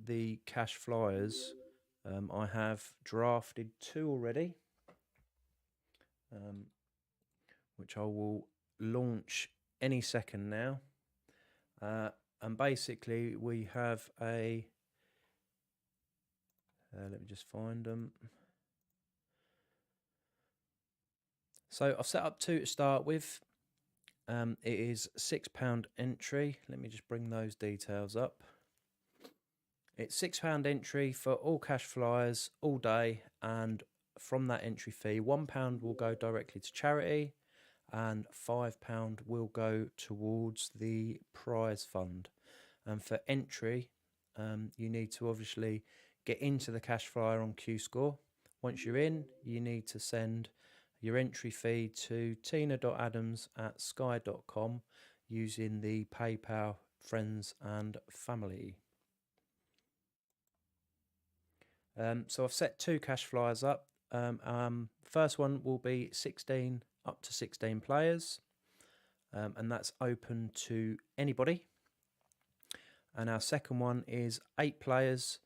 the cash flyers, I have drafted 2 already, which I will launch any second now. And basically we have a, let me just find them. So I've set up 2 to start with. It is £6 entry. Let me just bring those details up. It's £6 entry for all cash flyers all day, and from that entry fee, £1 will go directly to charity and £5 will go towards the prize fund. And for entry, you need to obviously get into the cash flyer on QScore. Once you're in, you need to send your entry fee to tina.adams@sky.com using the PayPal friends and family. So I've set 2 cash flyers up. First one will be 16 up to 16 players, and that's open to anybody. And our second one is 8 players,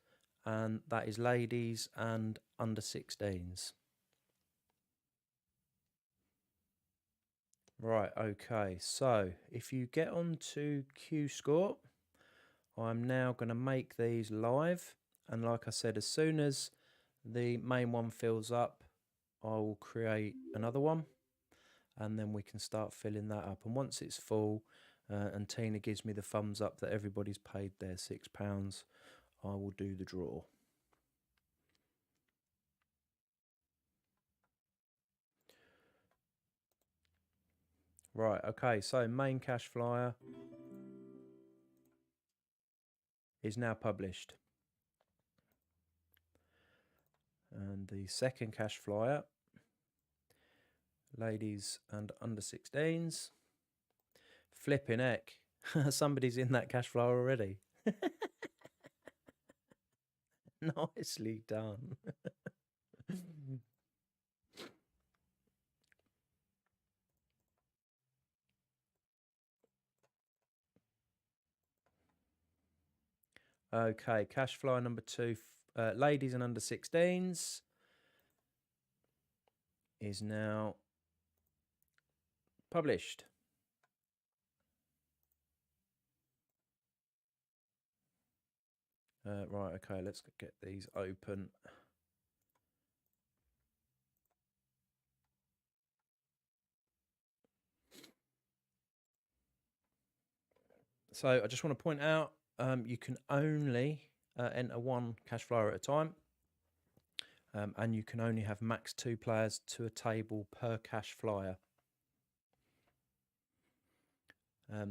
and that is ladies and under 16s. Right, okay, so if you get onto QScore, I'm now going to make these live, and like I said, as soon as the main one fills up, I will create another one, and then we can start filling that up. And once it's full, and Tina gives me the thumbs up that everybody's paid their £6, I will do the draw. Right, okay, so main cash flyer is now published. And the second cash flyer, ladies and under 16s. Flipping heck, somebody's in that cash flyer already. Nicely done. Okay, cash flyer number 2, ladies and under 16s, is now published. Right, okay, let's get these open. So I just want to point out, you can only enter 1 cash flyer at a time, and you can only have max 2 players to a table per cash flyer.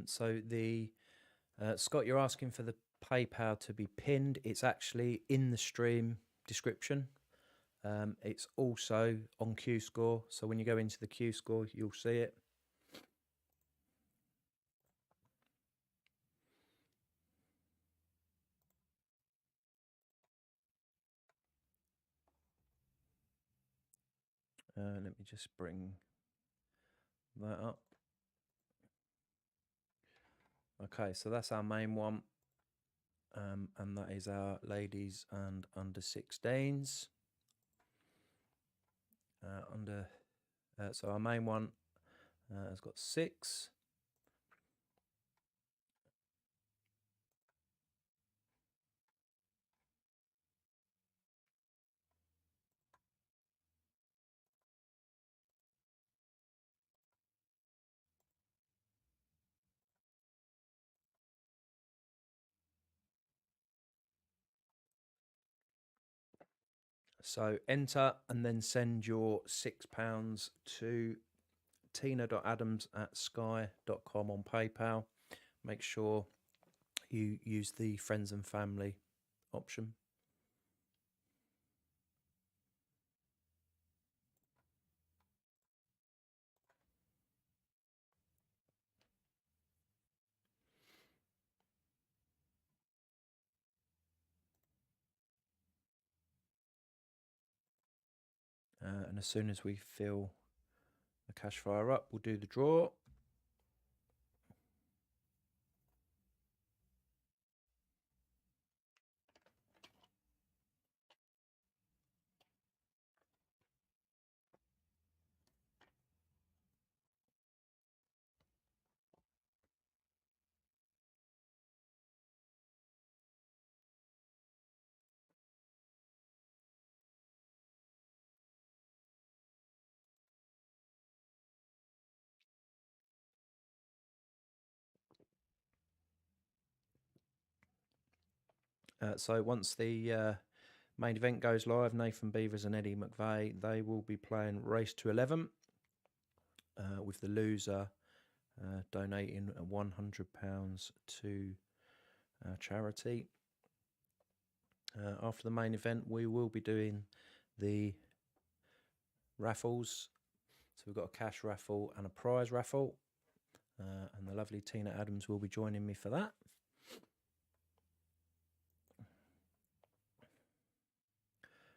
So the Scott, you're asking for the PayPal to be pinned. It's actually in the stream description. It's also on QScore, so when you go into the QScore, you'll see it. Let me just bring that up. Okay, so that's our main one, and that is our ladies and under 16s. So our main one has got 6. So enter and then send your £6 to tina.adams@sky.com on PayPal. Make sure you use the friends and family option. And as soon as we fill the cash flyer up, we'll do the draw. So once the main event goes live, Nathan Beavers and Eddie McVeigh, they will be playing Race to 11, with the loser donating £100 to charity. After the main event, we will be doing the raffles. So we've got a cash raffle and a prize raffle, and the lovely Tina.Adams will be joining me for that.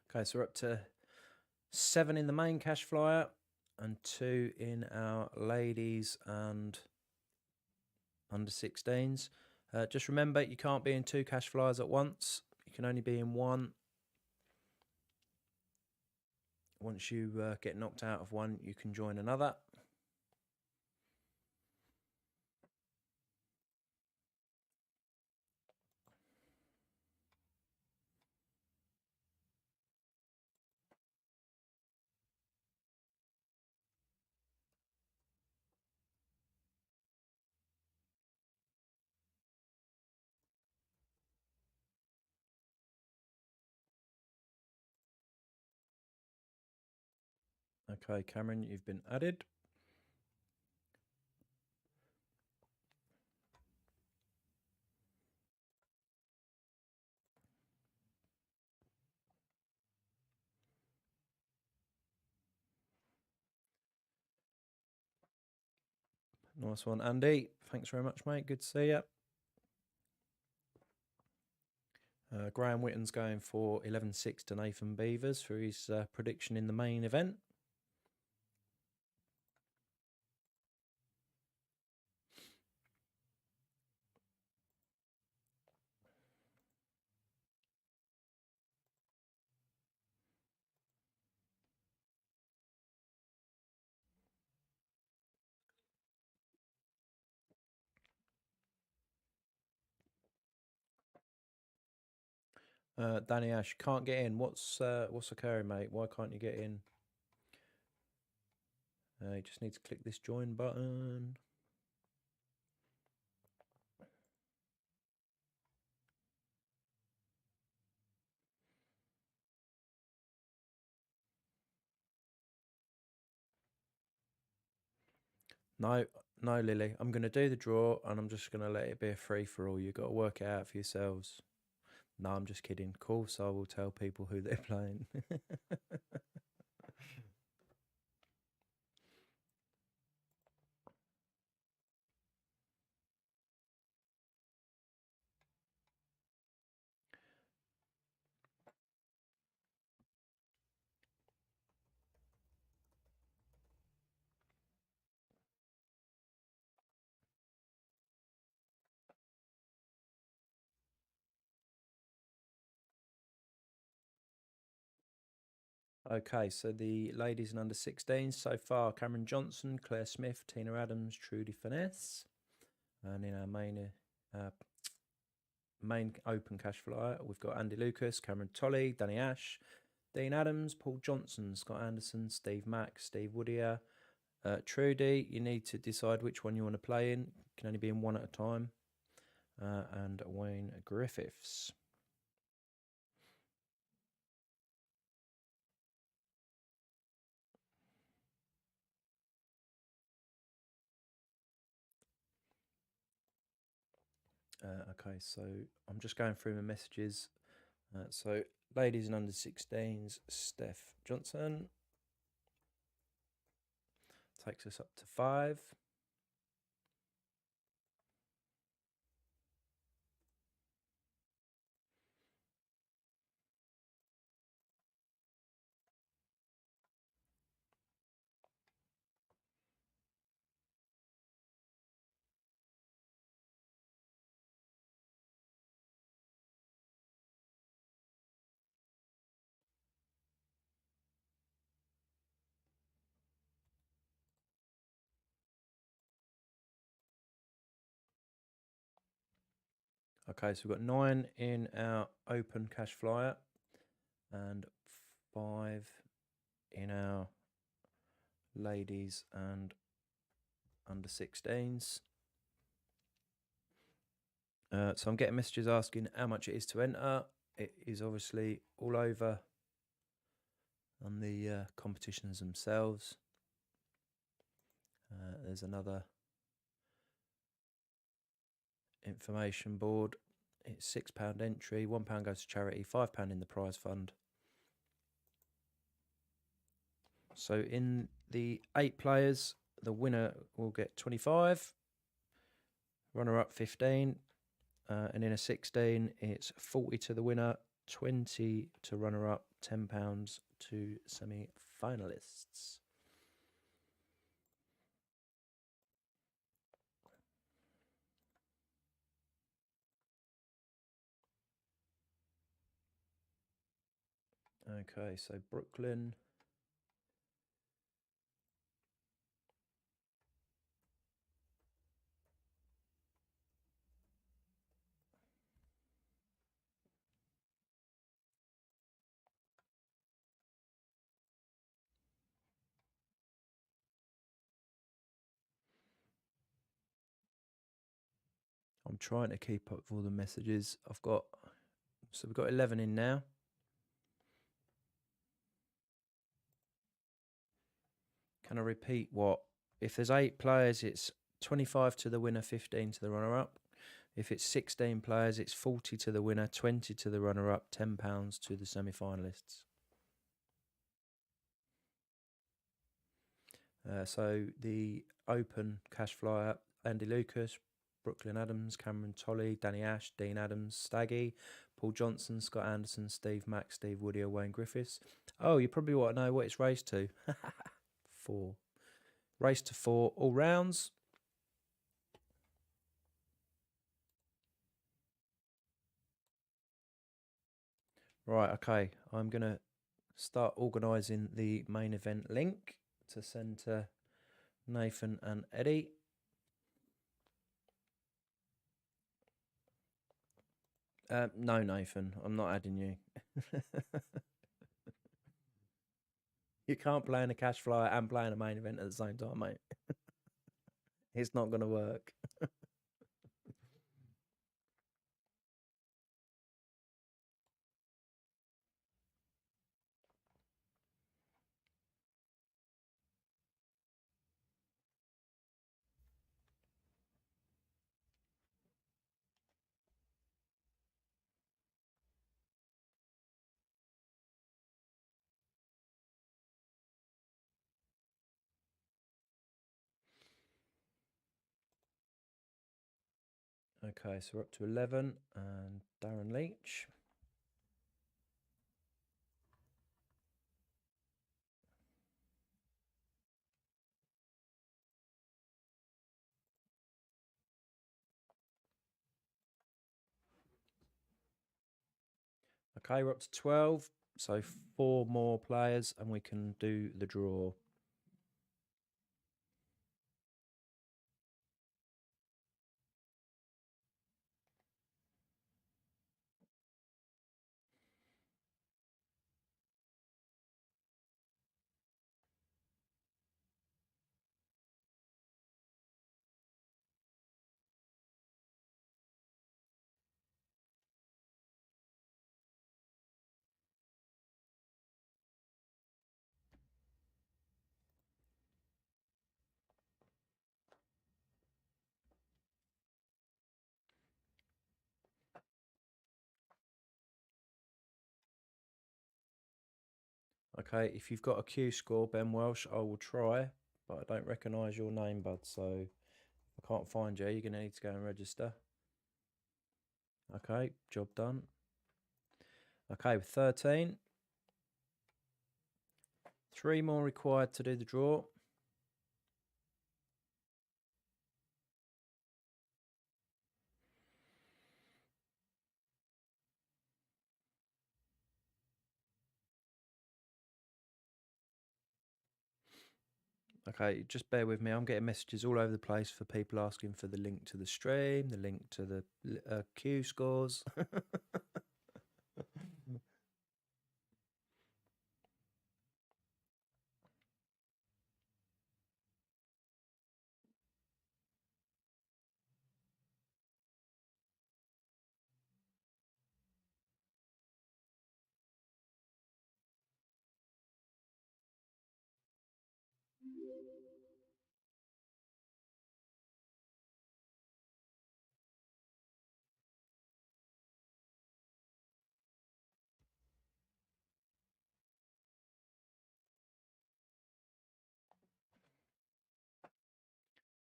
Okay, so we're up to 7 in the main cash flyer and 2 in our ladies and under 16s. Just remember, you can't be in 2 cash flyers at once. You can only be in 1. Once you get knocked out of one, you can join another. Okay, Cameron, you've been added. Nice one, Andy. Thanks very much, mate. Good to see you. Graham Whitten's going for 11-6 to Nathan Beavers for his prediction in the main event. Danny Ash can't get in. What's occurring, mate? Why can't you get in? You just need to click this join button. No, no, Lily. I'm going to do the draw, and I'm just going to let it be a free for all. You've got to work it out for yourselves. No, I'm just kidding. Of course, I will tell people who they're playing. Okay, so the ladies and under 16s so far: Cameron Johnson, Claire Smith, Tina.Adams, Trudy Finesse. And in our main open cash flyer, we've got Andy Lucas, Cameron Tolley, Danny Ash, Dean Adams, Paul Johnson, Scott Anderson, Steve Mack, Steve Woodier. Trudy, you need to decide which one you want to play in. Can only be in one at a time. And Wayne Griffiths. Okay, so I'm just going through my messages. So, ladies and under 16s, Steph Johnson takes us up to 5. Okay, so we've got 9 in our open cash flyer and 5 in our ladies and under 16s. So I'm getting messages asking how much it is to enter. It is obviously all over on the competitions themselves. There's another information board. It's £6 entry, £1 goes to charity, £5 in the prize fund. So in the 8 players, the winner will get 25, runner up 15, and in a 16, it's 40 to the winner, 20 to runner up, £10 to semi finalists. Okay, so Brooklyn. I'm trying to keep up with all the messages. So we've got 11 in now. Can I repeat what? If there's 8 players, it's 25 to the winner, 15 to the runner-up. If it's 16 players, it's 40 to the winner, 20 to the runner-up, £10 to the semi-finalists. So the open cash flyer, Andy Lucas, Brooklyn Adams, Cameron Tolley, Danny Ash, Dean Adams, Staggy, Paul Johnson, Scott Anderson, Steve Mack, Steve Woody, or Wayne Griffiths. Oh, you probably want to know what it's raced to. 4. Race to 4, all rounds. Right, okay. I'm going to start organising the main event link to send to Nathan and Eddie. No, Nathan, I'm not adding you. You can't play in a cash flyer and play in a main event at the same time, mate. It's not going to work. Okay, so we're up to 11 and Darren Leach. Okay, we're up to 12, so 4 more players and we can do the draw. Okay, if you've got a Q score, Ben Welsh, I will try, but I don't recognise your name, bud, so I can't find you. You're going to need to go and register. Okay, job done. Okay, with 13. 3 more required to do the draw. Okay, just bear with me. I'm getting messages all over the place for people asking for the link to the stream, the link to the Q scores.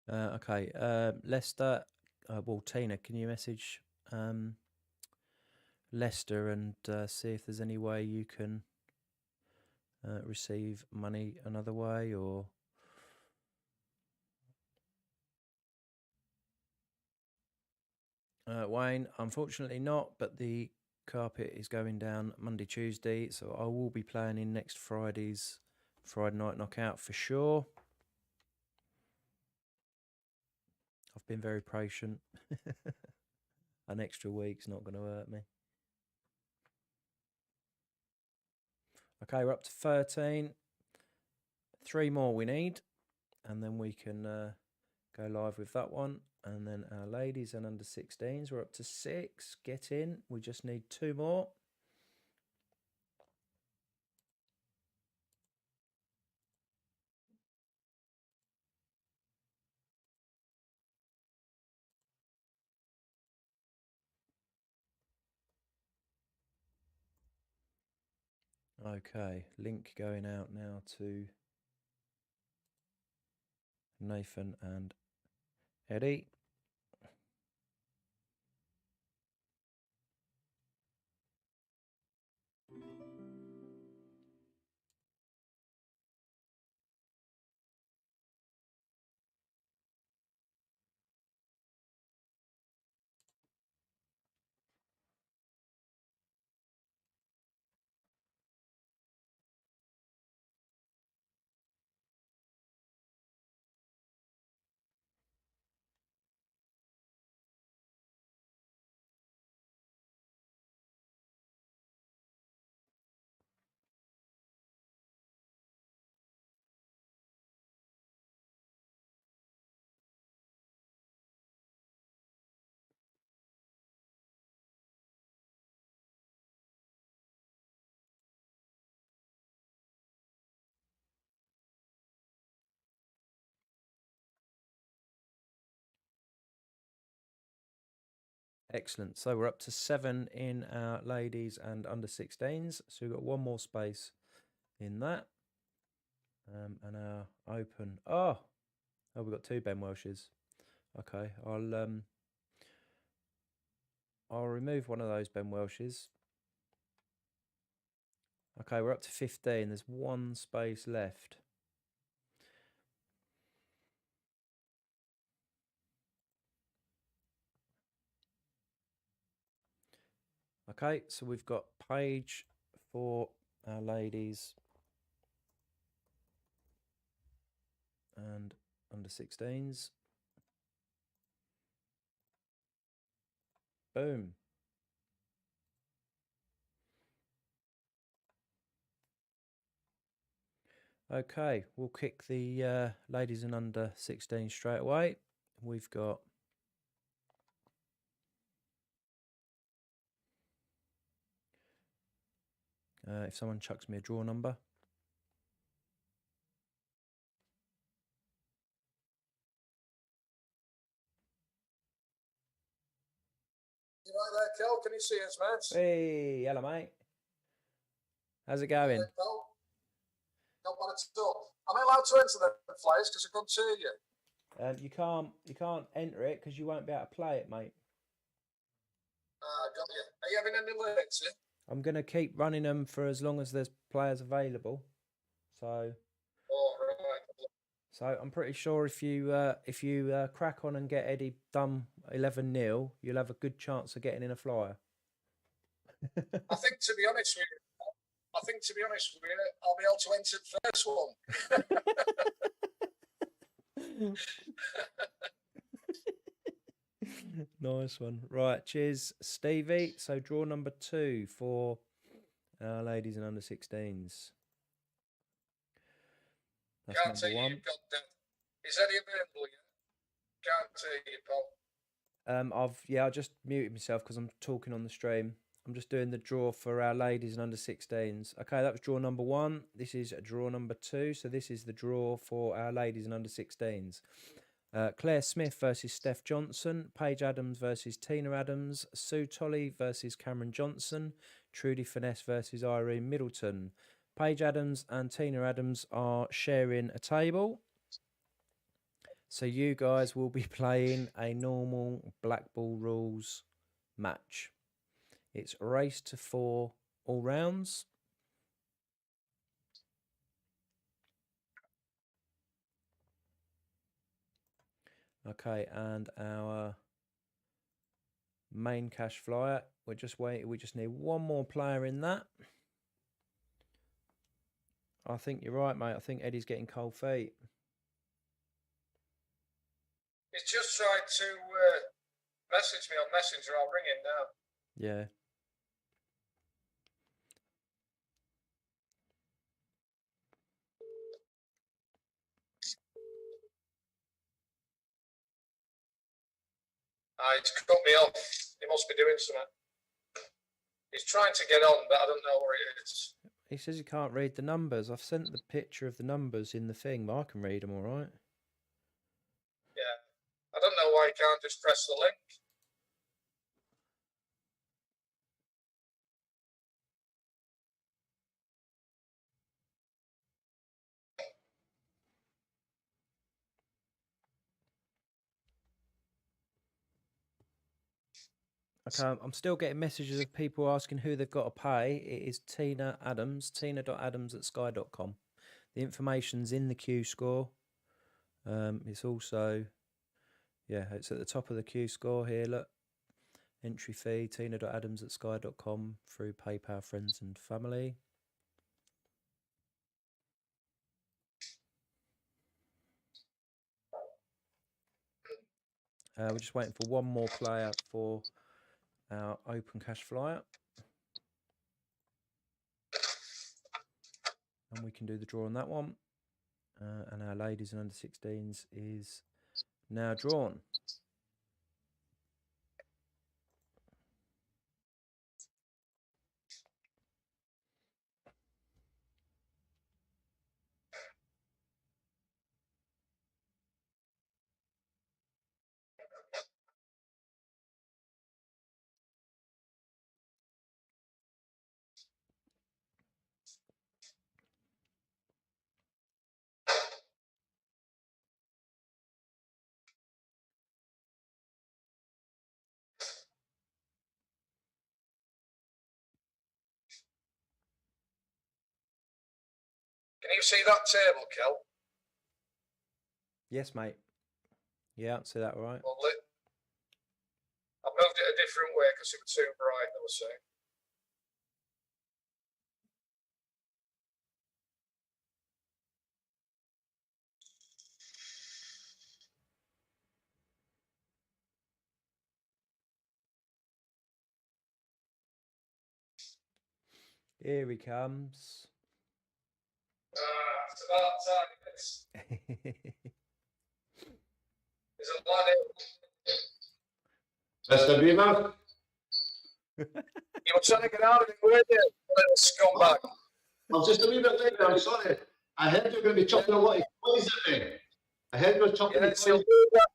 Okay, Leicester. Well, Tina, can you message Leicester and see if there's any way you can receive money another way, or Wayne? Unfortunately not, but the carpet is going down Monday, Tuesday, so I will be playing in next Friday's Friday Night Knockout for sure. I've been very patient. An extra week's not going to hurt me. Okay, we're up to 13. 3 more we need, and then we can go live with that one. And then our ladies and under 16s, we're up to 6. Get in. We just need 2 more. Okay, link going out now to Nathan and Eddie. Excellent. So we're up to 7 in our ladies and under 16s. So we've got 1 more space in that. And our open. Oh, we've got 2 Ben Welshes. Okay, I'll remove one of those Ben Welshes. Okay, we're up to 15. There's 1 space left. Okay, so we've got Paige for our ladies and under 16s. Boom. Okay, we'll kick the ladies and under 16 straight away. We've got if someone chucks me a draw number. You right there, Kel? Can you see us, mate? Hey, hello, mate. How's it going? Not bad at all. Am I allowed to enter the flyers because I couldn't see you? You can't enter it because you won't be able to play it, mate. Got you. Are you having any links? I'm gonna keep running them for as long as there's players available. So. Oh, right. So I'm pretty sure if you crack on and get Eddie done 11-0, you'll have a good chance of getting in a flyer. I think to be honest with you, I'll be able to enter the first one. Nice one. Right, cheers, Stevie. So draw number 2 for ladies and under 16s. That's number 1. Is Eddie available yet? Can't see you, Paul. I just muted myself because I'm talking on the stream. I'm just doing the draw for our ladies and under 16s. Okay, that was draw number 1. This is draw number 2. So this is the draw for our ladies and under 16s. Claire Smith versus Steph Johnson, Paige Adams versus Tina Adams, Sue Tolley versus Cameron Johnson, Trudy Finesse versus Irene Middleton. Paige Adams and Tina Adams are sharing a table. So you guys will be playing a normal black ball rules match. It's a race to 4 all rounds. Okay, and our main cash flyer, we're just waiting. We just need one more player in that. I think you're right, mate. I think Eddie's getting cold feet. He's just tried to message me on Messenger. I'll ring him now. Yeah. He's cut me off. He must be doing something. He's trying to get on, but I don't know where it is. He says he can't read the numbers. I've sent the picture of the numbers in the thing, but I can read them all right. Yeah. I don't know why he can't just press the link. Okay, I'm still getting messages of people asking who they've got to pay. It is tina.adams, tina.adams@sky.com. The information's in the Q score. It's also, yeah, it's at the top of the Q score here. Look, entry fee, tina.adams@sky.com through PayPal, friends and family. We're just waiting for one more player for our open cash flyer. And we can do the draw on that one. And our ladies and under 16s is now drawn. Can you see that table, Kel? Yes, mate. Yeah, see that all right. Lovely. I moved it a different way because it was too bright, they were saying. Here he comes. It's about time. There's a lad in. Mr. Beaver? You were trying to get out of it, weren't you? Little scumbag. I'm just a wee bit late now, I'm sorry. I heard you were going to be chopping a lot of toys at me. I heard you were chopping the Yes, you'll toys. do that.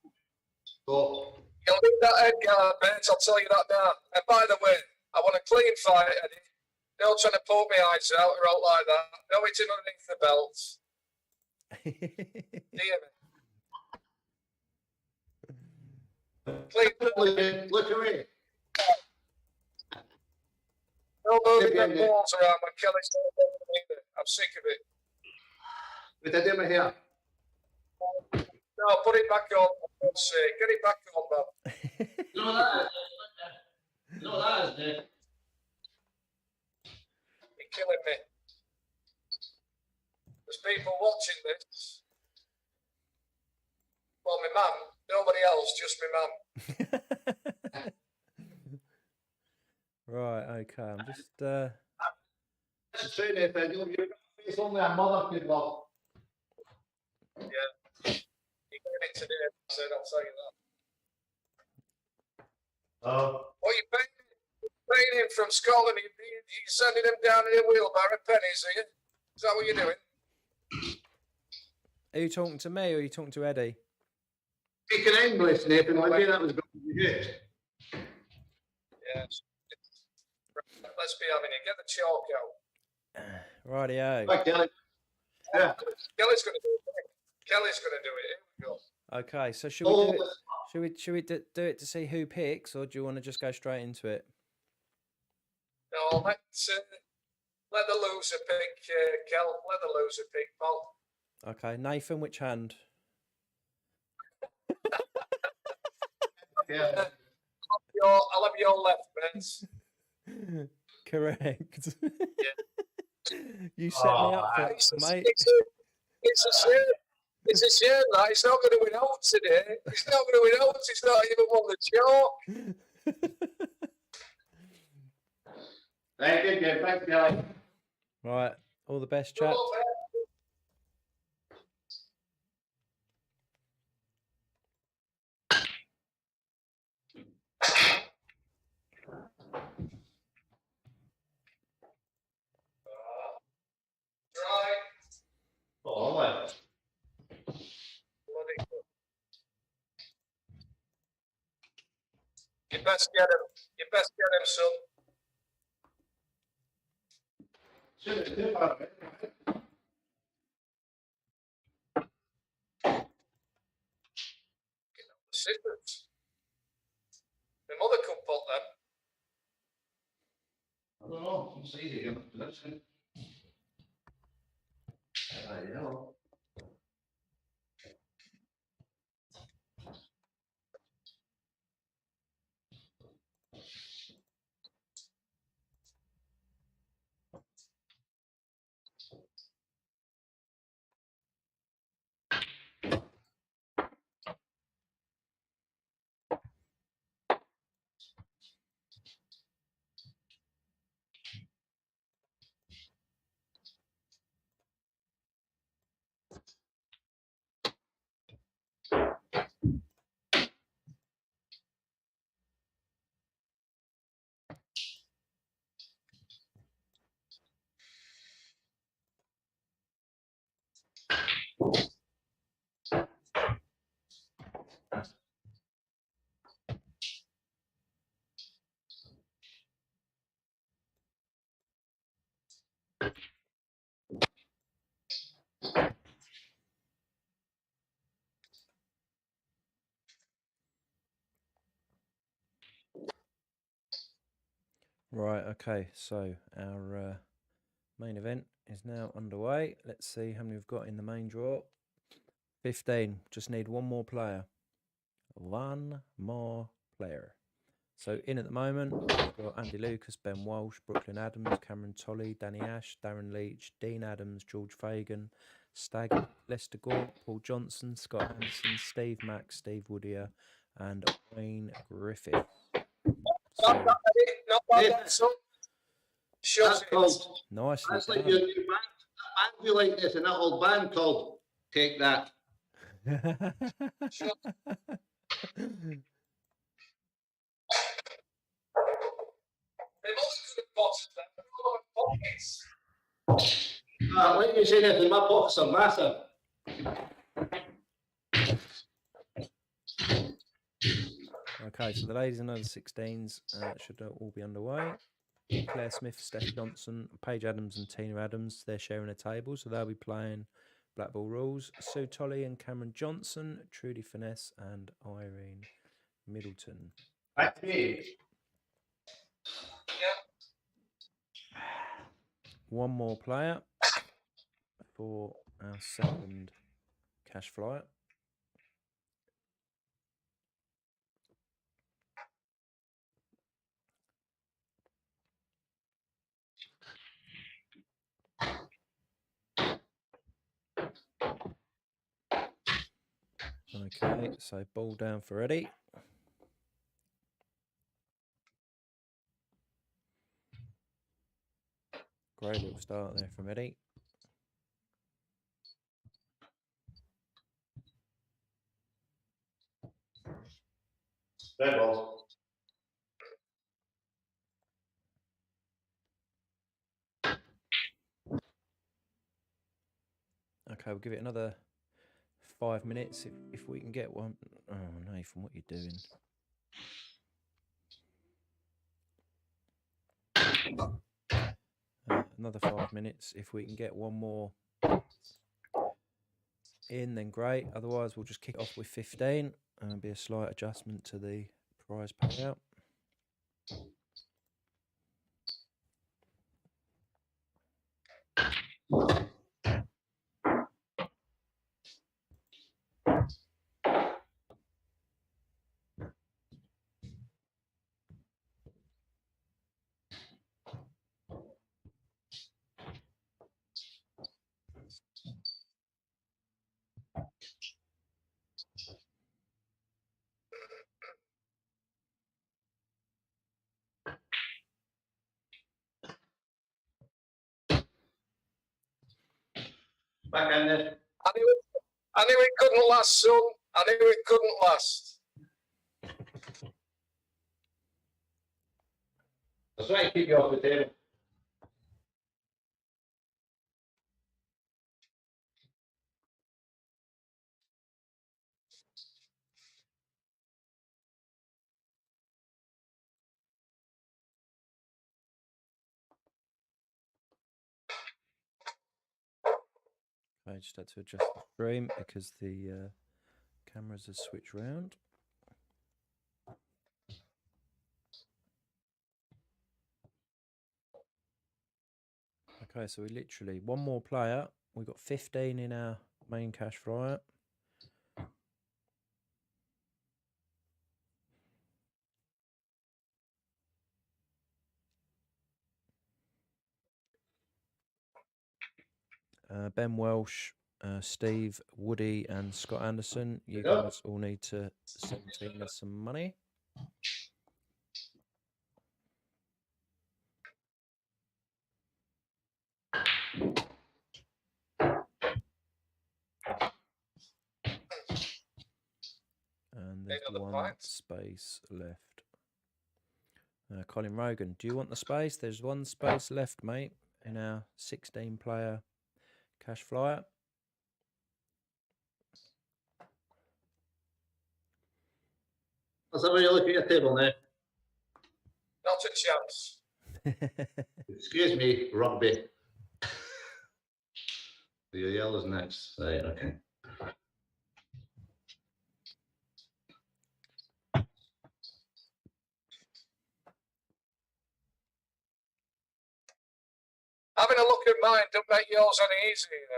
So, You'll need that head guard, mate. I'll tell you that now. And by the way, I want a clean fight, Eddie. No trying to poke my eyes out or out like that. No hitting underneath the belt. Dear me. Clean. look away. No moving the balls around when Kelly's either. I'm sick of it. What did I do my hair? No, put it back on. For God's sake. Get it back on, man. You know that is. You know that is, Nick. You're killing me. There's people watching this. Well, my mum. Nobody else, just my mum. Right, okay. I'm just That's true, Nathan. You've got a face only a mother could love. Yeah. You're doing it today, I said, I'll tell you that. What are you paying him from Scotland? You're sending him down in a wheelbarrow pennies, are you? Is that what you're doing? Are you talking to me or are you talking to Eddie? Speaking English, Nathan, maybe that was going to be good. Yes. Let's be having it. Get the chalk out. Rightio. Right, Kelly. Yeah. Kelly's going to do it. Kelly's going to do it. Here we go. Okay, so should Oh, we do it? Should we do it to see who picks, or do you want to just go straight into it? No, let the loser pick, Kel. Let the loser pick, Paul. Okay, Nathan, which hand? yeah. I'll have your left, Vince. Correct. Yeah. You set me up for It's it, mate. It's a shame. It's a shame that he's not going to win out today. He's not going to win out. He's not even won the chalk. Right, good game. Thanks, Kelly. Right, all the best, chaps. Right. Oh, well. Bloody good. You best get him. You best get him, son. Shouldn't have too far, right? The scissors. My mother could put them. I don't know. It's easy. That's it. I know. Right, okay, so our main event is now underway. Let's see how many we've got in the main draw. 15. Just need one more player. One more player. So in at the moment, we've got Andy Lucas, Ben Walsh, Brooklyn Adams, Cameron Tolley, Danny Ash, Darren Leach, Dean Adams, George Fagan, Stag, Lester Gore, Paul Johnson, Scott Anderson, Steve Mack, Steve Woodier, and Wayne Griffith. So, Not bad, that, son. Shut That's it. called. nicely That's like done. your new band. That band you like this, and that old band called Take That. Shut. My mother could have bottled them. They're all in pockets. Like you say, Nathan, my pockets are massive. Okay, so the ladies and under 16s should all be underway. Claire Smith, Steph Johnson, Paige Adams and Tina Adams, they're sharing a table, so they'll be playing Black Ball Rules. Sue Tolley and Cameron Johnson, Trudy Finesse and Irene Middleton. Back to me. Yeah. One more player for our second cash flyer. Okay, so ball down for Eddie. Great little start there from Eddie. Red balls. Okay, we'll give it another 5 minutes if we can get one. Oh, Nathan, what are you doing? Another 5 minutes if we can get one more in, then great. Otherwise, we'll just kick off with 15 and be a slight adjustment to the prize payout. Back in there. I knew it couldn't last, son. I knew it couldn't last. I'll try to keep you off the table. I just had to adjust the stream because the cameras have switched round. Okay, so we literally, one more player. We've got 15 in our main cash flyer. Ben Welsh, Steve, Woody and Scott Anderson, you guys all need to send Tina some money. And there's one space left. Colin Rogan, do you want the space? There's one space left, mate, in our 16-player cash flyer. Let's have a look at your table now. Not a chance. Excuse me, rugby. The yellow's next. Right, okay. Having a look at mine don't make yours any easier, you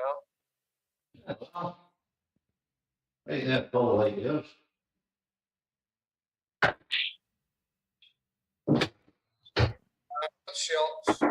know. Right there, ball like yours. Shots.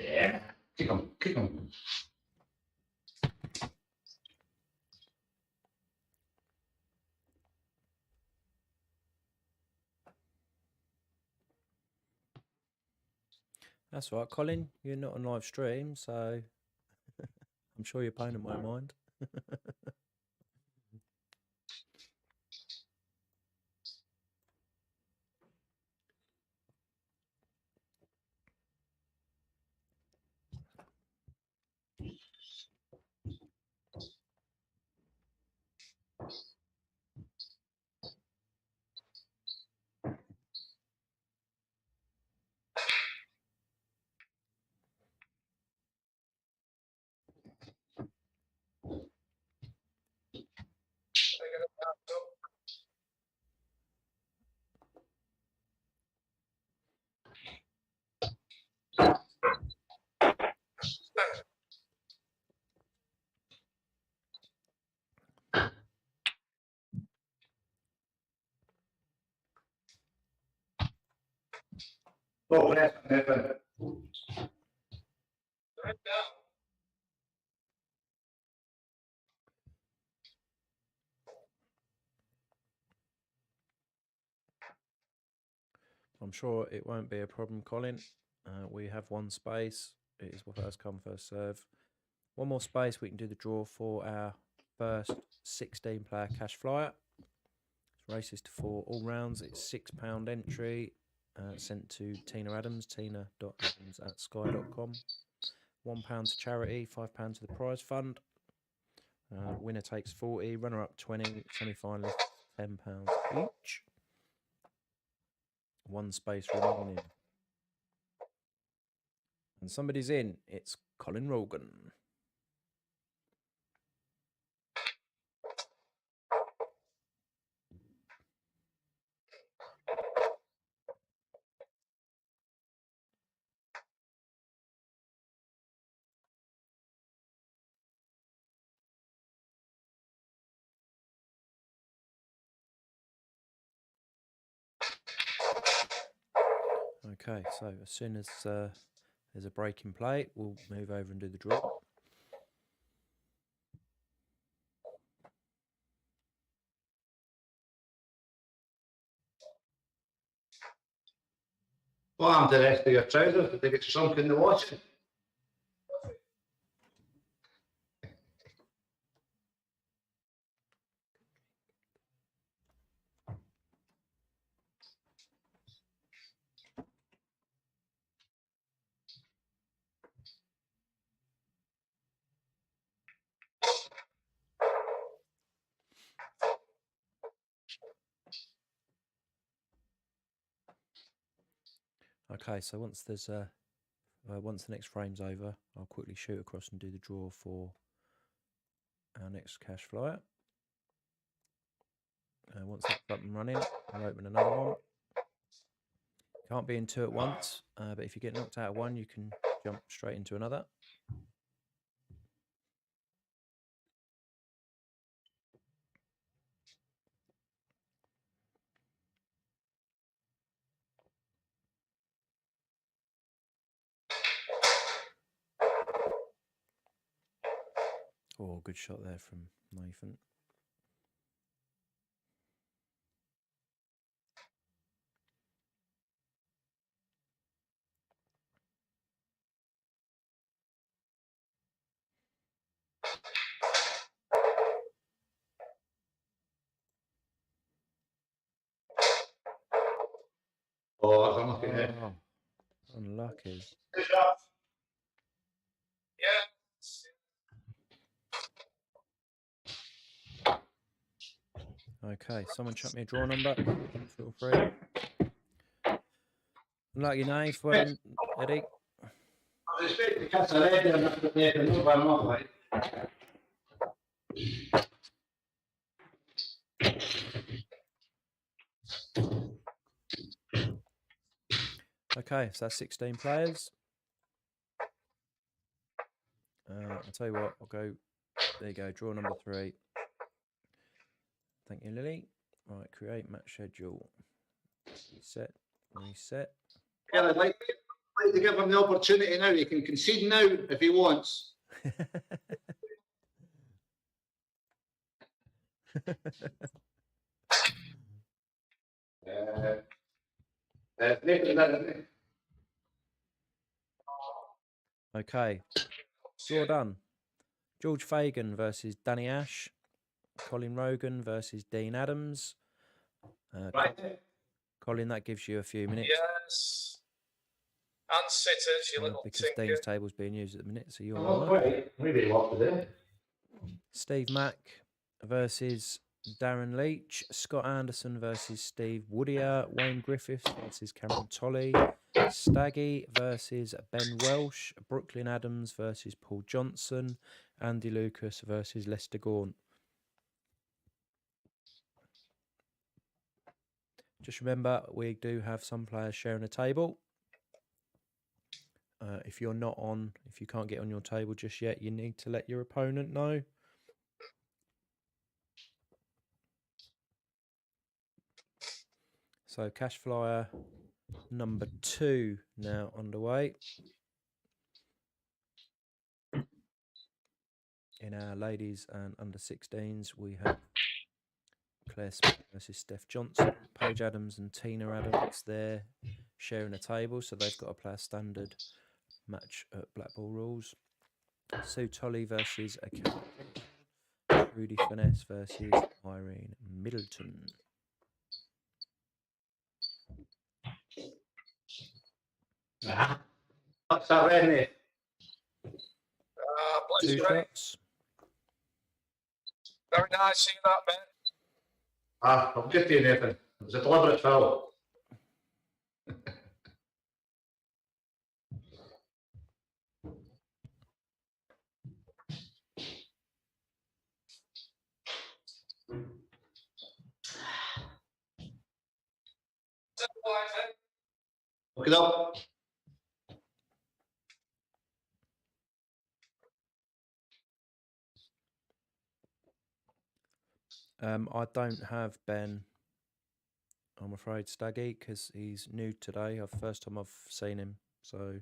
Yeah, kick him, kick him. That's right, Colin. You're not on live stream, so I'm sure your opponent won't mind. Oh, yeah. Right down. I'm sure it won't be a problem, Colin. We have one space. It is first come, first serve. One more space, we can do the draw for our first 16-player cash flyer. It's races to 4 all rounds. It's £6 entry. Sent to tina.adams, tina.adams@sky.com. £1 to charity, £5 to the prize fund. Winner takes 40, runner up 20, semi-finalist £10 each. One space remaining. And somebody's in. It's Colin Rogan. Okay, so as soon as there's a break in play, we'll move over and do the draw. What happened to the rest of your trousers? Did they get sunk in the washing? Okay, so once there's once the next frame's over, I'll quickly shoot across and do the draw for our next cash flyer. Once that's up and running, I'll open another one. Can't be in 2 at once, but if you get knocked out of one, you can jump straight into another. Oh, good shot there from Nathan. Oh, that's unlucky there. Oh, unlucky. Yeah. Okay, someone chuck me a draw number. Feel free. Unlucky Nave. Well done, Eddie. I respect the cats are ready and that's what they can move them off, right? Okay, so that's 16 players. I'll tell you what, I'll go. There you go, draw number 3. Thank you, Lily. Right, create match schedule. Reset, reset. Yeah, I'd like to give him the opportunity now. He can concede now if he wants. Okay, draw done. George Fagan versus Danny Ash. Colin Rogan versus Dean Adams. Right. Colin, that gives you a few minutes. Yes. And sitters, you little because tinker. Dean's table's being used at the minute, so you're I'm on not that. quite. Maybe what to do. Steve Mack versus Darren Leach. Scott Anderson versus Steve Woodier. Wayne Griffiths versus Cameron Tolley. Staggy versus Ben Welsh. Brooklyn Adams versus Paul Johnson. Andy Lucas versus Lester Gaunt. Just remember, we do have some players sharing a table. If you're not on, if you can't get on your table just yet, you need to let your opponent know. So cash flyer number 2 now underway. In our ladies and under 16s, we have Claire Smith versus Steph Johnson. Paige Adams and Tina Adams there sharing a table, so they've got to play a standard match at Black Ball rules. Sue Tolley versus Rudy Finesse versus Irene Middleton. What's that, Rennie? Bless 2 you, Ray. shots. Very nice seeing that, Ben. I'm just doing anything. It was a deliberate foul. Look it up. I don't have Ben, I'm afraid, Staggy, because he's new today. First time I've seen him, so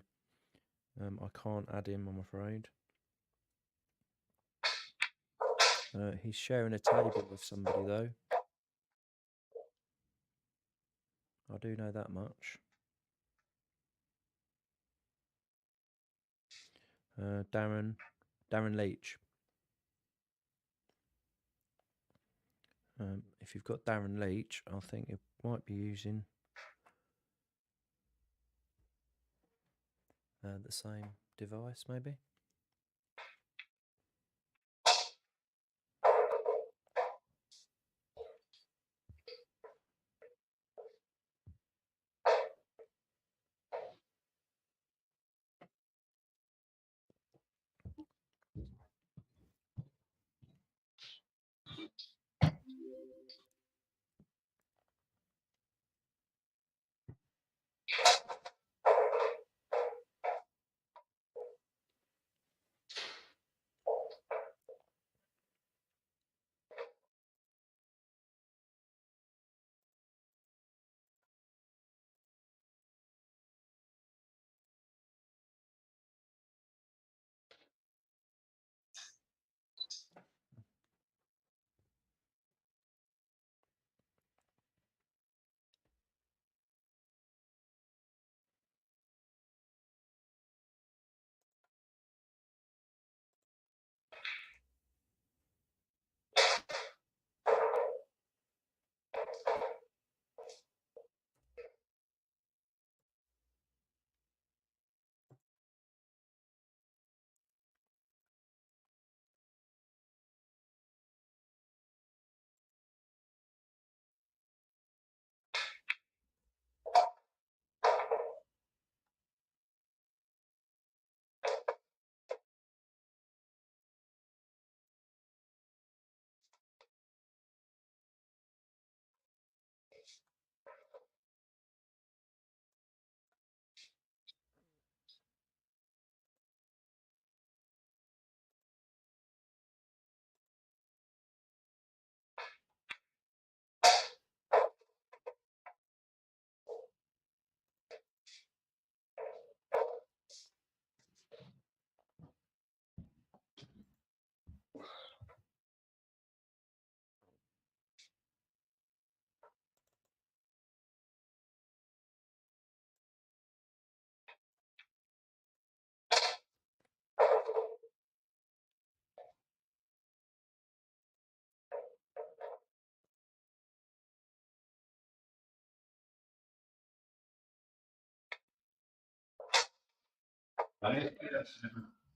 I can't add him, I'm afraid. He's sharing a table with somebody, though. I do know that much. Darren Leach. If you've got Darren Leach, I think you might be using the same device, maybe.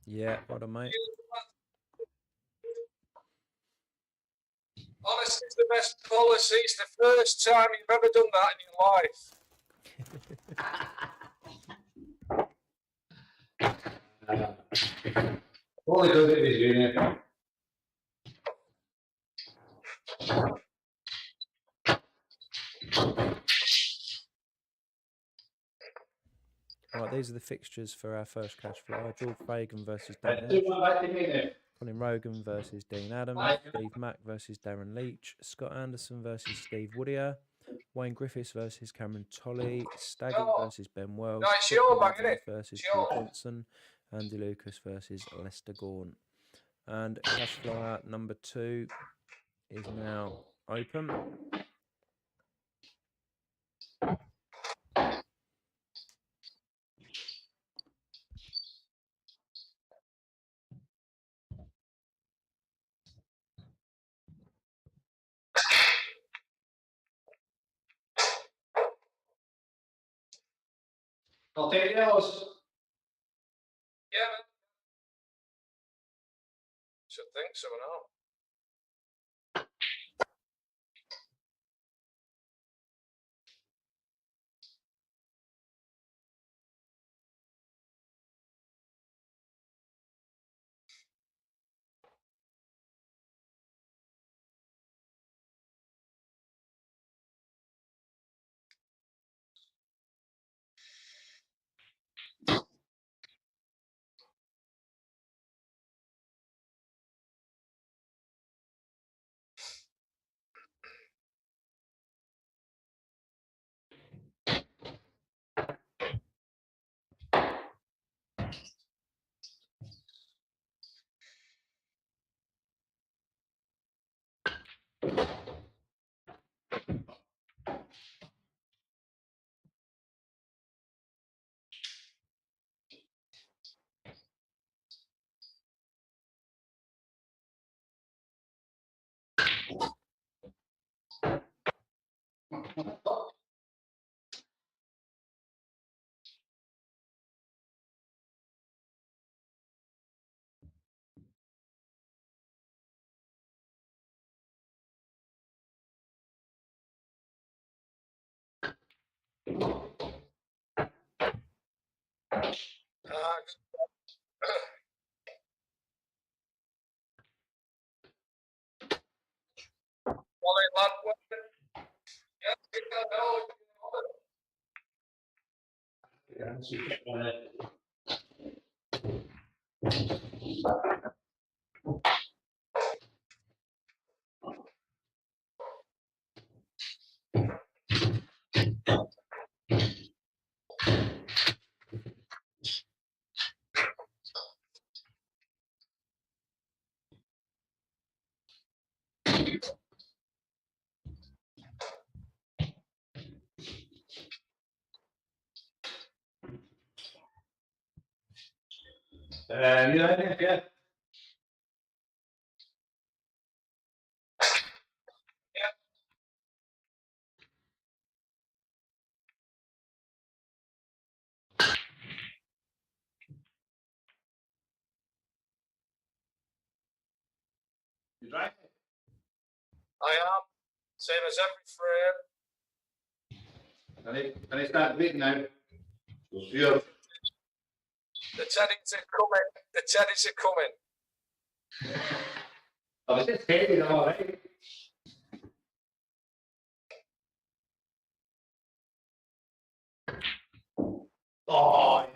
Yeah, what a mate. Honestly, it's the best policy. It's the first time you've ever done that in your life. Only because it was union. Right, these are the fixtures for our first cash fly. George Fagan versus Dan Do Walsh. one back to me then. Colin Rogan versus Dean Adams. Steve Mack versus Darren Leach. Scott Anderson versus Steve Woodier. Wayne Griffiths versus Cameron Tolley. Staggy No. versus Ben Wells. No, it's your bag, Football innit? versus It's Paul yours. Johnson. Andy Lucas versus Lester Gaunt. And cash flyer number 2 is now open. I'll take yours. Yeah, man. Should think so now. Wally lad, yeah, pick that bell. You ready? Yeah. You right? I am. Same as every frame. Can I start bleeding now? Sure. The teddies are coming. The teddies are coming. I was just taking all right. Oh,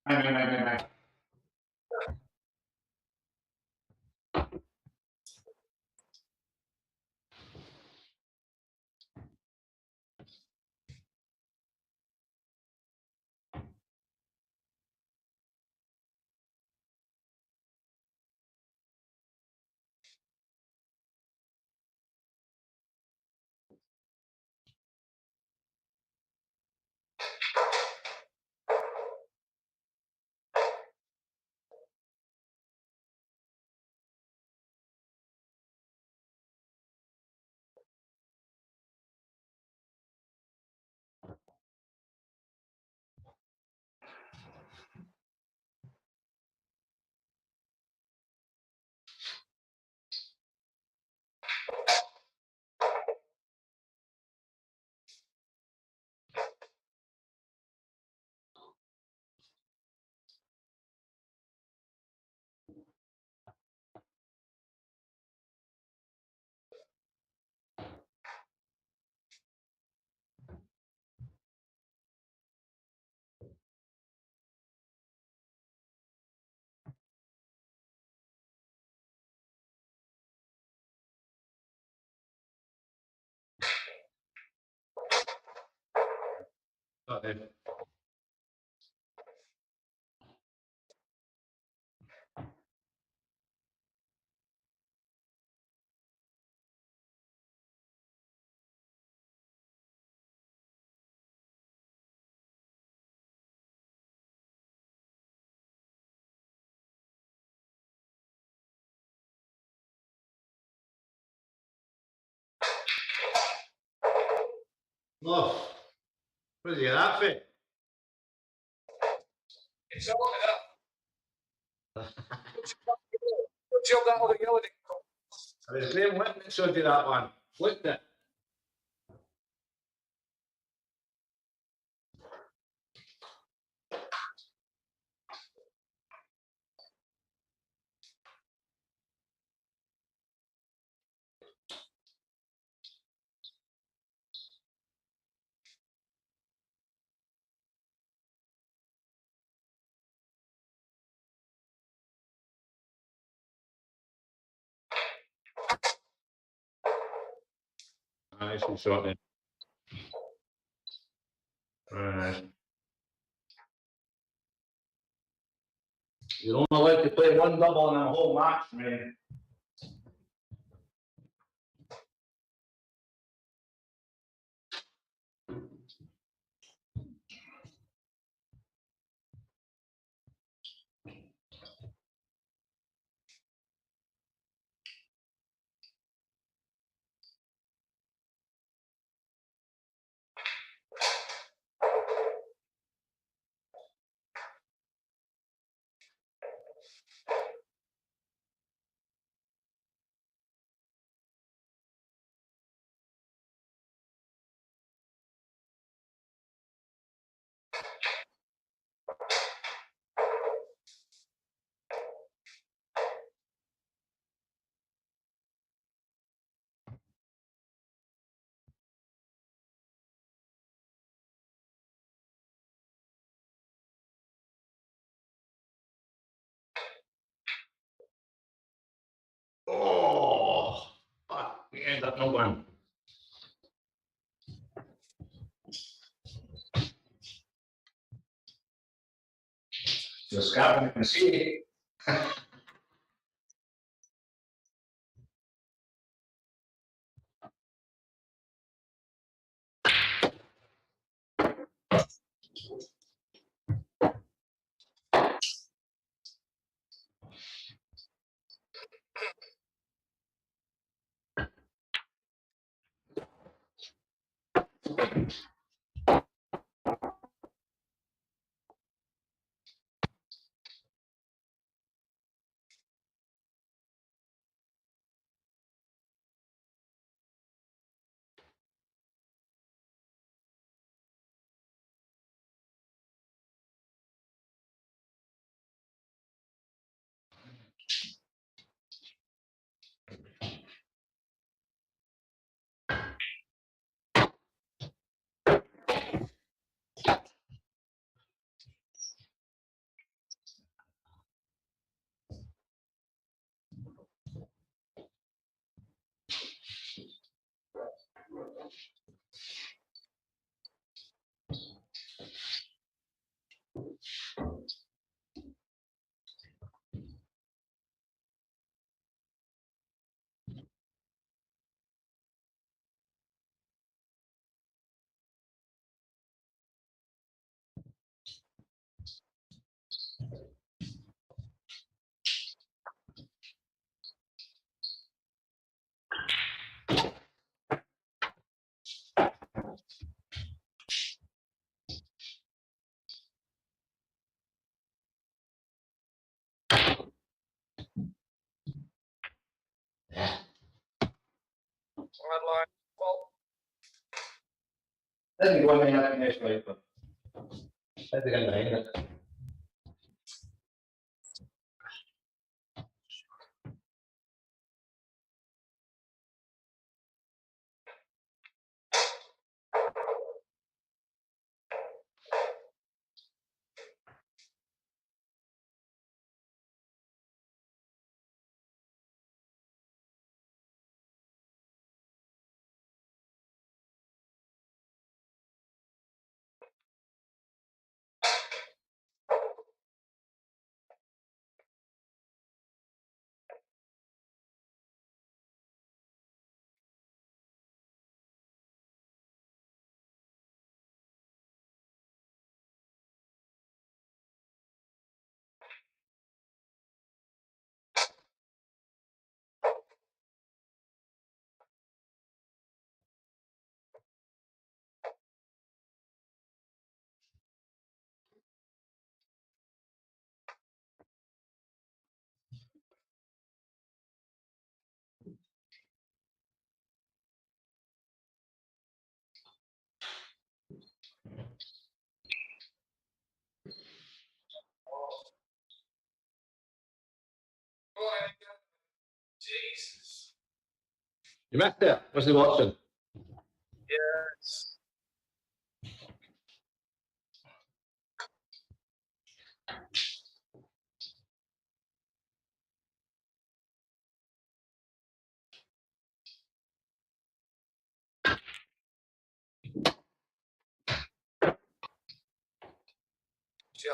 man. Got it. Oh. Where's he at, fit? It's all it up. Good job that other yellow didn't come. There's Graham Whitman, so did that one. Flipped it. Nicely sorted. Right. You're only allowed to play one double in a whole match, man. Oh, fuck, we end up not one. Just got to see. Red line. Well, Then you go in the next way, but I think I'm behind it. You missed it. Was he watching? Yes. Shot.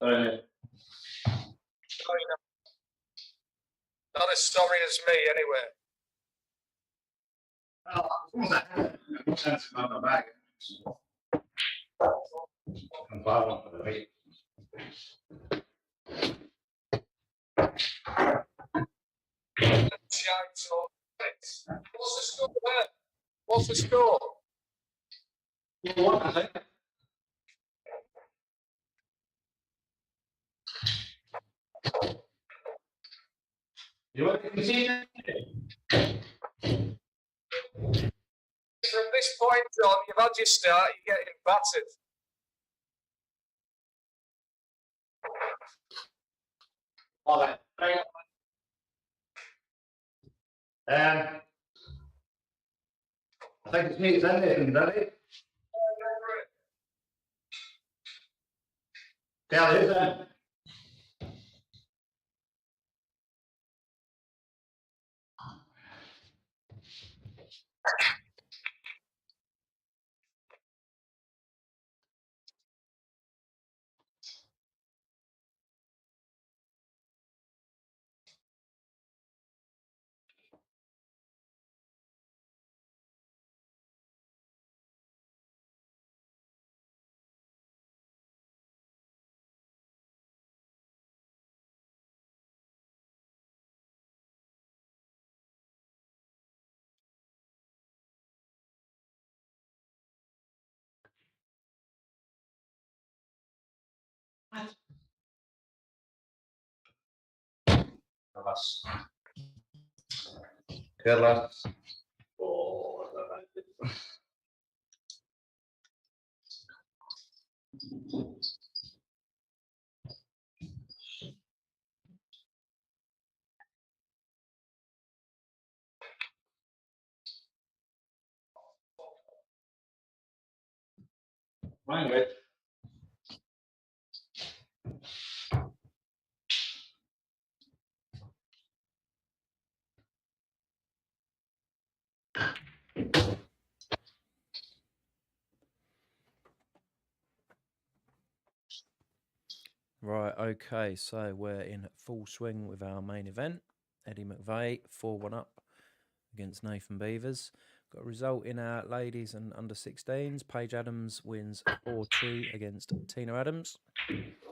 Sorry. Sorry, no. Not as sorry as me, anyway. Shite or What's the score there? What's the score? What, I think? You want to continue? From this point on, you've had your start, you're getting battered. All right. I think it's me, it's in there, ready? Tell who's in. Careless. Careless. Oh, Mine, right? Right, okay, so we're in full swing with our main event. Eddie McVeigh, 4-1 up against Nathan Beavers. Got a result in our ladies and under 16s. Paige Adams wins 4-2 against tina.adams.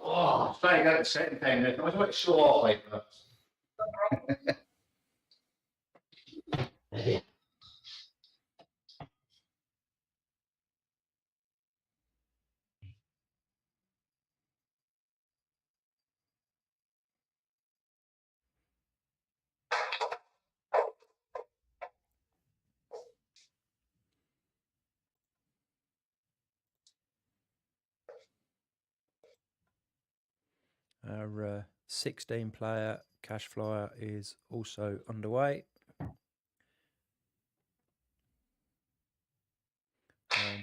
Oh, I try to get it the second time. I was about to show off like that. Our 16 player cash flyer is also underway.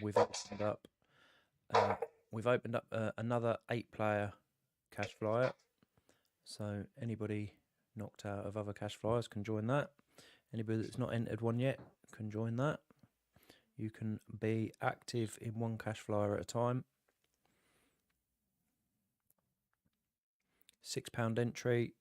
We've opened up another 8 player cash flyer. So anybody knocked out of other cash flyers can join that. Anybody that's not entered one yet can join that. You can be active in one cash flyer at a time. £6 entry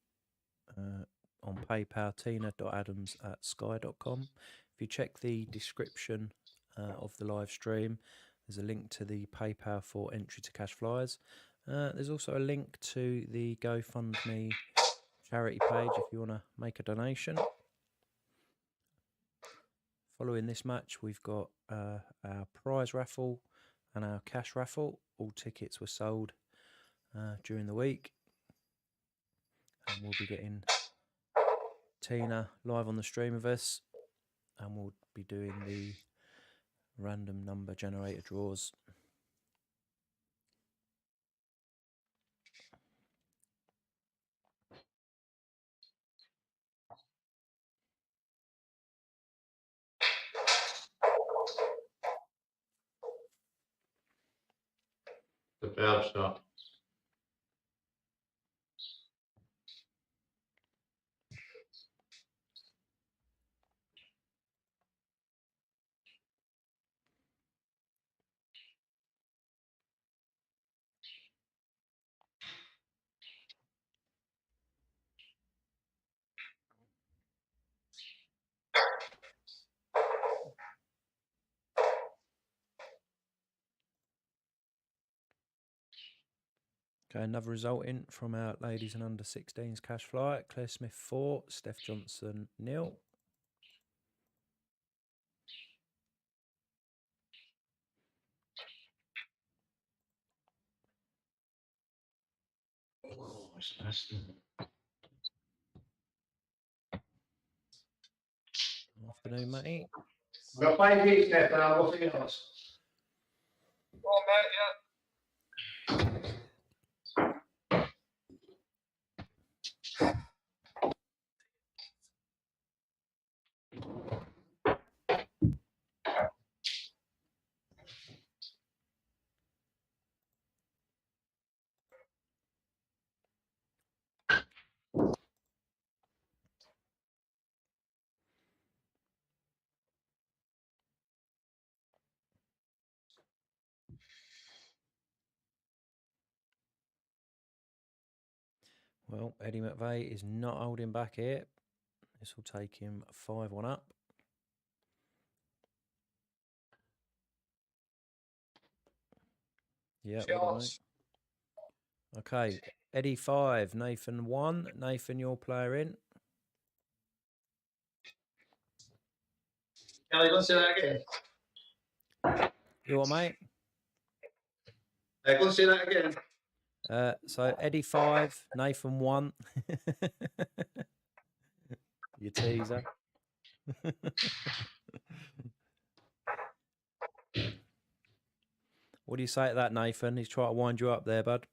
on PayPal, tina.adams at sky.com. If you check the description of the live stream, there's a link to the PayPal for entry to cash flyers. There's also a link to the GoFundMe charity page if you want to make a donation. Following this match, we've got our prize raffle and our cash raffle. All tickets were sold during the week. And we'll be getting Tina live on the stream with us. And we'll be doing the random number generator draws. Superb stuff. Okay, another result in from our ladies and under 16s cash fly. Claire Smith 4, Steph Johnson 0. Oh, it's nasty. Afternoon, matey. We've got 5 weeks left and I'll go for yours. Go on, mate, yeah. Well, Eddie McVeigh is not holding back here. This will take him 5-1 up. Yeah, well done, mate. Okay, Eddie 5, Nathan 1. Nathan, your player in. Kelly, go and say that again. You what, mate? Go and say that again. So Eddie 5, Nathan 1. You teaser. What do you say to that, Nathan? He's trying to wind you up there, bud.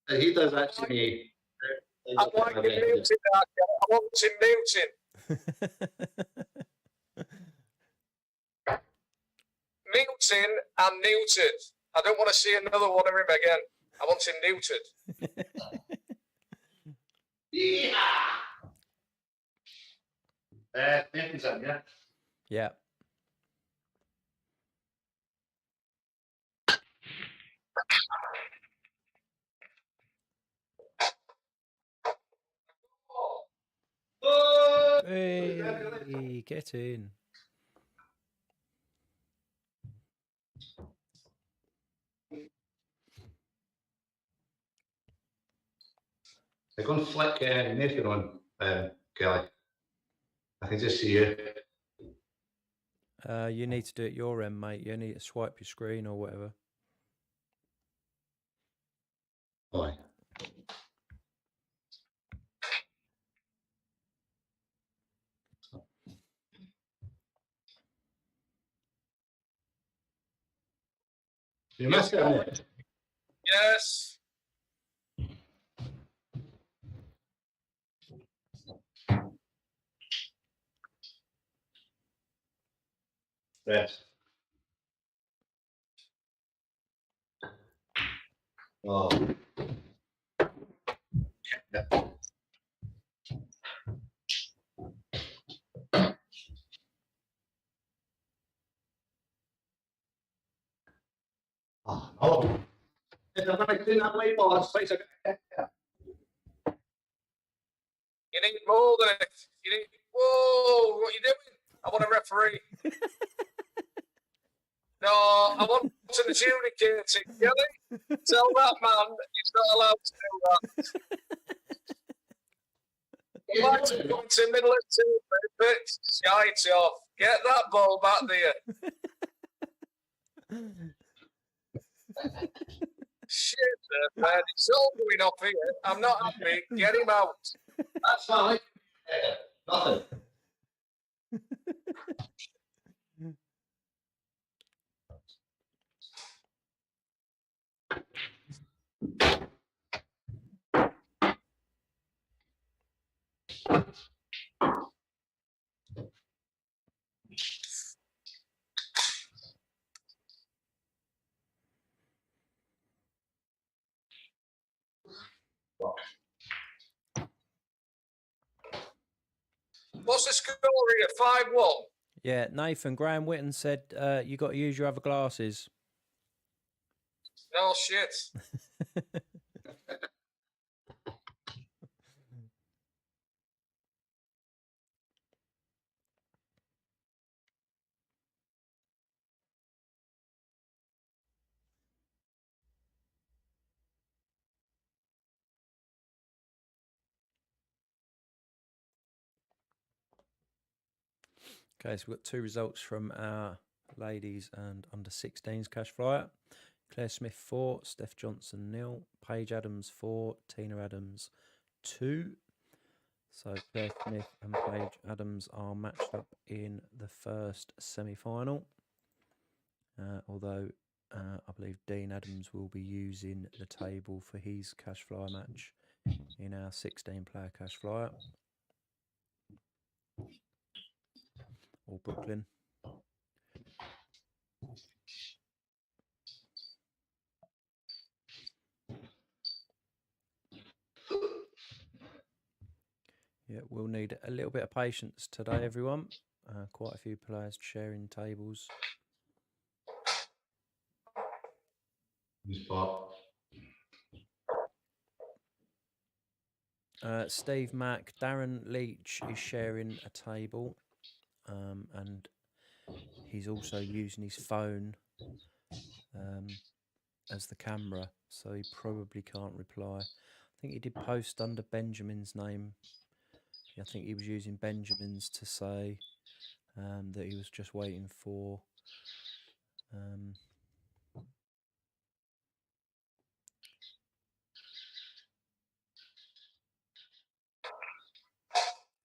He does that to me. I like him muting that. I want him muting. Muting and neutered. I don't want to see another one of him again. I want him neutered. Yeah. Nathan's in, yeah? Yeah. Oh! Hey, get in. They're going to flick Nathan on, Kelly. I can just see you. You need to do it your end, mate. You need to swipe your screen or whatever. Boy. You missed it. Yes. Right. Oh. Yeah. Oh. If I'm going to clean that whiteboard space, You need more than it. You need. Whoa! What are you doing? I want a referee. No, I want an adjudicating. Kelly, tell that man he's not allowed to do that. You'd like to go into middle of two, bit shite off. Get that ball back there. Shit, man, it's all going off here. I'm not happy. Get him out. that's fine. Nothing. What's the score here? 5-1. Yeah, Nathan Graham Witten said you got to use your other glasses. No shit. Okay, so we've got 2 results from our ladies and under 16s cash flyer. Claire Smith 4, Steph Johnson 0, Paige Adams 4, Tina Adams 2. So Claire Smith and Paige Adams are matched up in the first semi-final. Although I believe Dean Adams will be using the table for his cash flyer match in our 16-player cash flyer. Or Brooklyn. Yeah, we'll need a little bit of patience today, everyone. Quite a few players sharing tables. Steve Mack, Darren Leach is sharing a table, and he's also using his phone as the camera, so he probably can't reply. I think he did post under Benjamin's name. I think he was using Benjamin's to say that he was just waiting for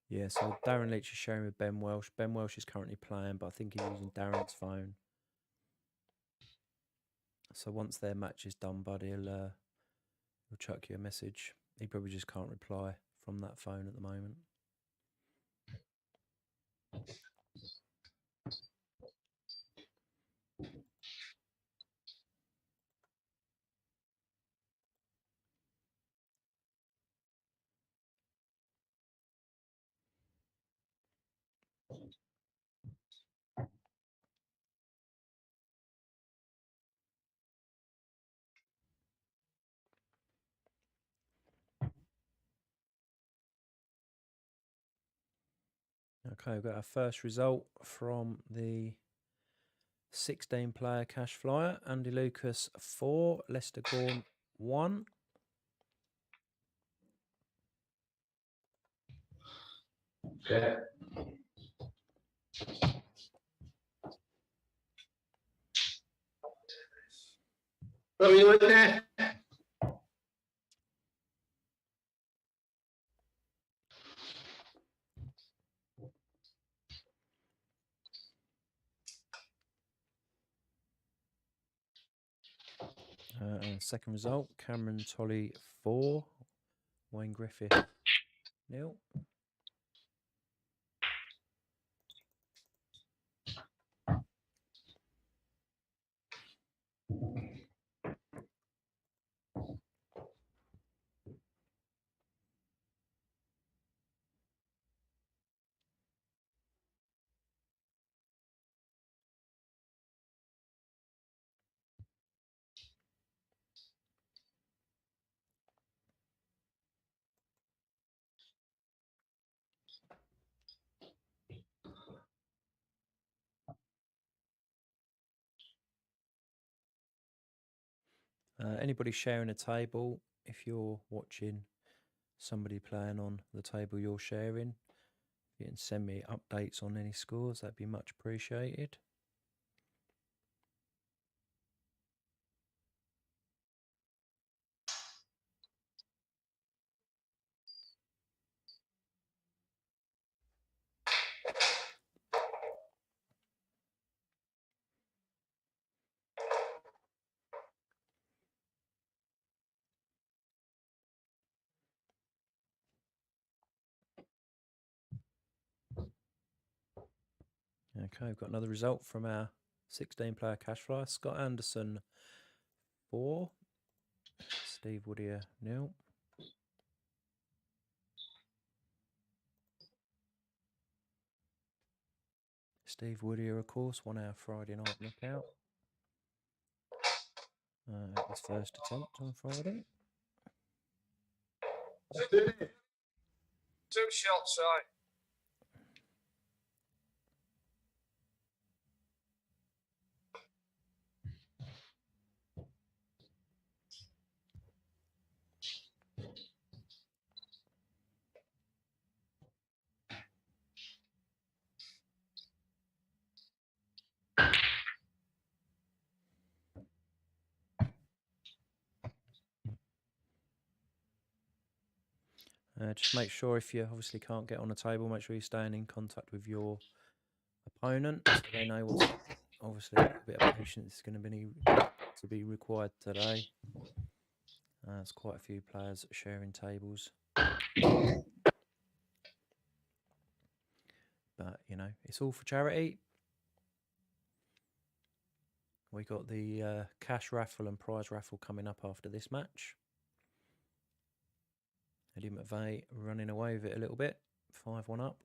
yeah, so Darren Leach is sharing with Ben Welsh. Ben Welsh is currently playing, but I think he's using Darren's phone. So once their match is done, buddy, he'll chuck you a message. He probably just can't reply from that phone at the moment. Okay, we've got our first result from the 16-player cash flyer. Andy Lucas 4, Lester Gorn 1. Okay. What are you looking at? And second result, Cameron Tolley 4, Wayne Griffith 0. Anybody sharing a table, if you're watching somebody playing on the table you're sharing, you can send me updates on any scores, that'd be much appreciated. Okay, we've got another result from our 16-player cash flyer. Scott Anderson 4, Steve Woodier 0. Steve Woodier, of course, won our Friday night knockout. His first attempt on Friday. 2 shots, right? Just make sure, if you obviously can't get on a table, make sure you're staying in contact with your opponent so they know what's obviously a bit of patience is going to be required today. There's quite a few players sharing tables, but you know, it's all for charity. We got the cash raffle and prize raffle coming up after this match. Eddie McVeigh running away with it a little bit, 5-1 up.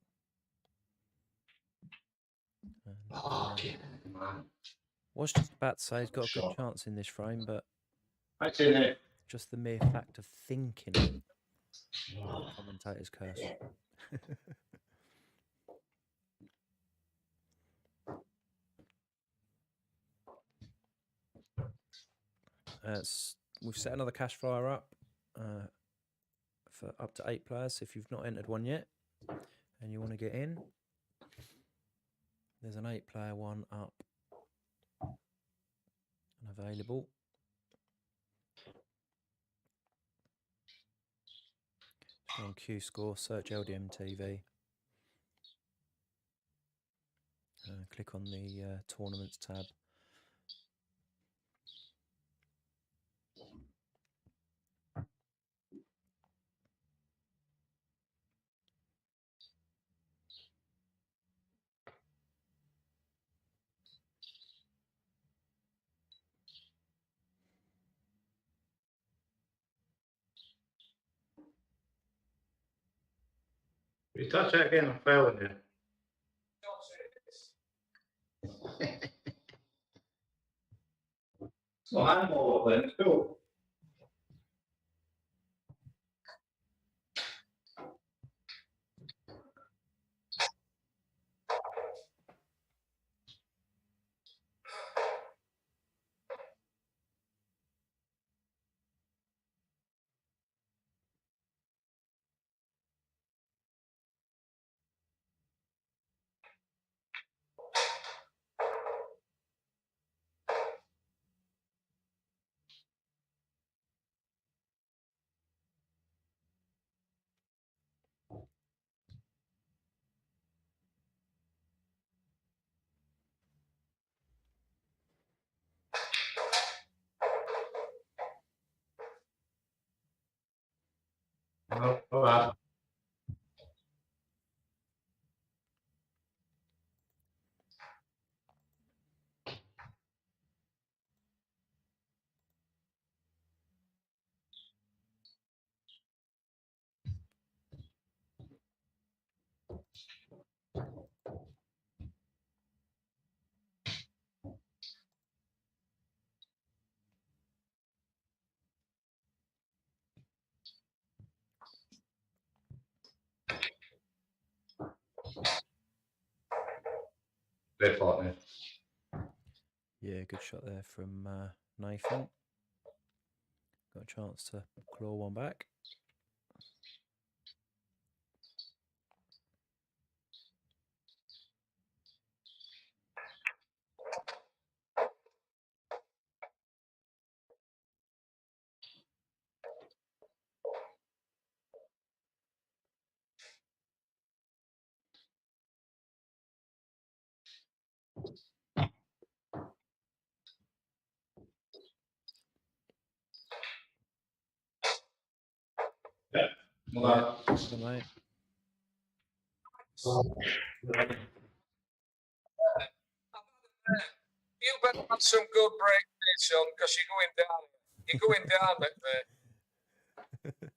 And, was just about to say he's got a good chance in this frame, but just the mere fact of thinking it, commentator's curse. We've set another cash flyer up for up to 8 players. If you've not entered one yet and you want to get in, there's an 8-player one up and available. Just go on Q Score, search LDM TV, click on the tournaments tab. You touch that again, I'm failing you. Well, I'm all then, it's cool. All right. They fought me. Yeah, good shot there from Nathan. Got a chance to claw one back. Yeah. Yeah, good mate. You better have some good break, son, because you're going down. You're going down, McVeigh.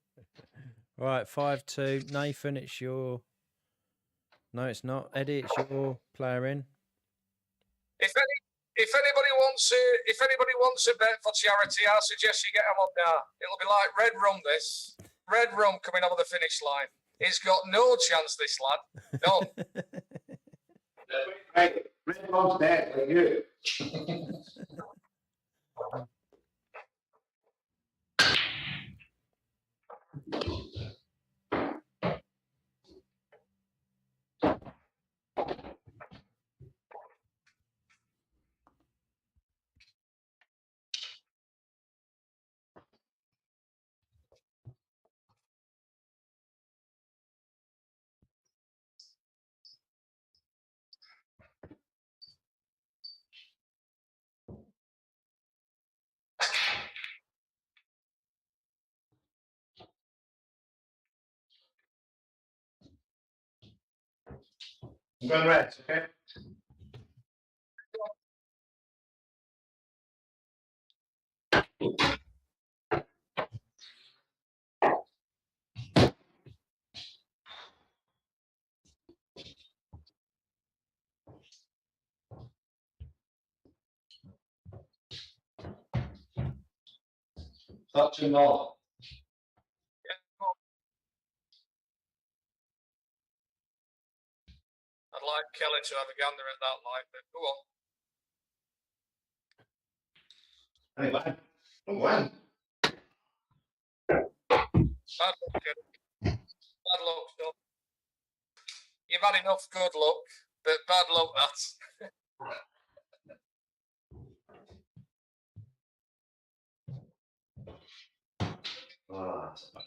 Right, 5-2. Nathan, it's your. No, it's not. Eddie, it's your player in. If anybody wants a bet for charity, I suggest you get them up now. It'll be like Red Rum. This Red Rum coming over the finish line. He's got no chance. This lad, none. Right, Red Rum's dead, like you. I'm going Reds, okay? Touch and all. I'd like Kelly to have a gander at that line, but go on. Anyway, go on. Bad luck, Kelly. Bad luck, son. You've had enough good luck, but bad luck, that's. Oh, that's a bad.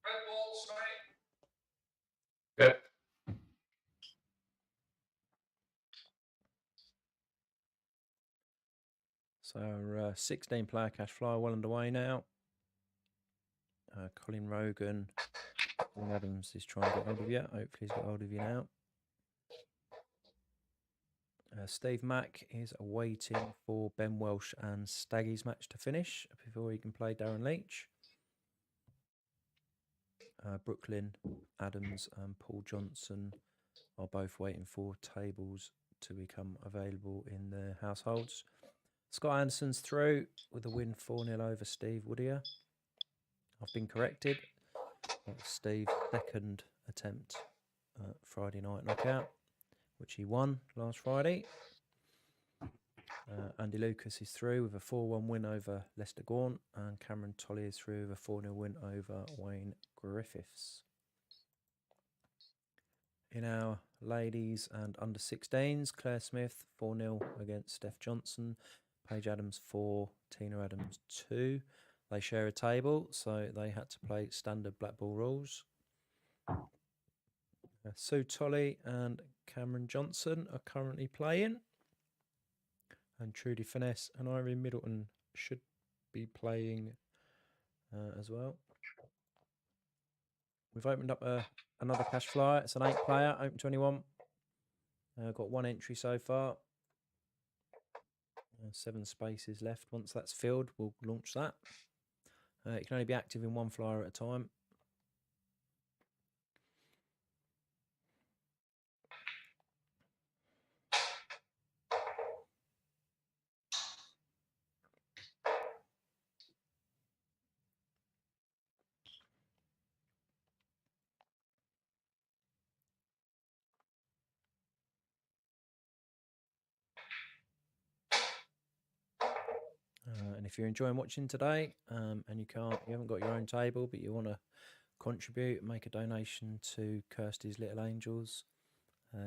Red balls, mate. Good. So 16 player cash fly well underway now. Colin Rogan, Colin Adams is trying to get hold of you. Hopefully he's got hold of you now. Steve Mack is waiting for Ben Welsh and Staggy's match to finish before he can play Darren Leach. Brooklyn, Adams and Paul Johnson are both waiting for tables to become available in their households. Scott Anderson's through with a win 4-0 over Steve Woodier. I've been corrected. That was Steve's second attempt at Friday night knockout, which he won last Friday. Andy Lucas is through with a 4-1 win over Lester Gaunt, and Cameron Tolley is through with a 4-0 win over Wayne Griffiths. In our ladies and under 16s, Claire Smith 4-0 against Steph Johnson, Paige Adams 4, Tina Adams 2. They share a table, so they had to play standard black ball rules. Sue Tolley and Cameron Johnson are currently playing. And Trudy Finesse and Irene Middleton should be playing as well. We've opened up another cash flyer. It's an 8-player, open 21. Got one entry so far. 7 spaces left. Once that's filled, we'll launch that. It can only be active in one flyer at a time. And if you're enjoying watching today, and you haven't got your own table, but you want to contribute and make a donation to Kirstys Little Angels,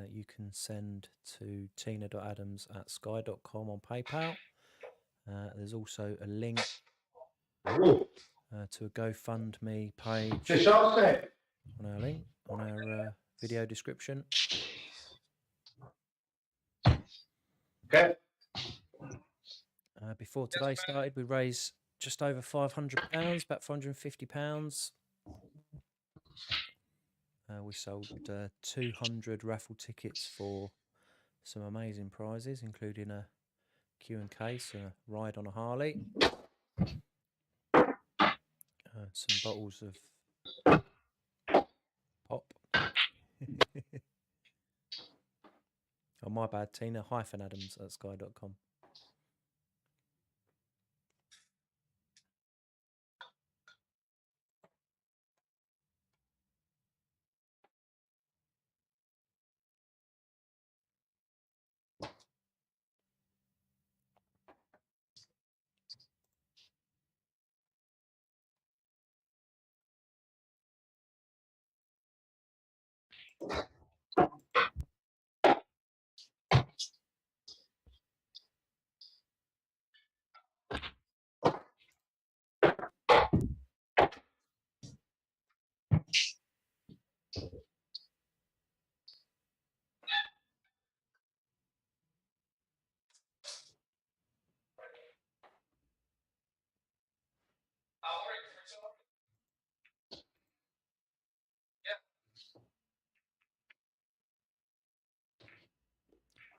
you can send to tina.adams@sky.com on PayPal. There's also a link to a GoFundMe page on our video description. Okay. Before today started, we raised just over £500, about £450. We sold 200 raffle tickets for some amazing prizes, including a Q and case, a ride on a Harley, some bottles of pop. Oh, my bad, tina-adams@sky.com.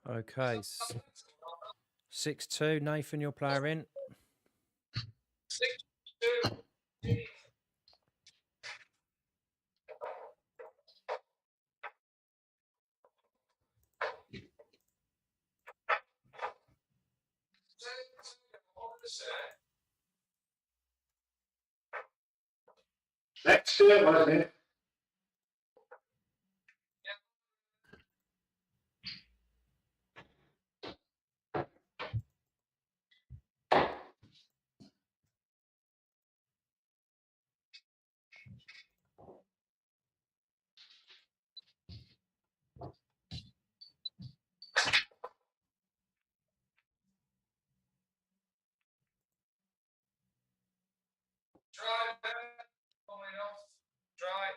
Okay, 6-2, Nathan, your player in. 6-2. Next year, wasn't it? Try, coming off. Try.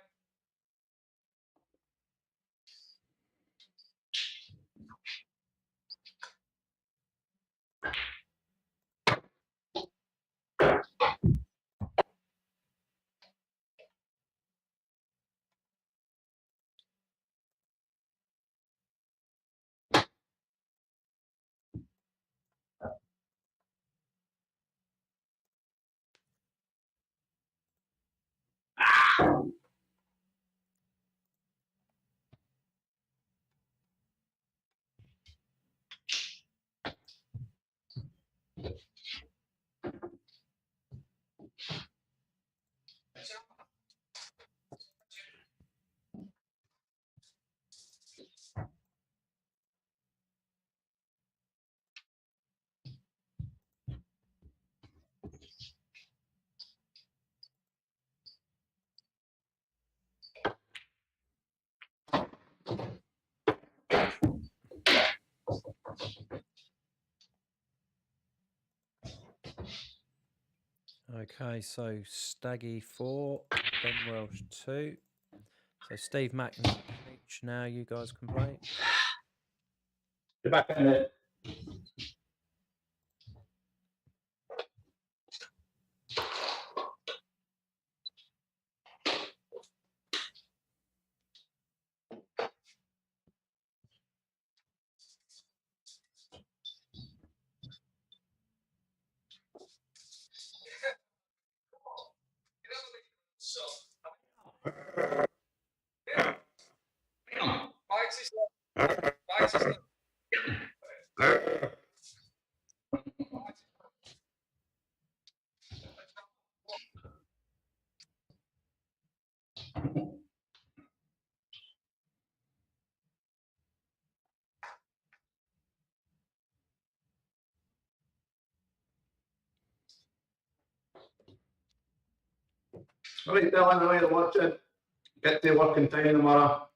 Okay, so Staggy 4, Ben Welsh 2. So Steve Mackney each now, you guys can play. You're back in it. So, Mike's is left. Mike's is left. All right, Dylan, I know you're watching. Get to work in time tomorrow.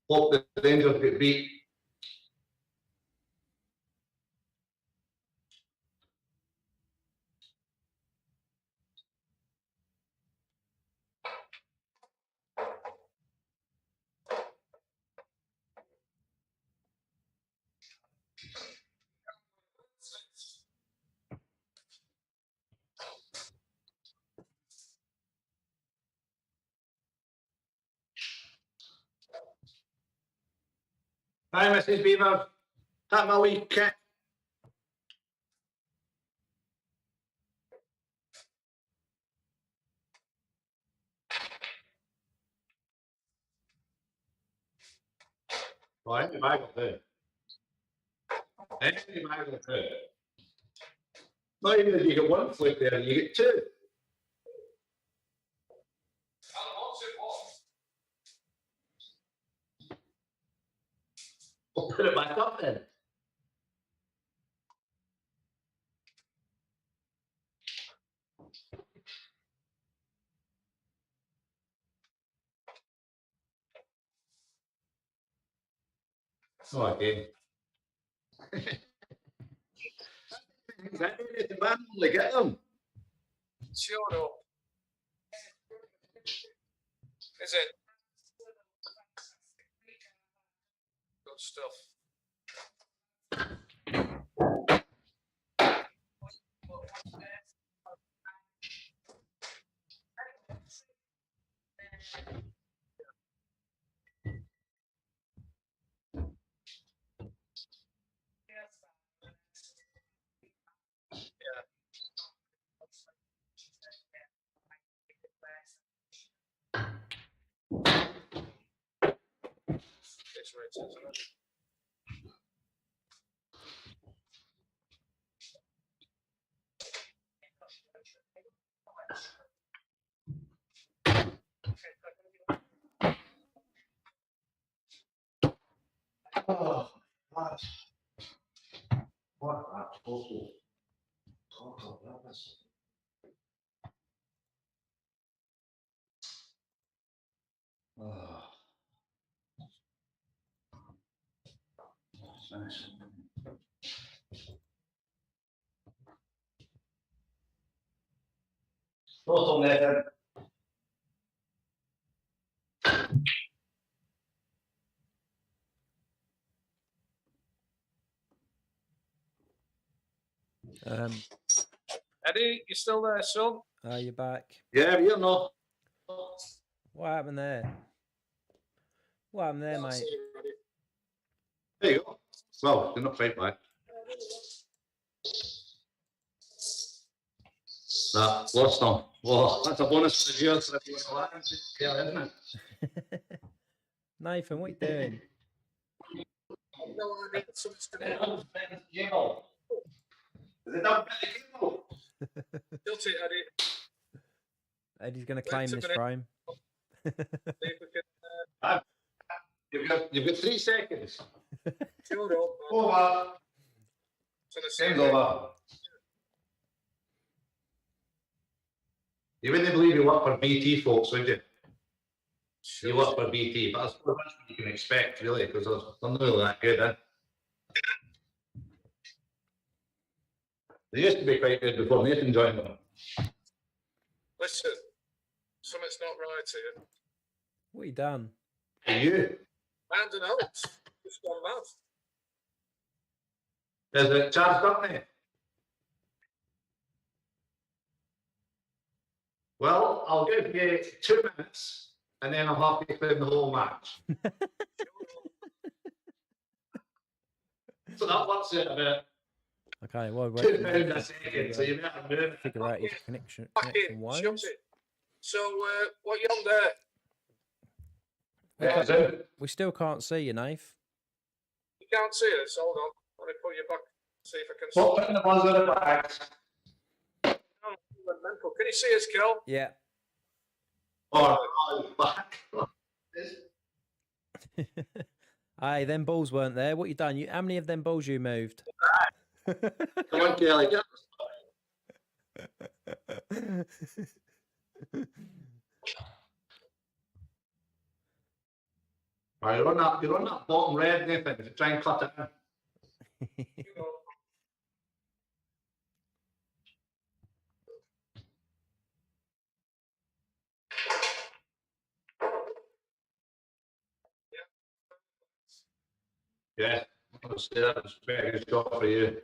Hope the Rangers get beat. Hi, Mrs. Beaver. Have my wee kit. Oh, any bag will do. Any bag will do. Not even if you get one flip there, you get two. We'll put it back up then. Oh, again. Exactly, the man only get them. Sure up. Is it? Good stuff. It's right, isn't it? Oh, that's what a total talk of rubbish. Oh. Nice. Total method. Eddie, you still there, son? Are you back? Yeah, you know. What happened there? What happened there, mate? There you go. Well, you're not quite back. That lost them. Well, that's a bonus for the viewers. Yeah, isn't it? Nathan, what are you doing? No, I need something to Is it done by the cable? Tilt it, Eddie. Eddie's going to claim this frame. See if we can. You've got 3 seconds. Sure up. Over. To the same Game's over. You wouldn't believe you work for BT, folks, would you? You work for BT, but that's what you can expect, really, because they're not really that good, eh? They used to be quite good before Nathan joined them. Listen, something's not right here. What have you done? Hey, you? I don't know. It's just gone mad. Is it charged up now? Well, I'll give you 2 minutes, and then I'll have to explain the whole match. So that works out about Okay, well, £2 a second, so you better move. figure out his connection Back in, wires. shut it. So, what you on there? Yeah, so We still can't see you, Nath. You can't see us. Hold on. Let me put you back. See if I can stop putting the buzzer back. Oh, mental. Can you see us, Kel? Yeah. Oh, back. Aye, them balls weren't there. What you done? How many of them balls you moved? Come on, Kelly. Get Right, you're on that bottom red, Nathan. If you try and cut it in. You go. Yeah, I'll say that was a very good job for you.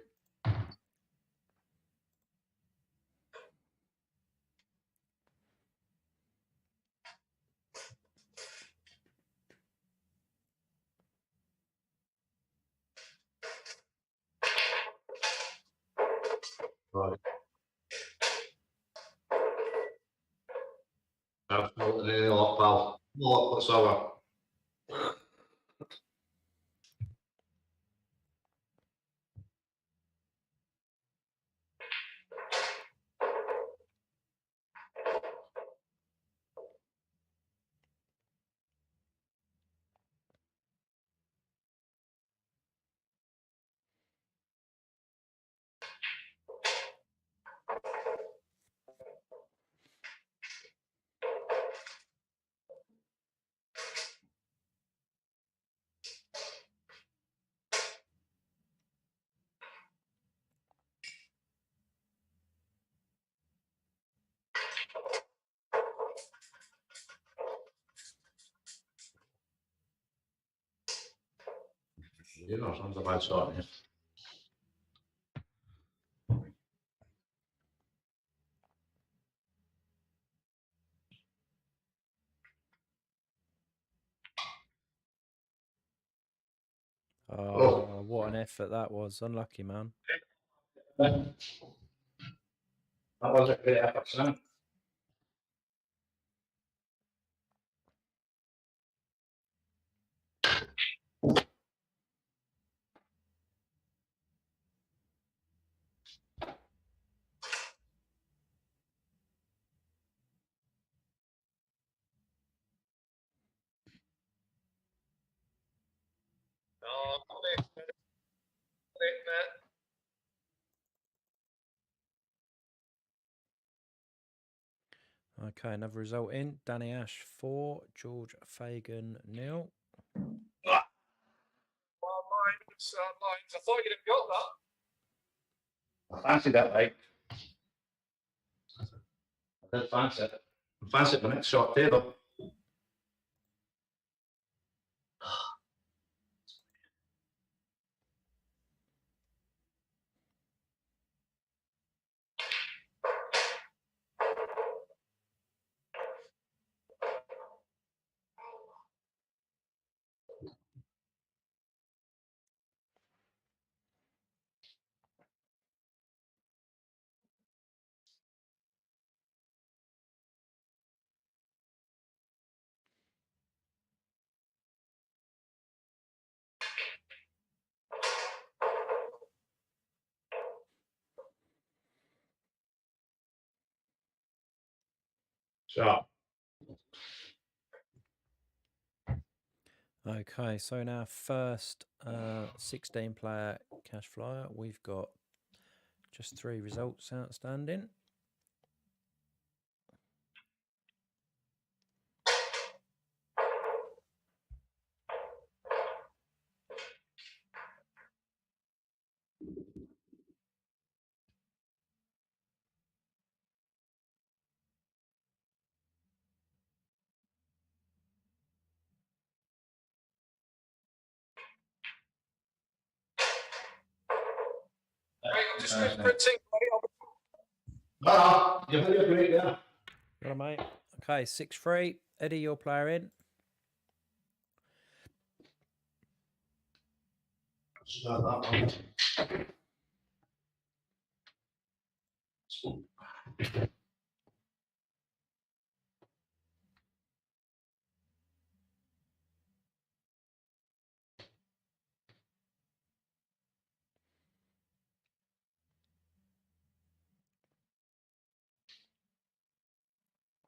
Right. Absolutely a lot, pal. No lot whatsoever. You know, sounds a bad start. Oh, what an effort that was. Unlucky, man. That was a great effort, son. Oh, mate. Okay, another result in. Danny Ash 4, George Fagan 0. Lines. I thought you'd have got that. I fancied that, like. I did fancy it. I fancied the next shot table. Shot. Okay, so in our first 16 player cash flyer, we've got just 3 results outstanding. Right, I'm just going for a tick. You've had a great there. Got it, mate. Okay, 6-3. Eddie, your player in. Start that one.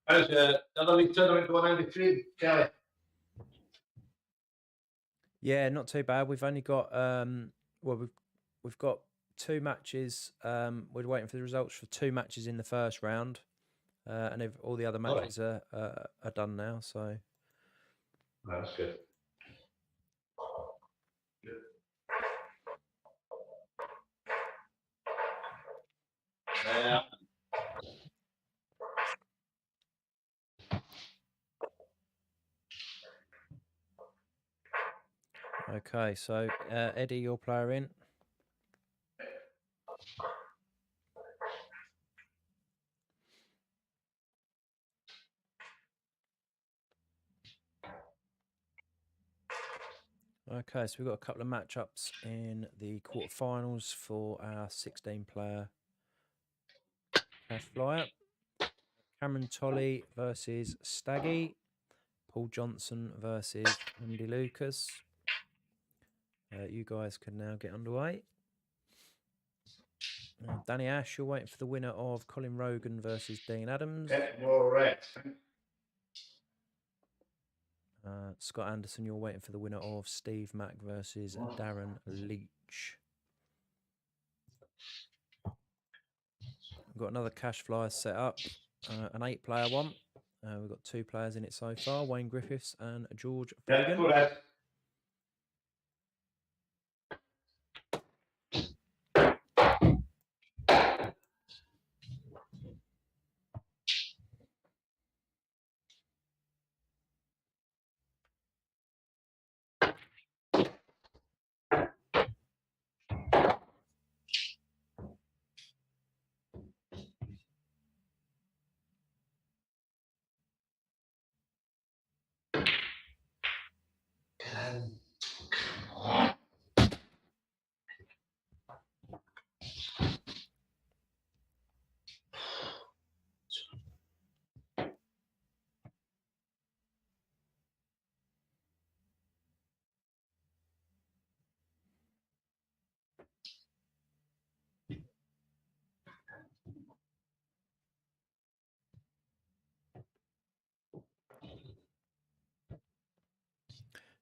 How's the other league tournament going out of trade, Kelly? Yeah, not too bad. We've only got well, we've got 2 matches. We're waiting for the results for 2 matches in the first round. and all the other All right. matches are done now. So That's good. Yeah. okay, so Eddie, your player in. Okay, so we've got a couple of matchups in the quarterfinals for our 16-player cash flyer. Cameron Tolley versus Staggy. Paul Johnson versus Andy Lucas. You guys can now get underway. Danny Ash, you're waiting for the winner of Colin Rogan versus Dean Adams. All right. Scott Anderson, you're waiting for the winner of Steve Mack versus Darren Leach. We've got another cash flyer set up, an 8-player one. We've got 2 players in it so far, Wayne Griffiths and George Fagan. Correct.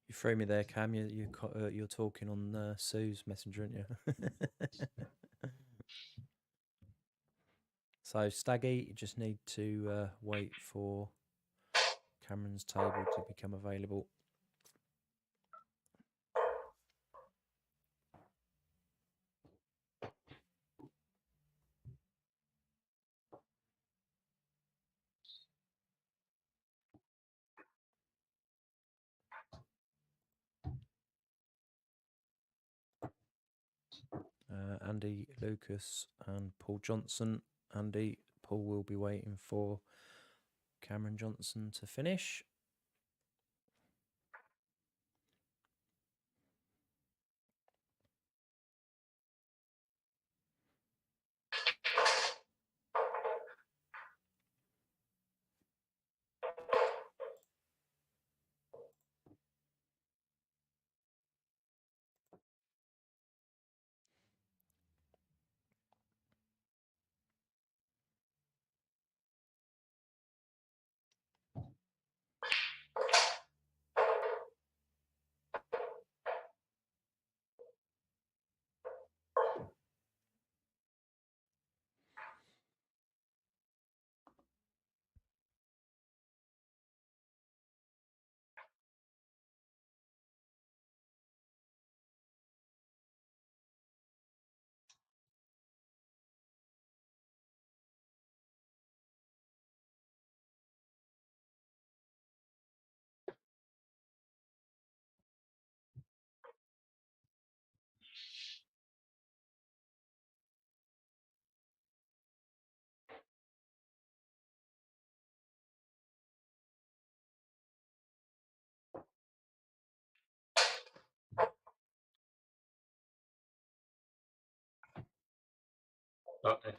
You threw me there, Cam. You're talking on Sue's messenger, aren't you? So Staggy, you just need to wait for Cameron's table to become available. Andy Lucas and Paul Johnson. Paul will be waiting for Cameron Johnson to finish. Okay.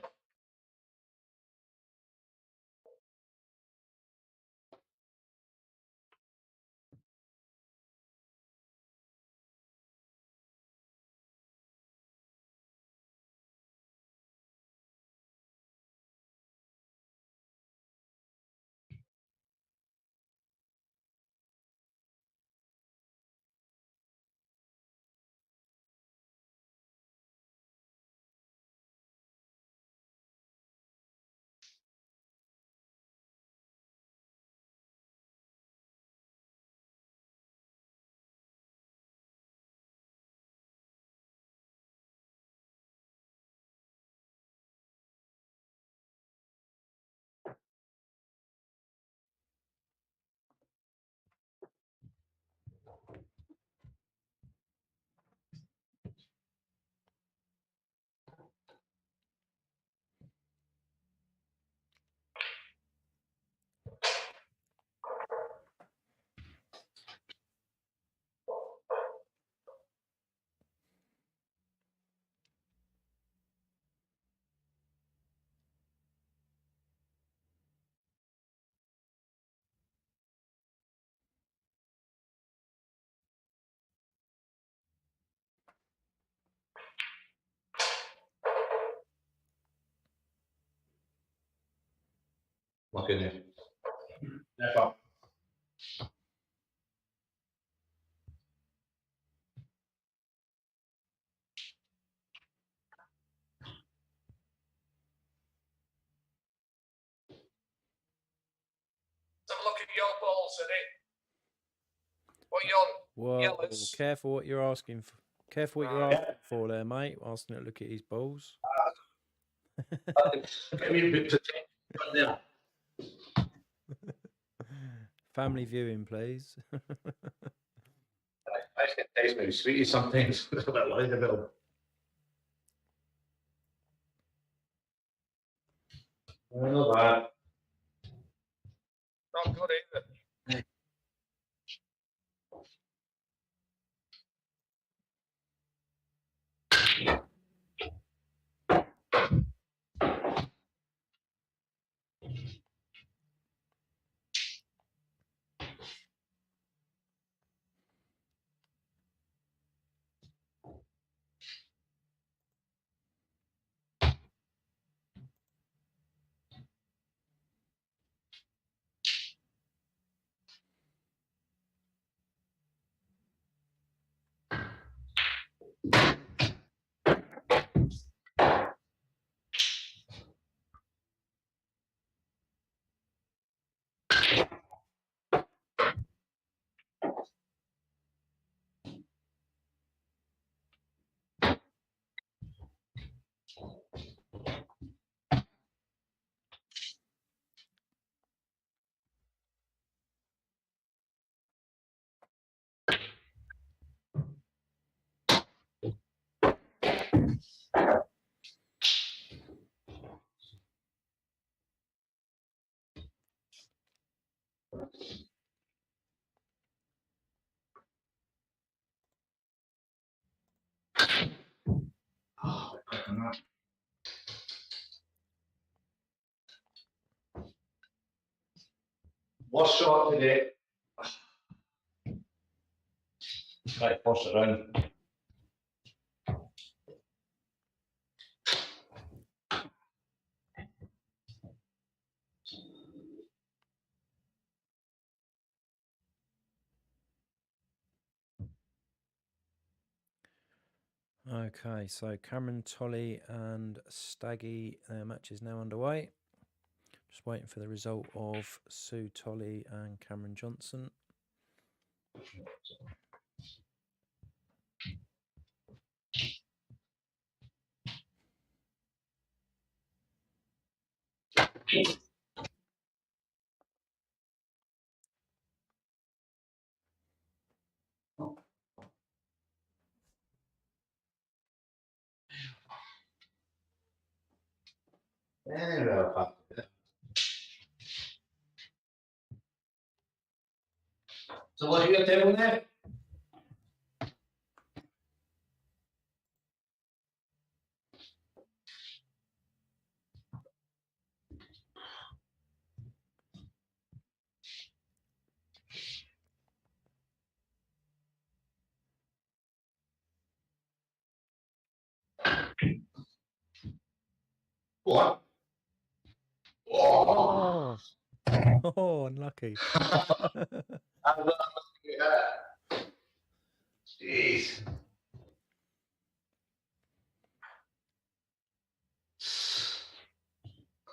Looking at it. Never. Have a look at your balls, Eddie. What are you on? Whoa, Yellows. careful what you're asking for. Careful what you're asking for there, mate. Asking to look at his balls. Get me a bit to take there. Family viewing, please. I can taste maybe sweetie sometimes. A bit worried about them. Not bad. Not good either. Oh, What's shot today? Try to force it round. Okay, so Cameron Tolley and Staggy, their match is now underway. Just waiting for the result of Sue Tolley and Cameron Johnson. So what are you table there? What? Oh, Oh, unlucky. Jeez.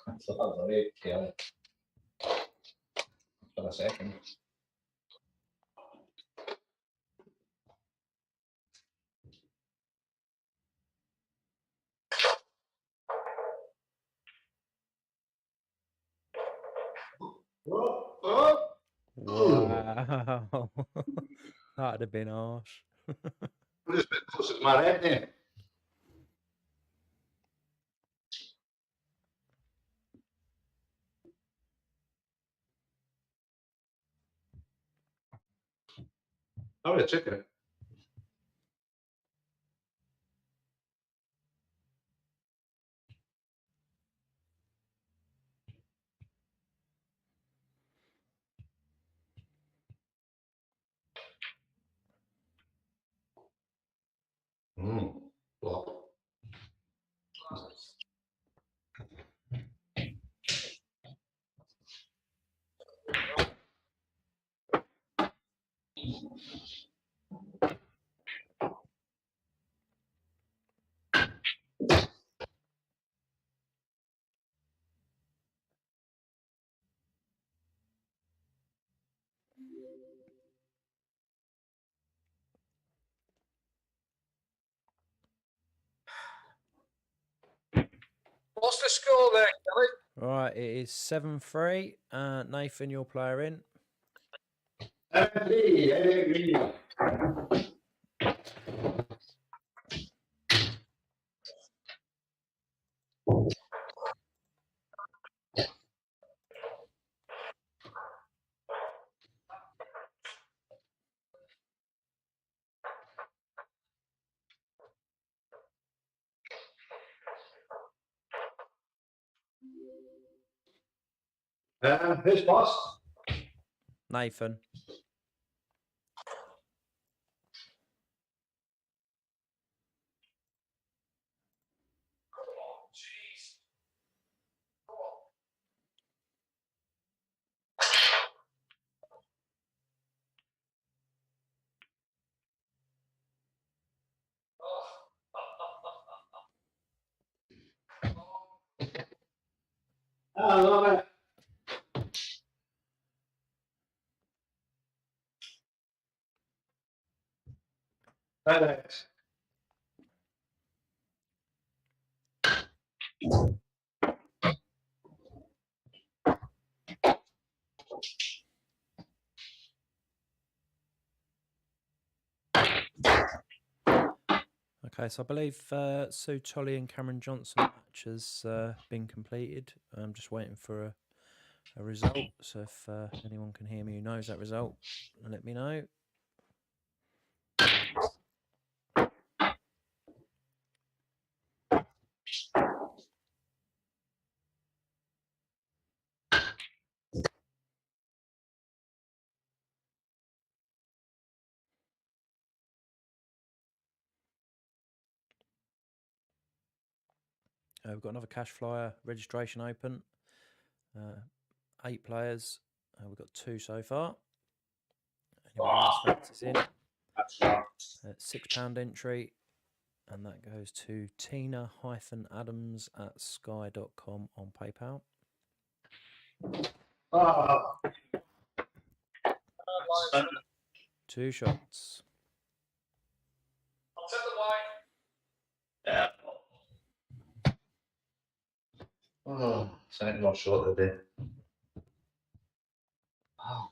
That's a very chaotic. For a second. Oh. Wow. That'd have been harsh. I'm just a bit closer to my head there. I would have taken it. Well. score there, Kelly? Right, it is 7-3. Nathan, your player in. I agree. Who's boss? Nathan. Oh, jeez. Come on. I love it. Thanks. Okay, so I believe Sue Tolley and Cameron Johnson match has been completed. I'm just waiting for a result. So if anyone can hear me who knows that result, let me know. We've got another cash flyer registration open. 8 players. We've got 2 so far. Anybody else fancies in? That's right. £6 entry, and that goes to tina.adams at sky.com on PayPal. Oh. 2 shots. I'll take the wine. Yeah. Oh, something more short today. Oh.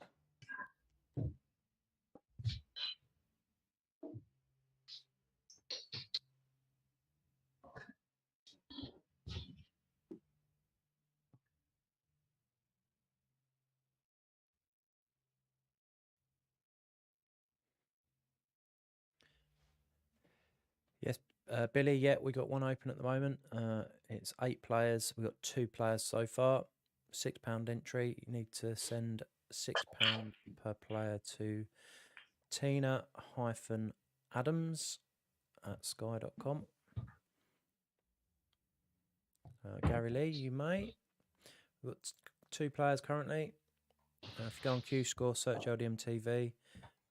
Yes, Billy, yeah, we got 1 open at the moment. It's 8 players. We've got 2 players so far. £6 entry. You need to send £6 per player to tina-adams at sky.com. Gary Lee, you may. We've got 2 players currently. If you go on Q Score, search LDM TV.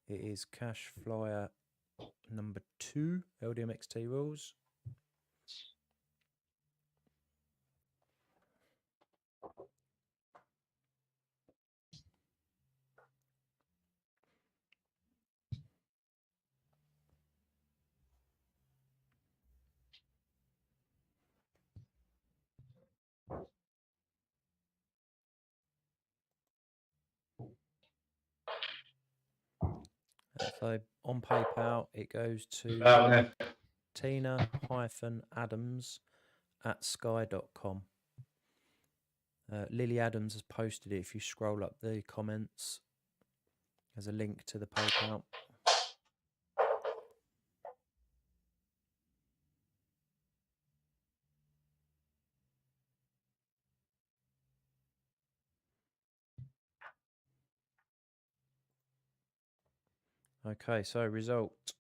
It is Cash Flyer number 2, LDM XT rules. So on PayPal, it goes to tina-adams at sky.com. Lily Adams has posted it. If you scroll up the comments, there's a link to the PayPal. Okay, so result.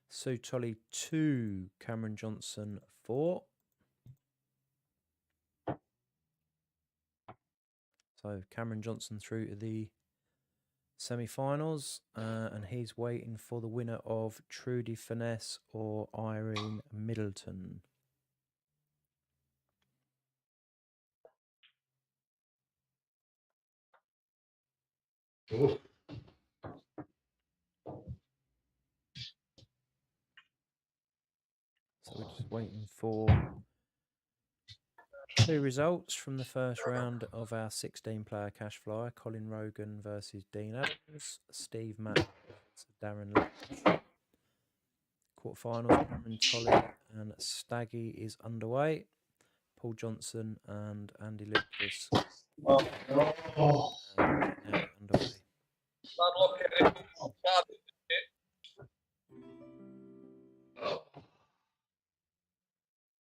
Sue Tolley 2, Cameron Johnson 4. So Cameron Johnson through to the semi-finals, and he's waiting for the winner of Trudy Finesse or Irene Middleton. Oh. So we're just waiting for Two results from the first round of our 16-player cash flyer: Colin Rogan versus Dean Adams, Steve Mack versus Darren Lynch. Quarterfinals: Cameron Tolley and Staggy is underway. Paul Johnson and Andy Lucas Oh. underway. Bad luck at it. Bad.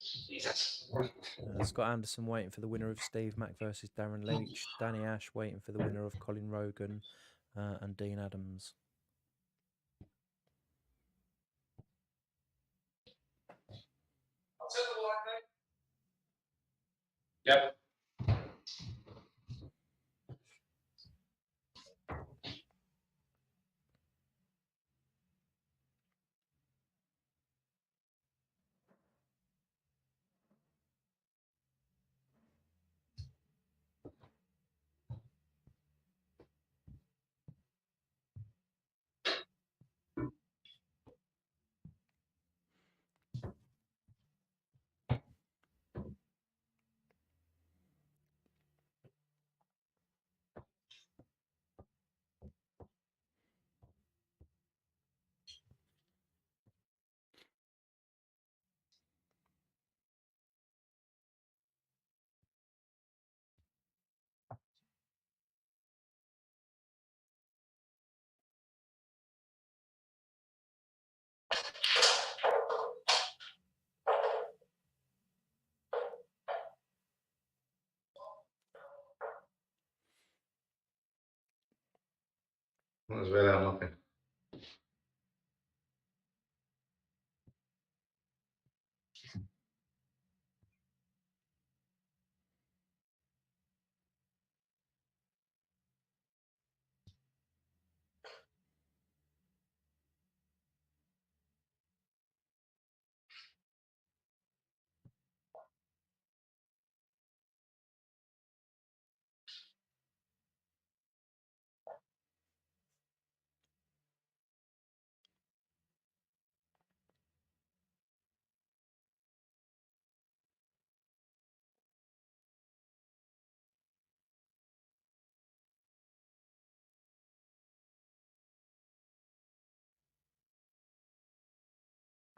Jesus. Scott Anderson waiting for the winner of Steve Mack versus Darren Leach. Danny Ash waiting for the winner of Colin Rogan and Dean Adams. I'll tell you what, mate. Yep. That was very unlucky.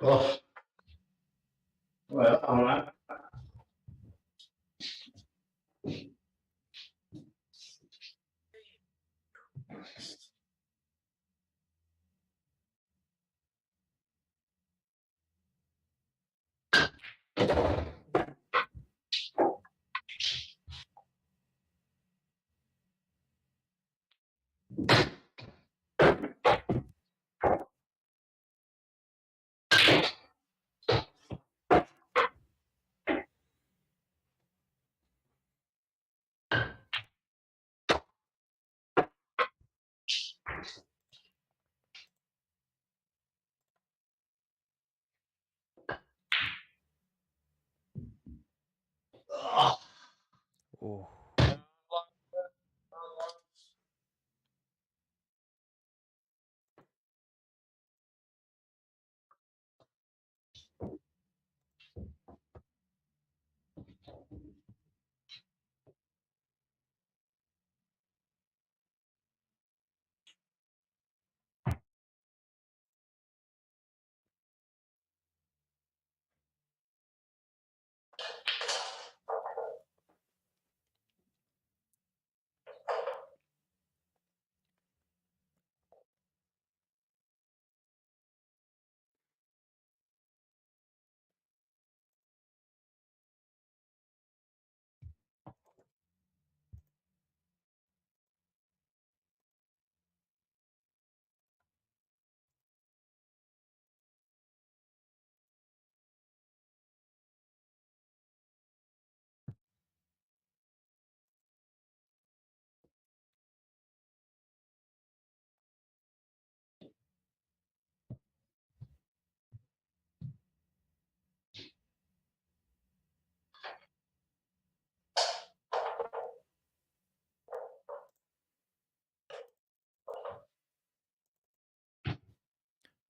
Oh. Well, all right. Oh. Oh.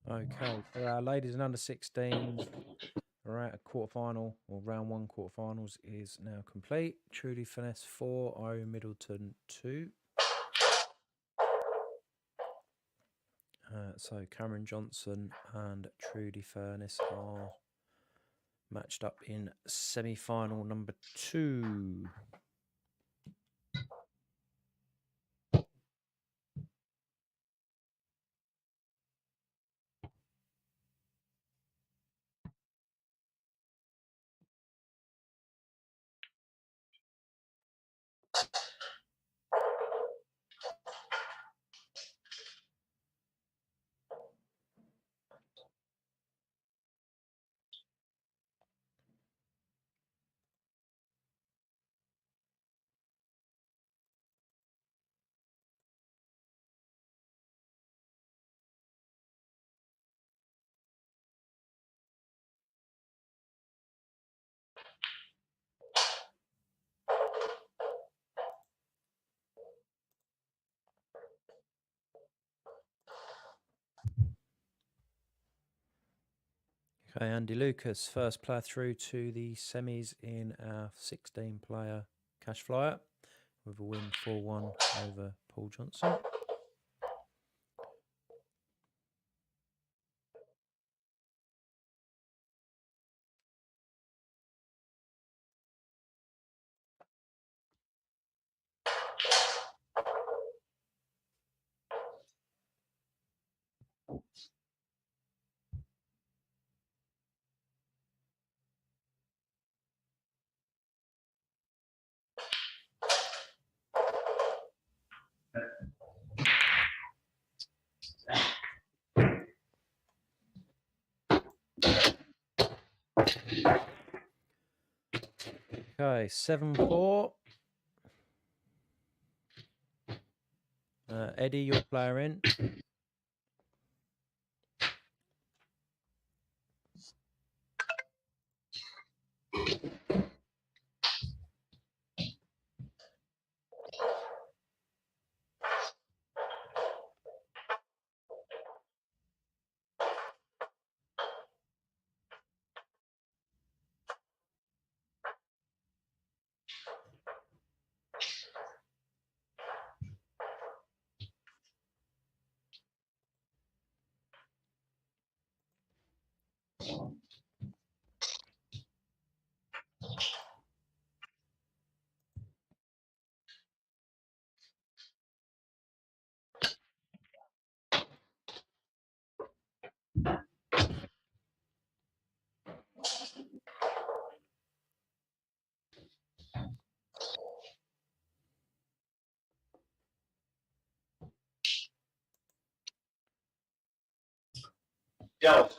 Okay, for our ladies and under 16s, Alright, a quarterfinal, or round one quarterfinals is now complete. Trudy Finesse 4, O Middleton 2. So Cameron Johnson and Trudy Furness are matched up in semi-final number 2. Okay, Andy Lucas, first player through to the semis in our 16-player cash flyer with a win 4-1 over Paul Johnson. Okay, 7-4. Eddie, your player in. Yo.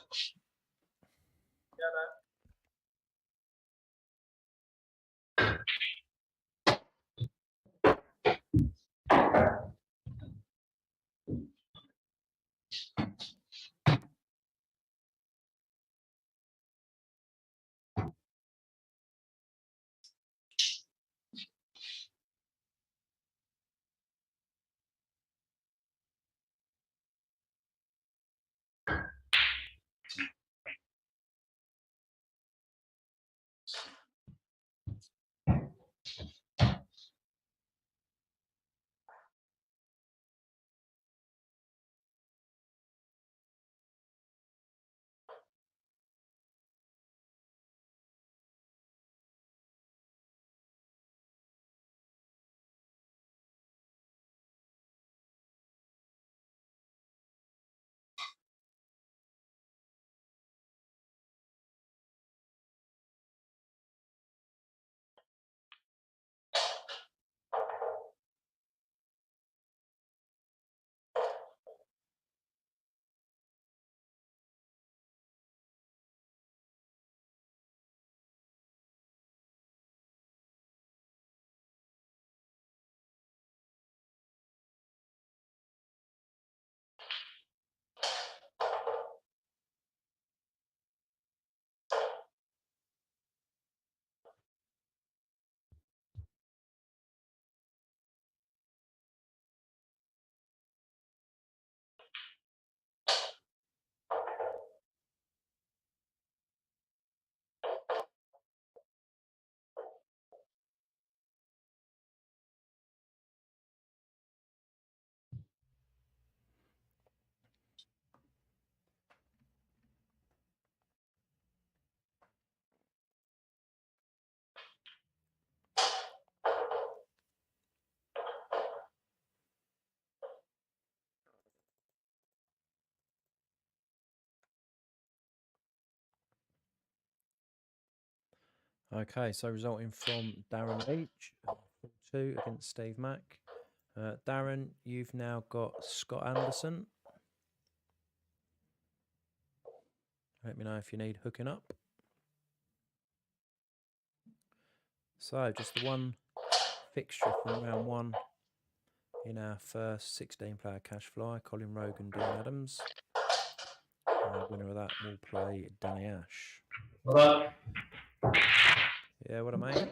Okay, so resulting from Darren Leach, 2 against Steve Mack. Darren, you've now got Scott Anderson. Let me know if you need hooking up. So just the one fixture from round 1 in our first 16-player cash fly, Colin Rogan, Dean Adams. Winner of that will play Danny Ash. Well, Yeah, what a mate.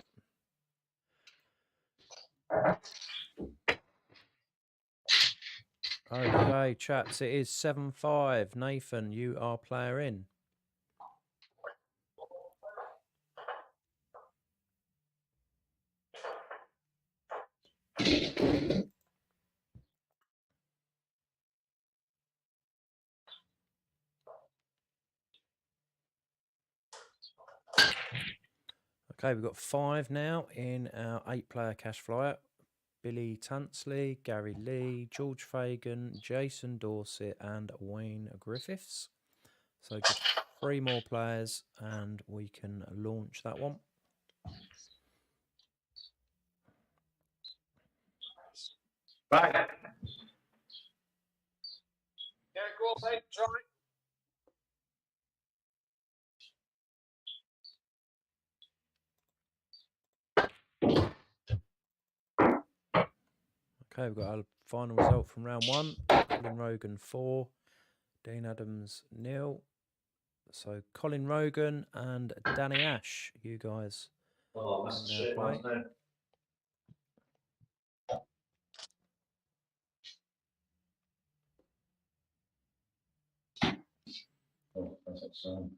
Okay, chaps, it is 7-5. Nathan, you are player in. Okay, we've got 5 now in our 8-player cash flyer. Billy Tansley, Gary Lee, George Fagan, Jason Dorset and Wayne Griffiths. So just 3 more players and we can launch that one. right. Yeah, go on, mate. Try. Okay, we've got our final result from round 1. Colin Rogan 4, Dean Adams 0. So Colin Rogan and Danny Ash, you guys Oh, that's can a now shit, play. man. Oh, that's it,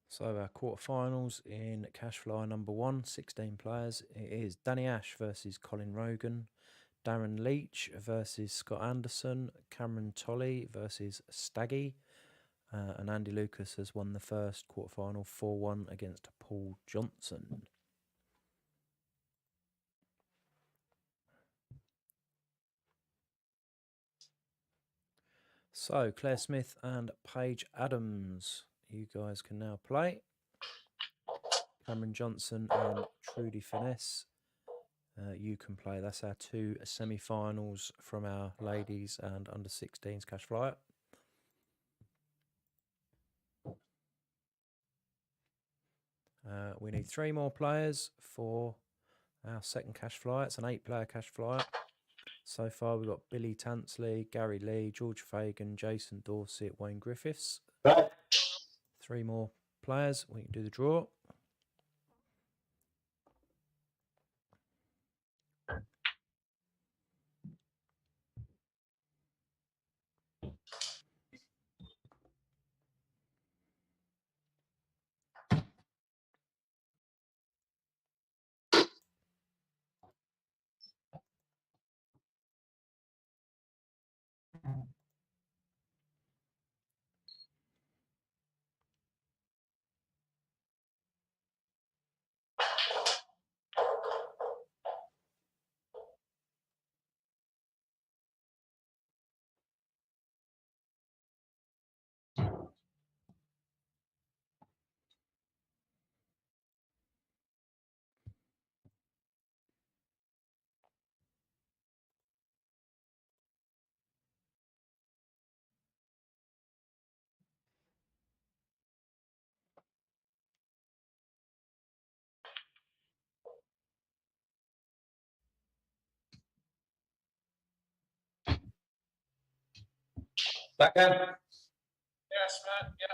So our quarterfinals in cash fly number 1, 16 players. It is Danny Ash versus Colin Rogan, Darren Leach versus Scott Anderson, Cameron Tolley versus Staggy, and Andy Lucas has won the first quarterfinal 4-1 against Paul Johnson. So Claire Smith and Paige Adams, you guys can now play. Cameron Johnson and Trudy Finesse, you can play. That's our 2 semi-finals from our ladies and under 16s cash flyer. We need 3 more players for our second cash flyer. It's an 8-player cash flyer. So far we've got Billy Tansley, Gary Lee, George Fagan, Jason Dorset, Wayne Griffiths. Right. 3 more players. We can do the draw. Back in. Yes, man. Yeah.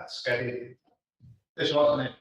That's scary. This wasn't it.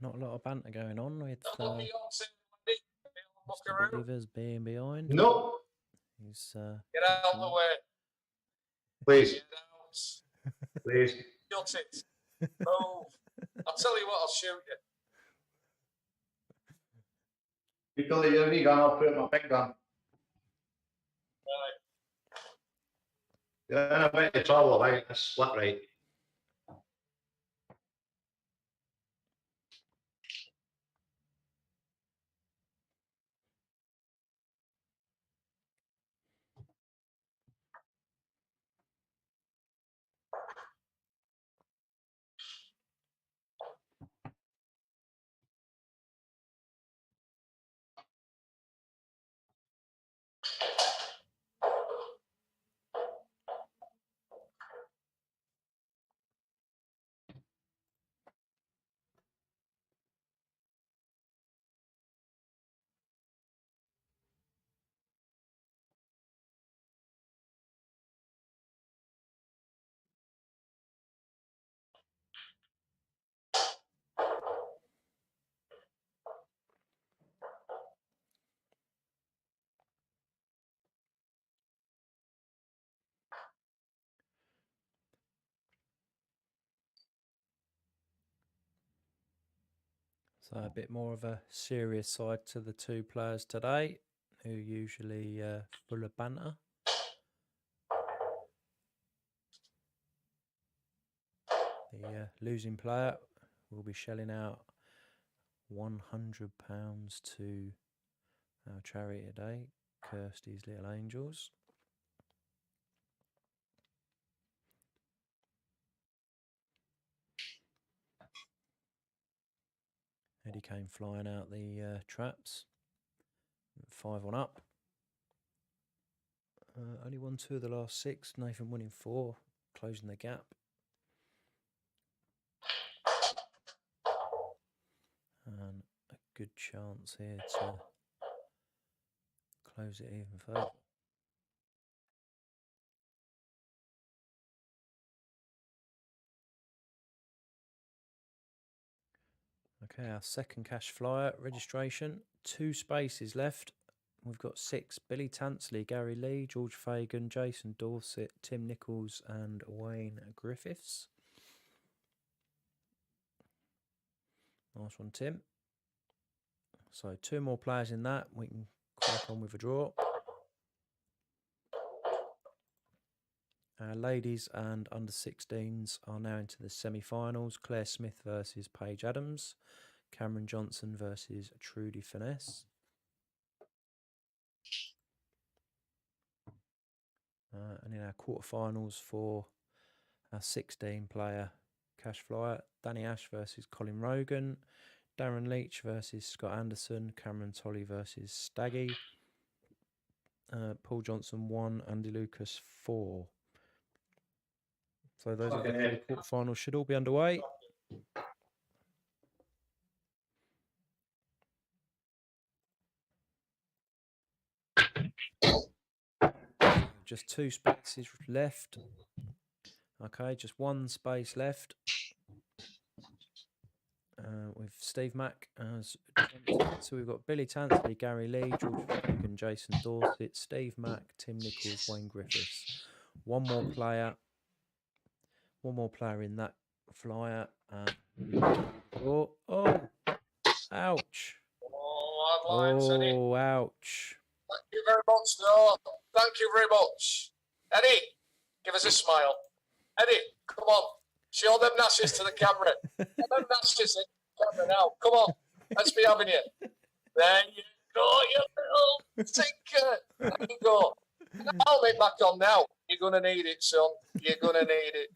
Not a lot of banter going on with Buckaroo. Beavers being behind. No, He's Get out of the way. please, Get out. please. Shut it. Oh, I'll tell you what, I'll shoot you. You pull the only gun, I'll put my big gun. Right. You're in a bit of trouble about this split right. so a bit more of a serious side to the two players today, who are usually full of banter. The losing player will be shelling out £100 to our charity today, Kirstys Little Angels. Eddie came flying out the traps. 5-1 up. Only won 2 of the last 6. Nathan winning 4, closing the gap. And a good chance here to close it even further. Okay, our second cash flyer registration. 2 spaces left. We've got 6. Billy Tansley, Gary Lee, George Fagan, Jason Dorset, Tim Nichols and Wayne Griffiths. Nice one, Tim. So 2 more players in that. We can crack on with a draw. Our ladies and under 16s are now into the semi-finals. Claire Smith versus Paige Adams. Cameron Johnson versus Trudy Finesse. And in our quarterfinals for our 16-player cash flyer, Danny Ash versus Colin Rogan. Darren Leach versus Scott Anderson. Cameron Tolley versus Staggy. Paul Johnson 1, Andy Lucas 4. So those are the quarterfinals should all be underway. Just 2 spaces left. Okay, just 1 space left. With Steve Mack as so we've got Billy Tansley, Gary Lee, George Fagan, Jason Dorset, Steve Mack, Tim Nichols, Wayne Griffiths. 1 more player One more player in that flyer. Oh, ouch. Oh, hard lines, Eddie. Oh, ouch. Thank you very much, though. Thank you very much. Eddie, give us a smile. Eddie, come on. Show them nashes to the camera. Show them nashes to the camera now. Come on. Let's be having you. There you go, you little tinker. There you go. I'll make back on now. You're going to need it, son. You're going to need it.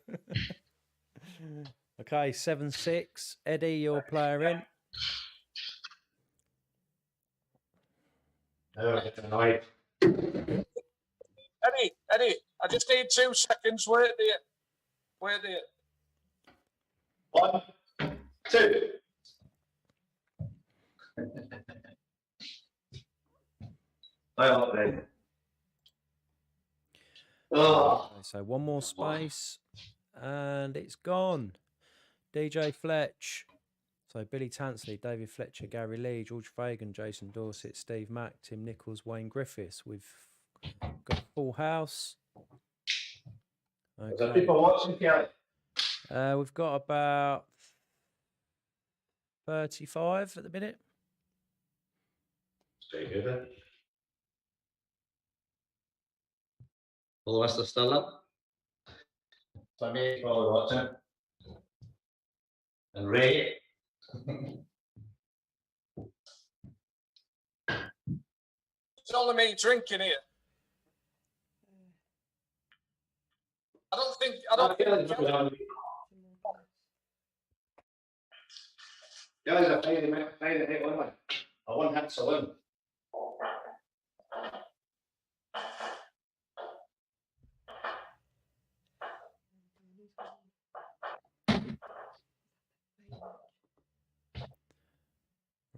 Okay, 7-6. Eddie, your player in. Oh, I get annoyed. Eddie, I just need 2 seconds. Wait there. Wait there. 1, 2. Well, then. Oh. Okay, so one more space, and it's gone. DJ Fletch. So Billy Tansley, David Fletcher, Gary Lee, George Fagan, Jason Dorset, Steve Mack, Tim Nichols, Wayne Griffiths. We've got a full house. Is there people watching, Kelly? We've got about 35 at the minute. Very good, then. All the rest are still up. Tommy, probably watching. And Ray. It's only me drinking here. I don't think. Guys, I played it hit one. I won hit saloon.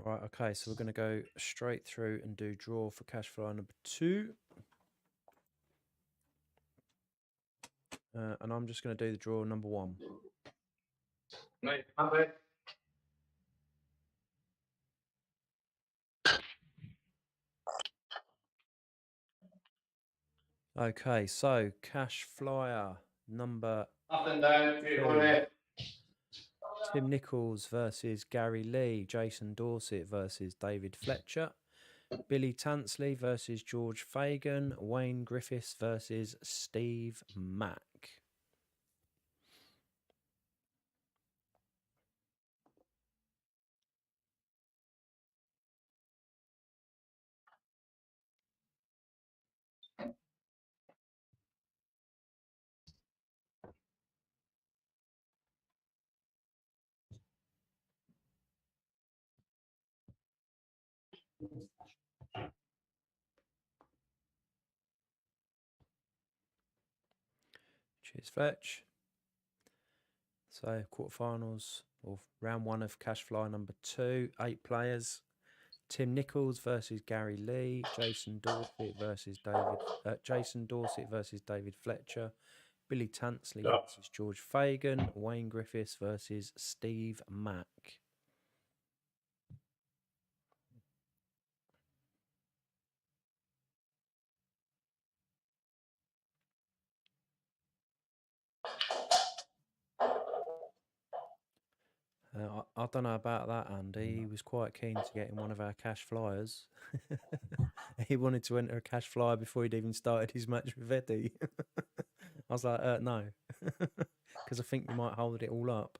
Right, okay, so we're going to go straight through and do draw for cash flow number 2. And I'm just going to do the draw number 1. Right, I'm ready. Okay, so cash flyer number Up and down, beautiful there. Tim Nichols versus Gary Lee, Jason Dorset versus David Fletcher, Billy Tansley versus George Fagan, Wayne Griffiths versus Steve Mack. Cheers, Fetch. So quarterfinals or round 1 of cash fly number 2, 8 players. Tim Nichols versus Gary Lee, Jason Dorset versus David Fletcher, Billy Tansley versus George Fagan, Wayne Griffiths versus Steve Mack. I don't know about that, Andy. He was quite keen to get in one of our cash flyers. He wanted to enter a cash flyer before he'd even started his match with Eddie. I was like, no, because I think we might hold it all up.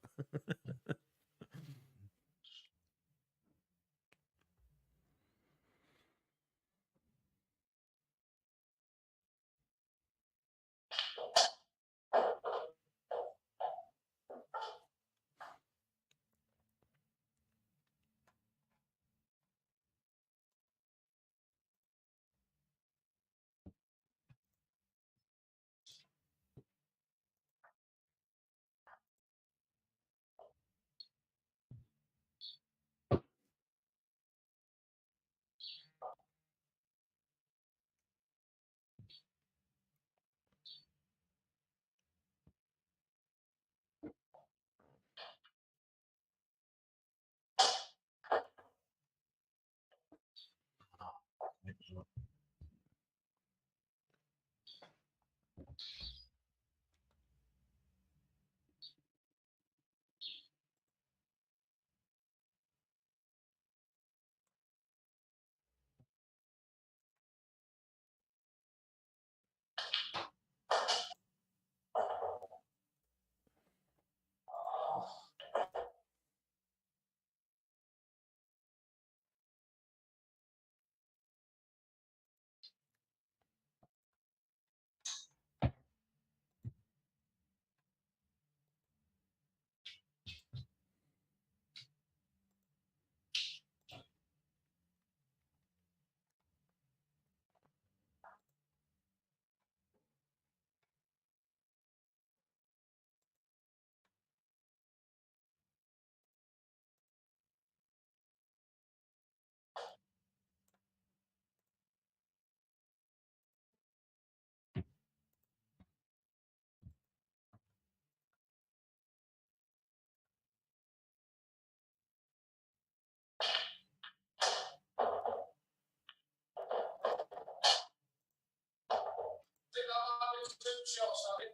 shots, Abby.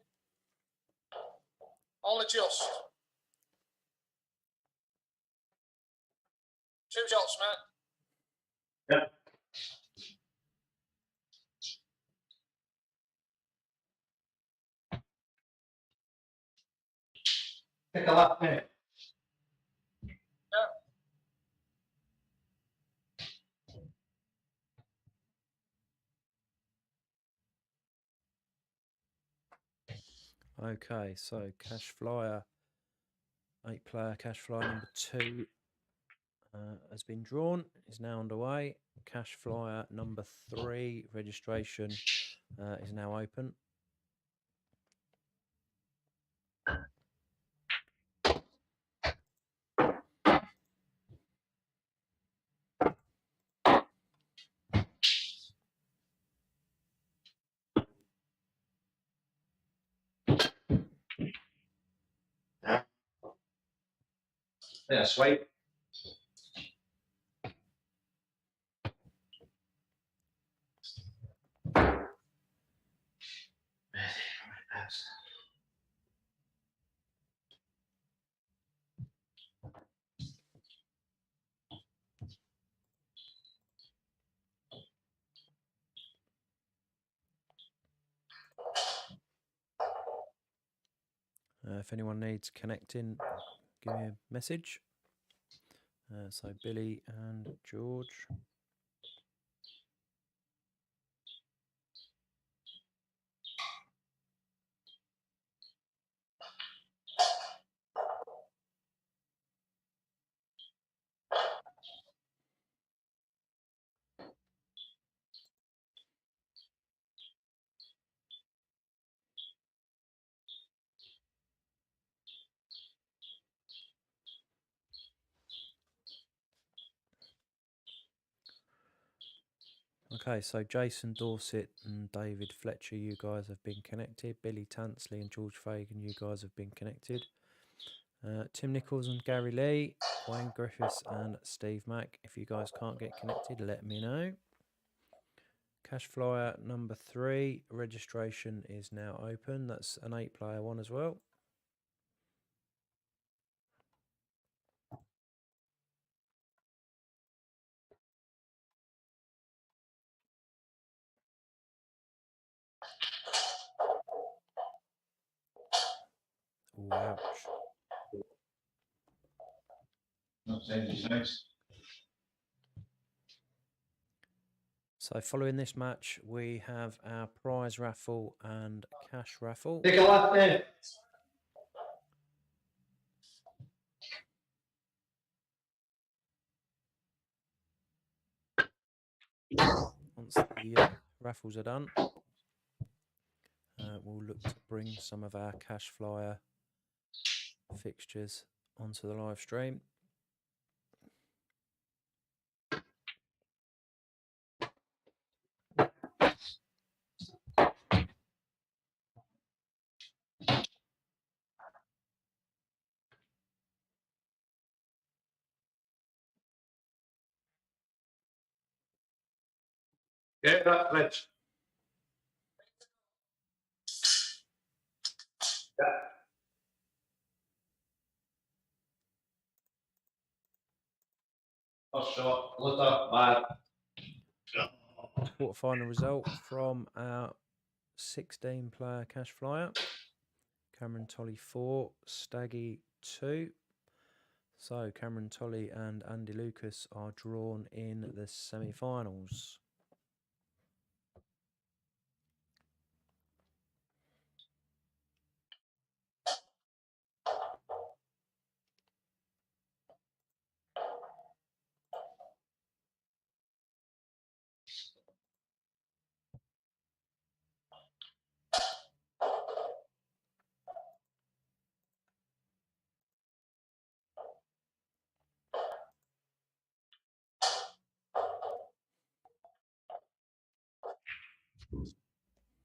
Only just. 2 shots, mate. Yep. Take a lap, mate. Okay, so cash flyer, 8-player cash flyer number 2 has been drawn, is now underway. Cash flyer number 3 registration is now open. Yeah, swipe. If anyone needs connecting, give me a message. So Billy and George. Okay, so Jason Dorset and David Fletcher, you guys have been connected. Billy Tansley and George Fagan, you guys have been connected. Tim Nichols and Gary Lee, Wayne Griffiths and Steve Mack. If you guys can't get connected, let me know. Cash flyer number 3, registration is now open. That's an 8-player one as well. Ooh, ouch. Nice. So following this match, we have our prize raffle and cash raffle. Take a lap, mate. Once the raffles are done, we'll look to bring some of our cash flyer fixtures onto the live stream. Get that, Rich. Yeah. Oh, shot. Look up, bad. Quarterfinal result from our 16-player cash flyer. Cameron Tolley 4, Staggy 2. So Cameron Tolley and Andy Lucas are drawn in the semi-finals.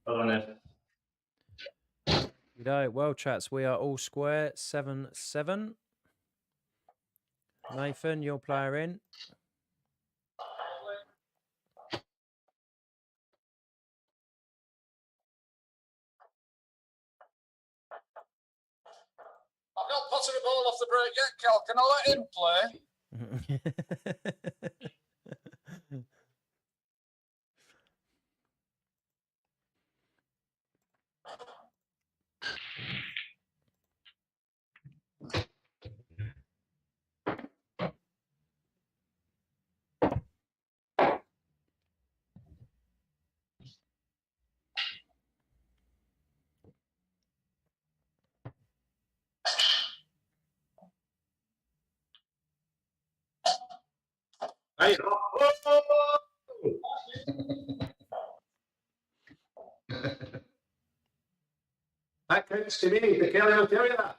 Well done, Ed. Well, chats, we are all square, 7-7. Nathan, your player in. not potting the ball off the break yet, Cal. Can I let him play? Hey, that counts to me. The Kelly will tell you that.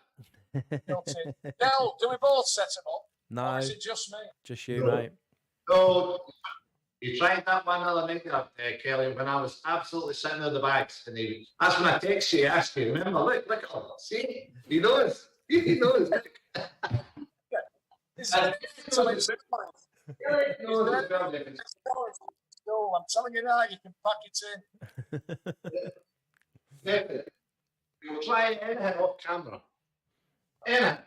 Cal, do we both set him up? No, Or is it just me? just you, No. mate. So you tried that one other night, Kelly, when I was absolutely sitting on the bags, and that's when I text you, asked you. Remember? Look, see, he knows. He knows. I'm telling you now, you can pack it in. You'll try anything off camera. Anything.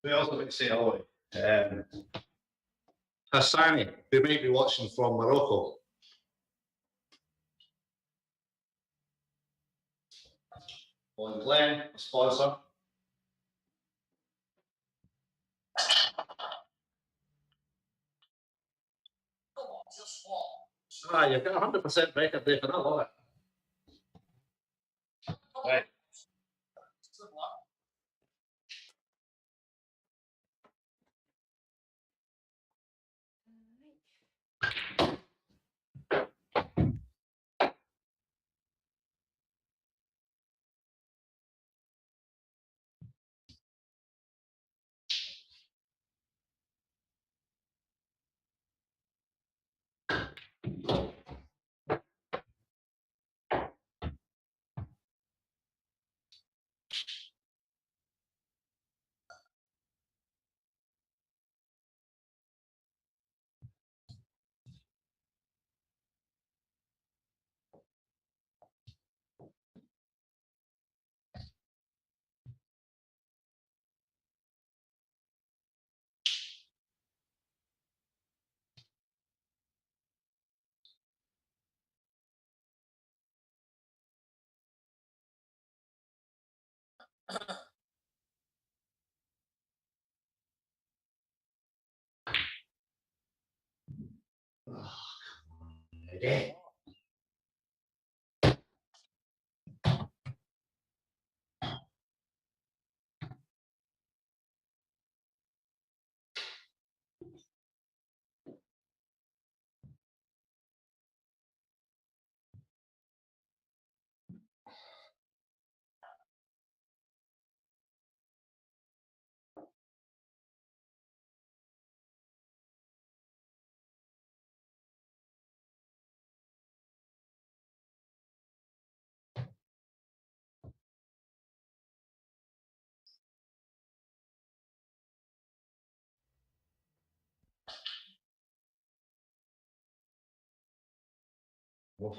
We also want to say hello. Hassani, who might be watching from Morocco. On Glenn, a sponsor. Come on, just what? Ah, you've got 100% record there for that, love it. Right. Ready? Oof.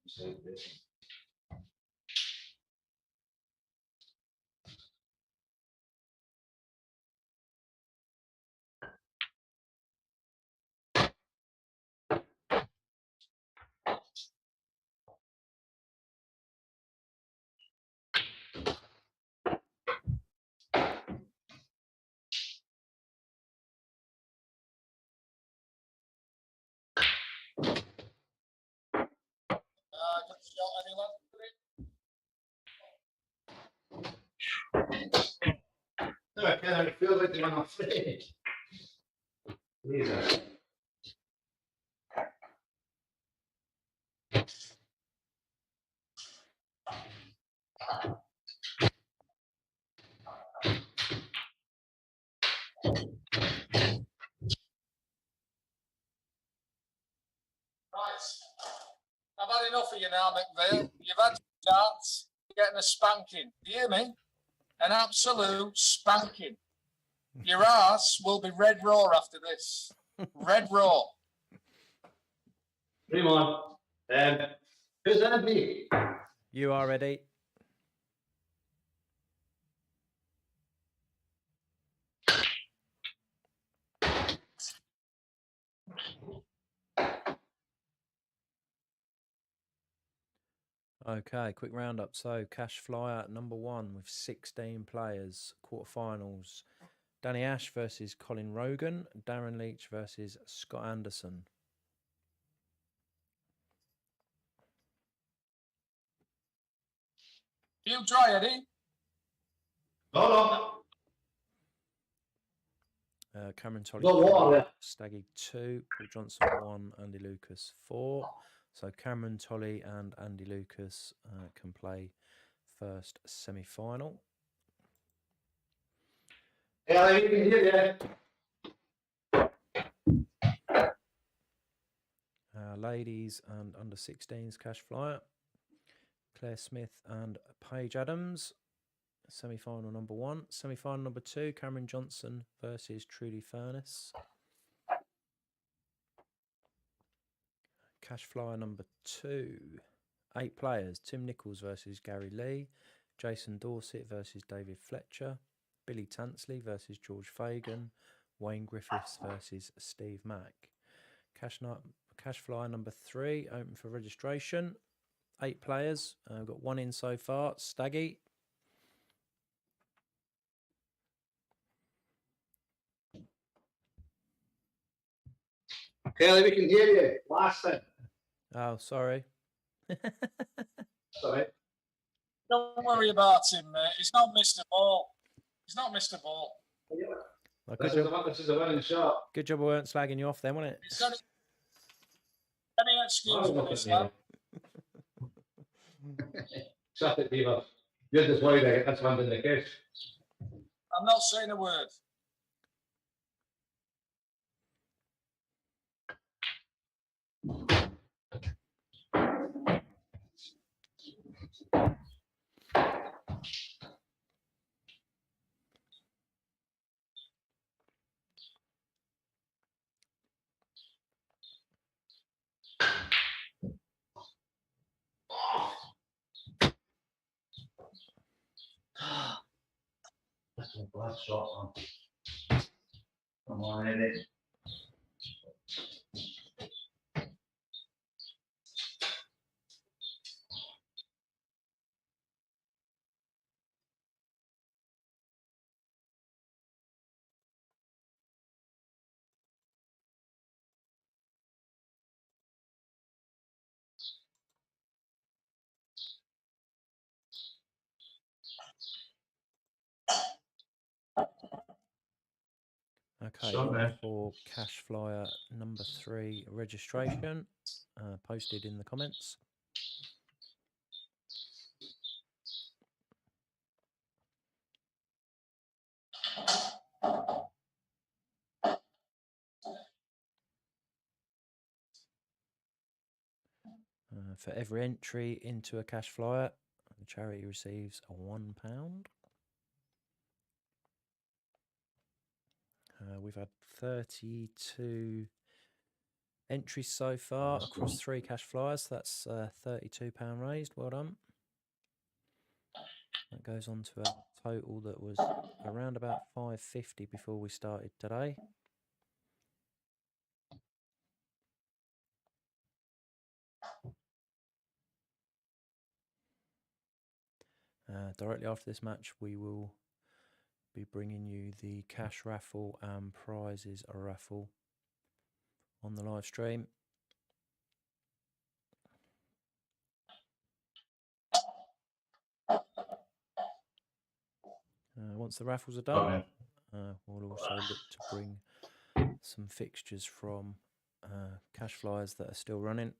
Save this. and it feels like they're on a fridge. Jesus. Right. I've had enough of you now, McVale. You've had your chance. You're getting a spanking. Do you hear me? An absolute spanking. Your ass will be red raw after this. Red raw. Come on. Who's that me? You are ready. Okay, quick roundup. So, cash flyer number 1 with 16 players. Quarterfinals. Danny Ash versus Colin Rogan. Darren Leach versus Scott Anderson. You try, Eddie. No. Cameron Tolley Got water there. Staggy 2, Paul Johnson 1, Andy Lucas 4. So Cameron Tolley and Andy Lucas can play first semi-final. Yeah, you can hear Ladies and under 16s cash flyer. Claire Smith and Paige Adams. Semi-final number 1. Semi-final number 2, Cameron Johnson versus Trudy Furness. Cash flyer number 2. 8 players. Tim Nichols versus Gary Lee. Jason Dorset versus David Fletcher. Billy Tansley versus George Fagan. Wayne Griffiths versus Steve Mack. Cash flyer number 3. Open for registration. 8 players. We've got 1 in so far. Staggy. Kelly, we can hear you. Last thing. Oh, sorry. Sorry. Don't worry about him, mate. He's not Mr. Ball. He's not Mr. Ball. Well, This is a winning shot. good job we weren't slagging you off then, wasn't it? He's got any excuse for this, lad. Shut it, Beaver. You're just worried I get this one in the case. I'm not saying a word. That's a blast shot, man. Come on, Eddie. Okay, Shot, man. for cash flyer number 3 registration, posted in the comments. For every entry into a cash flyer, the charity receives a £1. We've had 32 entries so far across 3 cash flyers. That's £32 raised. Well done. That goes on to a total that was around about £5.50 before we started today. Directly after this match, we will be bringing you the cash raffle and prizes raffle on the live stream. Once the raffles are done, We'll also look to bring some fixtures from cash flyers that are still running.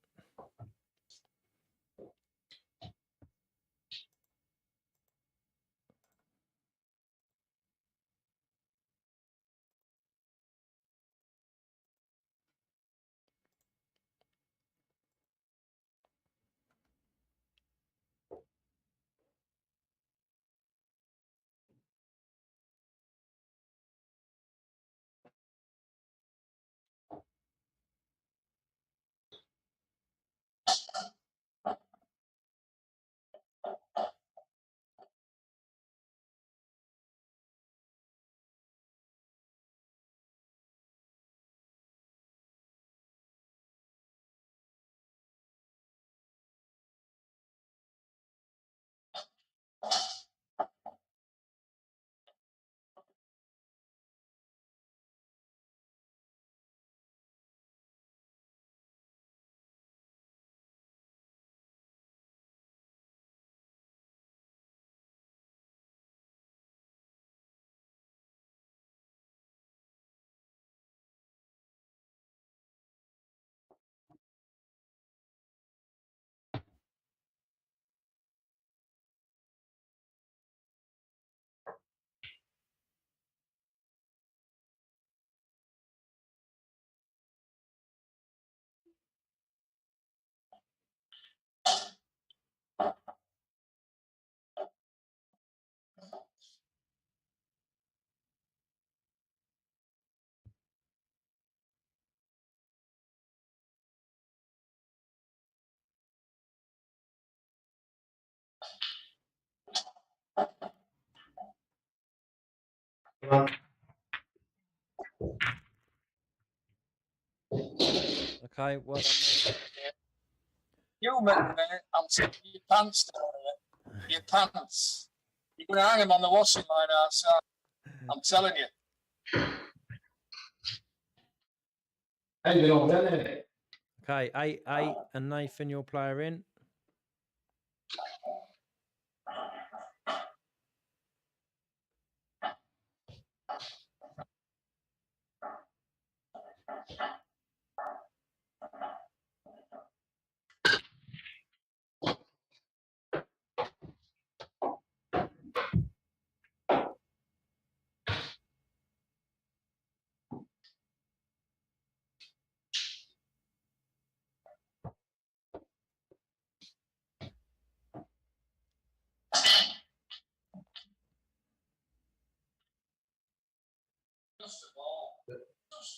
Okay, well done. Human, mate, I'm taking your pants down here. Your pants. You're going to hang them on the washing line outside. I'm telling you. Hey, you know, really? Okay, 8-8, and Nathan, your player in.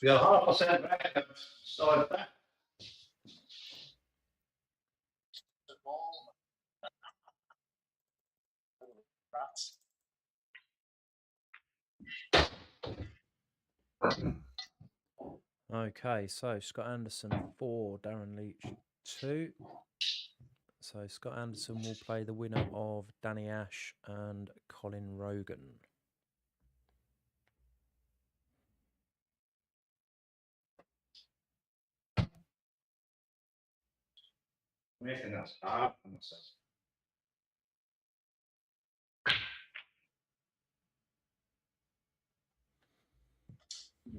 You're 100% right. So that. Okay, so Scott Anderson 4, Darren Leach 2. So Scott Anderson will play the winner of Danny Ash and Colin Rogan. Making that hard for myself.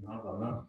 I don't know.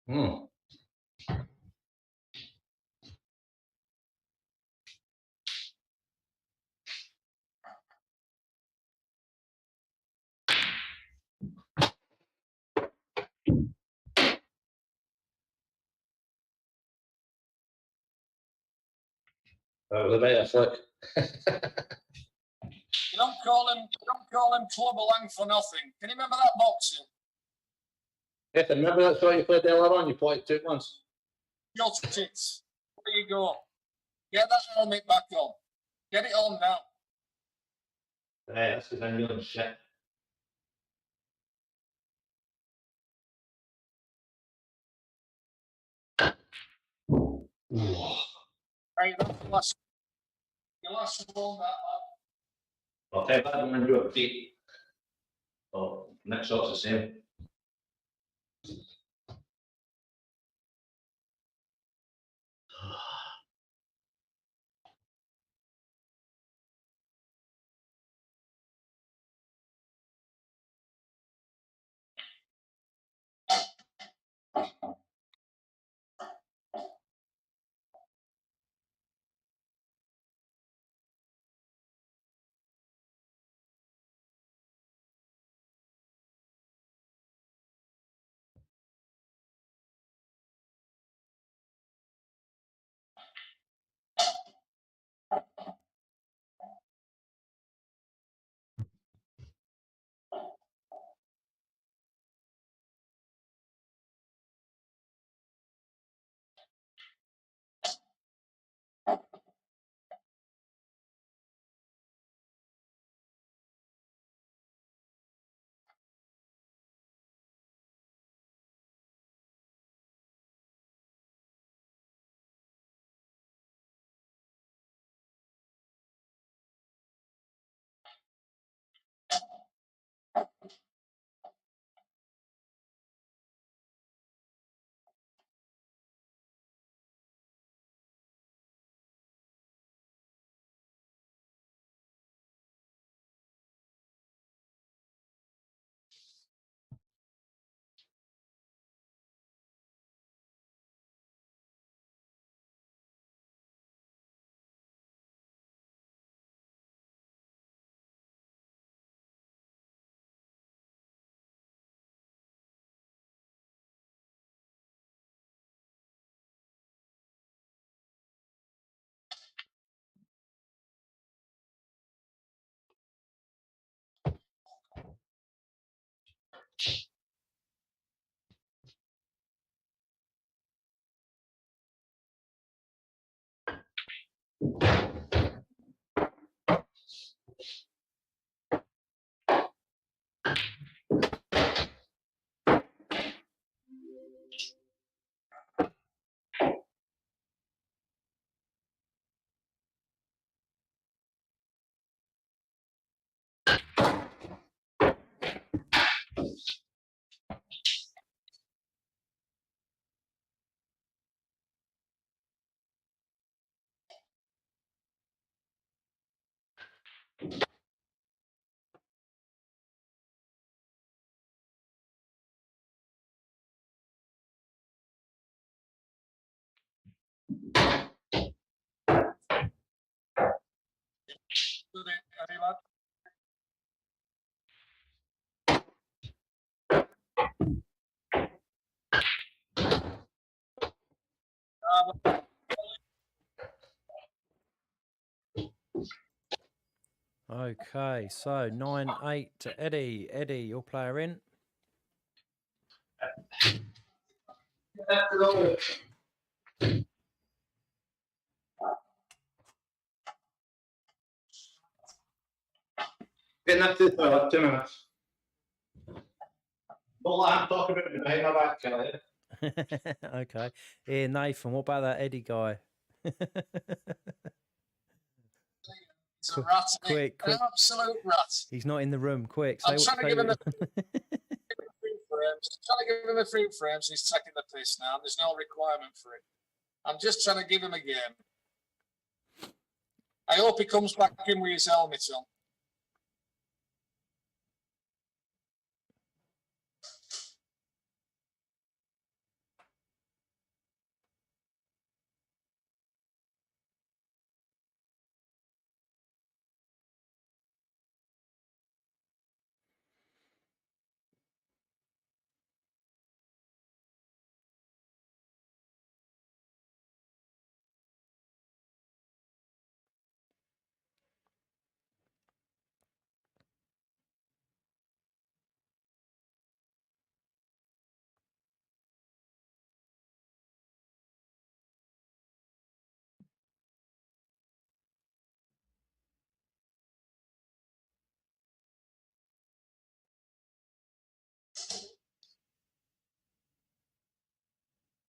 Hmm. That was a bit of flick. You don't call him Clubber Lang for nothing. Can you remember that boxing? Yes, I remember that's why you played earlier on. You played it 2 months. Got it. There you go. Get that helmet back on. Get it on now. Hey, that's because I'm doing shit. Right, that's the last. Your last one, that. I'll take that one and do a feet. Oh, next shot's the same. Any lad? Okay, so 9-8 to Eddie. Eddie, your player in. Getting up to the toilet, 2 minutes. Don't let him talk about me behind my back, Kelly. Okay. Here, Nathan, what about that Eddie guy? He's a rat, quick. An absolute rat. He's not in the room. Quick. I'm trying to give him a free frame, so he's taking the piss now. There's no requirement for it. I'm just trying to give him a game. I hope he comes back in with his helmet on.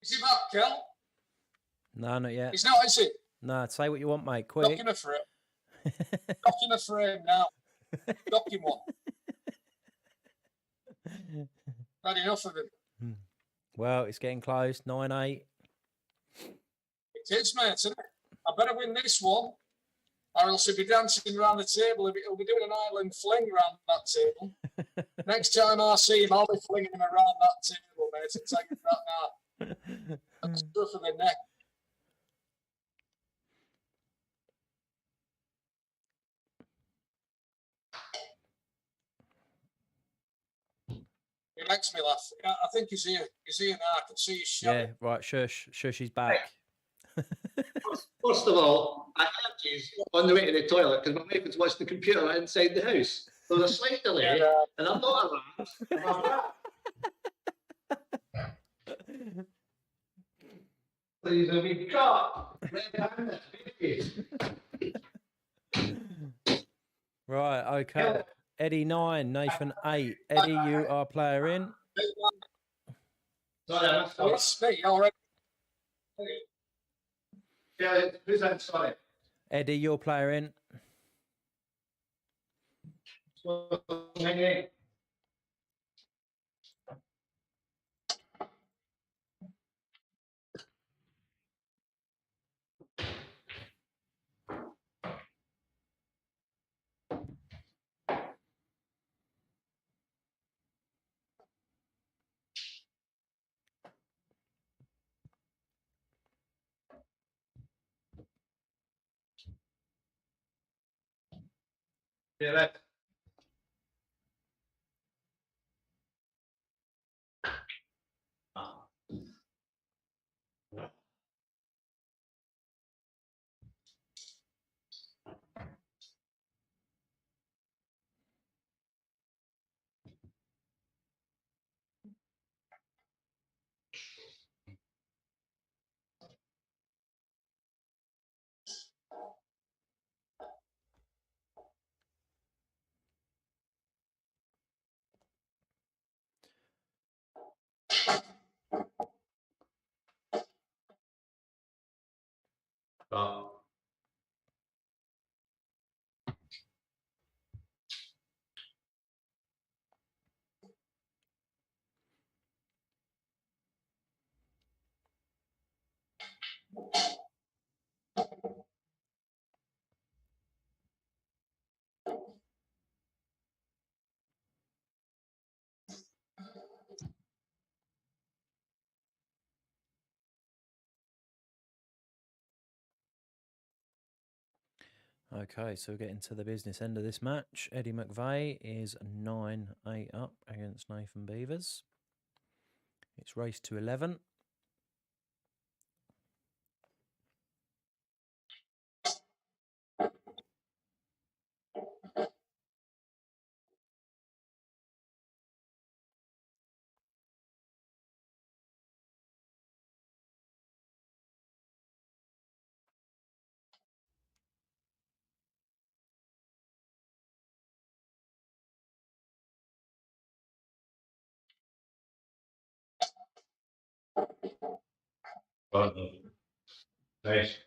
Is he back, Kel? No, not yet. He's not, is he? No, say what you want, mate. Quick. Docking a frame. Docking a frame now. Docking one. Had enough of him. Well, it's getting close. 9-8. It is, mate, isn't it? I better win this one, or else he'll be dancing around the table. He'll be doing an island fling around that table. Next time I see him, I'll be flinging him around that table, mate. I'll tell you that now. That's good for the neck. He makes me laugh. I think he's here. He's here now. I can see his shadow. Yeah, right. Shush. Shush, he's back. First of all, I heard you on the way to the toilet because my wife was watching the computer inside the house. There was a slight delay, and I'm not around. He's a wee drop. Right, okay. Eddie 9, Nathan 8. Eddie, you are player in. Sorry, I missed that. It's me already. Yeah, who's that? Sorry. Eddie, you're player in. Yeah, that. Oh. Okay, so we're getting to the business end of this match. Eddie McVeigh is 9-8 up against Nathan Beavers. It's race to 11. Nice.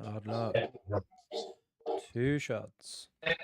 Hard luck. 2 shots. Okay.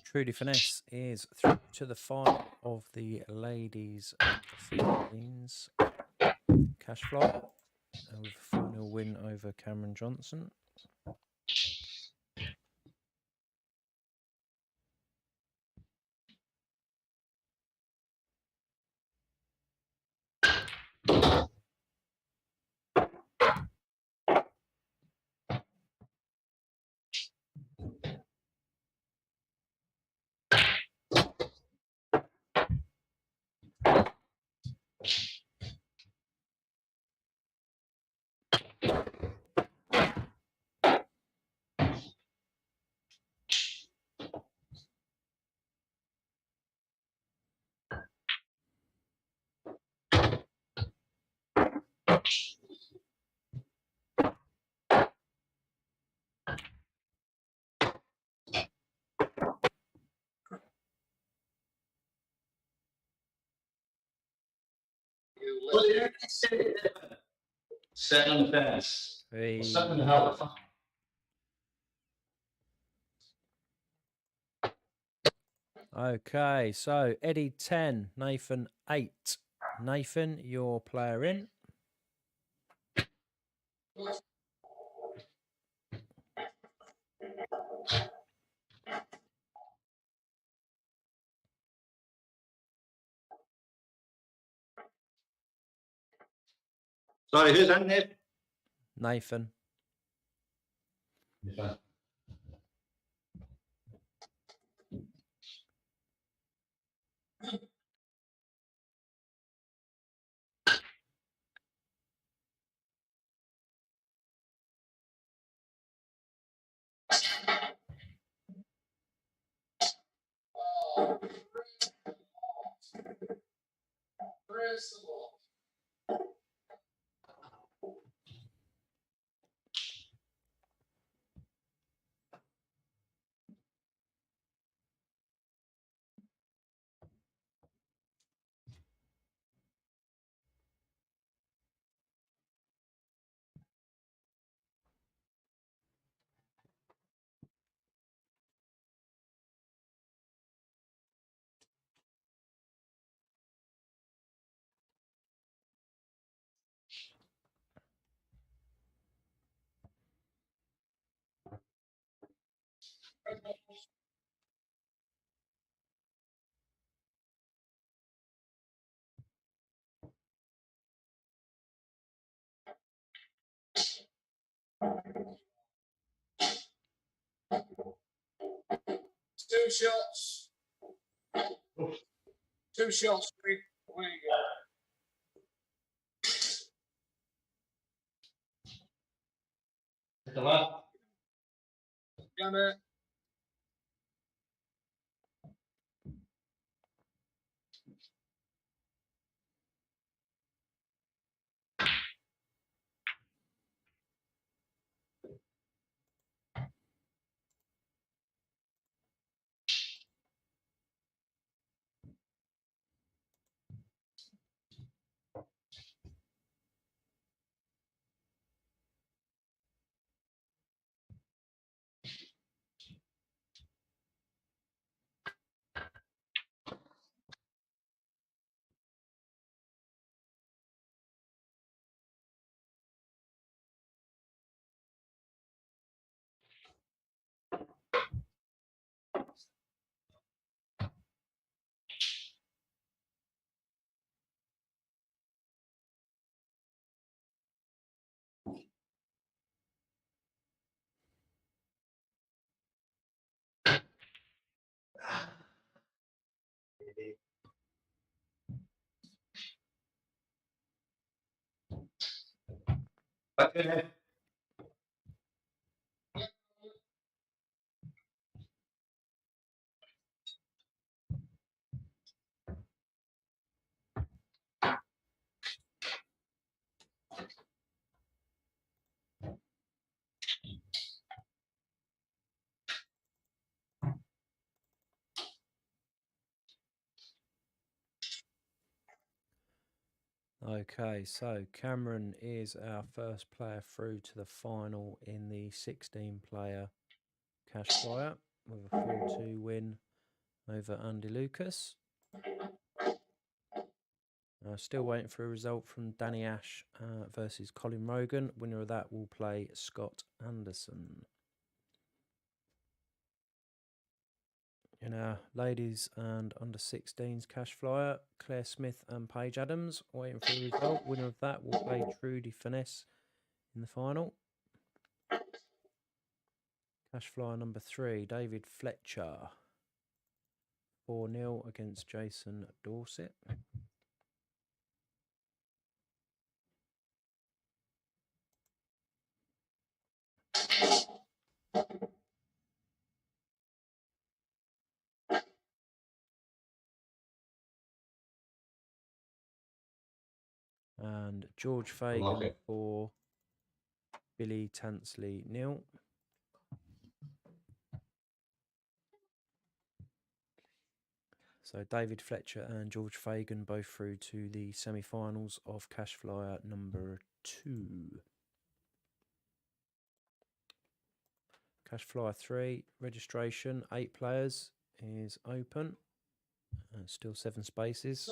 Trudy Finesse is through to the final of the ladies of the Philippines cash fly with a 4-0 win over Cameron Johnson. Sitting on the fence. Hey. Sitting in the hell. Okay, so Eddie 10, Nathan 8. Nathan, your player in. Sorry, who's in there? Nathan. Yeah. Two shots. 2 shots. Away you go. To the left. Damn it. Okay. Okay, so Cameron is our first player through to the final in the 16-player cash flyer with a 4-2 win over Andy Lucas. Still waiting for a result from Danny Ash versus Colin Rogan. Winner of that will play Scott Anderson. In our ladies and under 16s cash flyer, Claire Smith and Paige Adams waiting for a result. Winner of that will play Trudy Finesse in the final. Cash flyer number 3, David Fletcher. 4-0 against Jason Dorset. And George Fagan for Billy Tansley 0. So David Fletcher and George Fagan both through to the semi-finals of cash flyer number 2. Cash flyer 3 registration, 8 players is open. Still 7 spaces.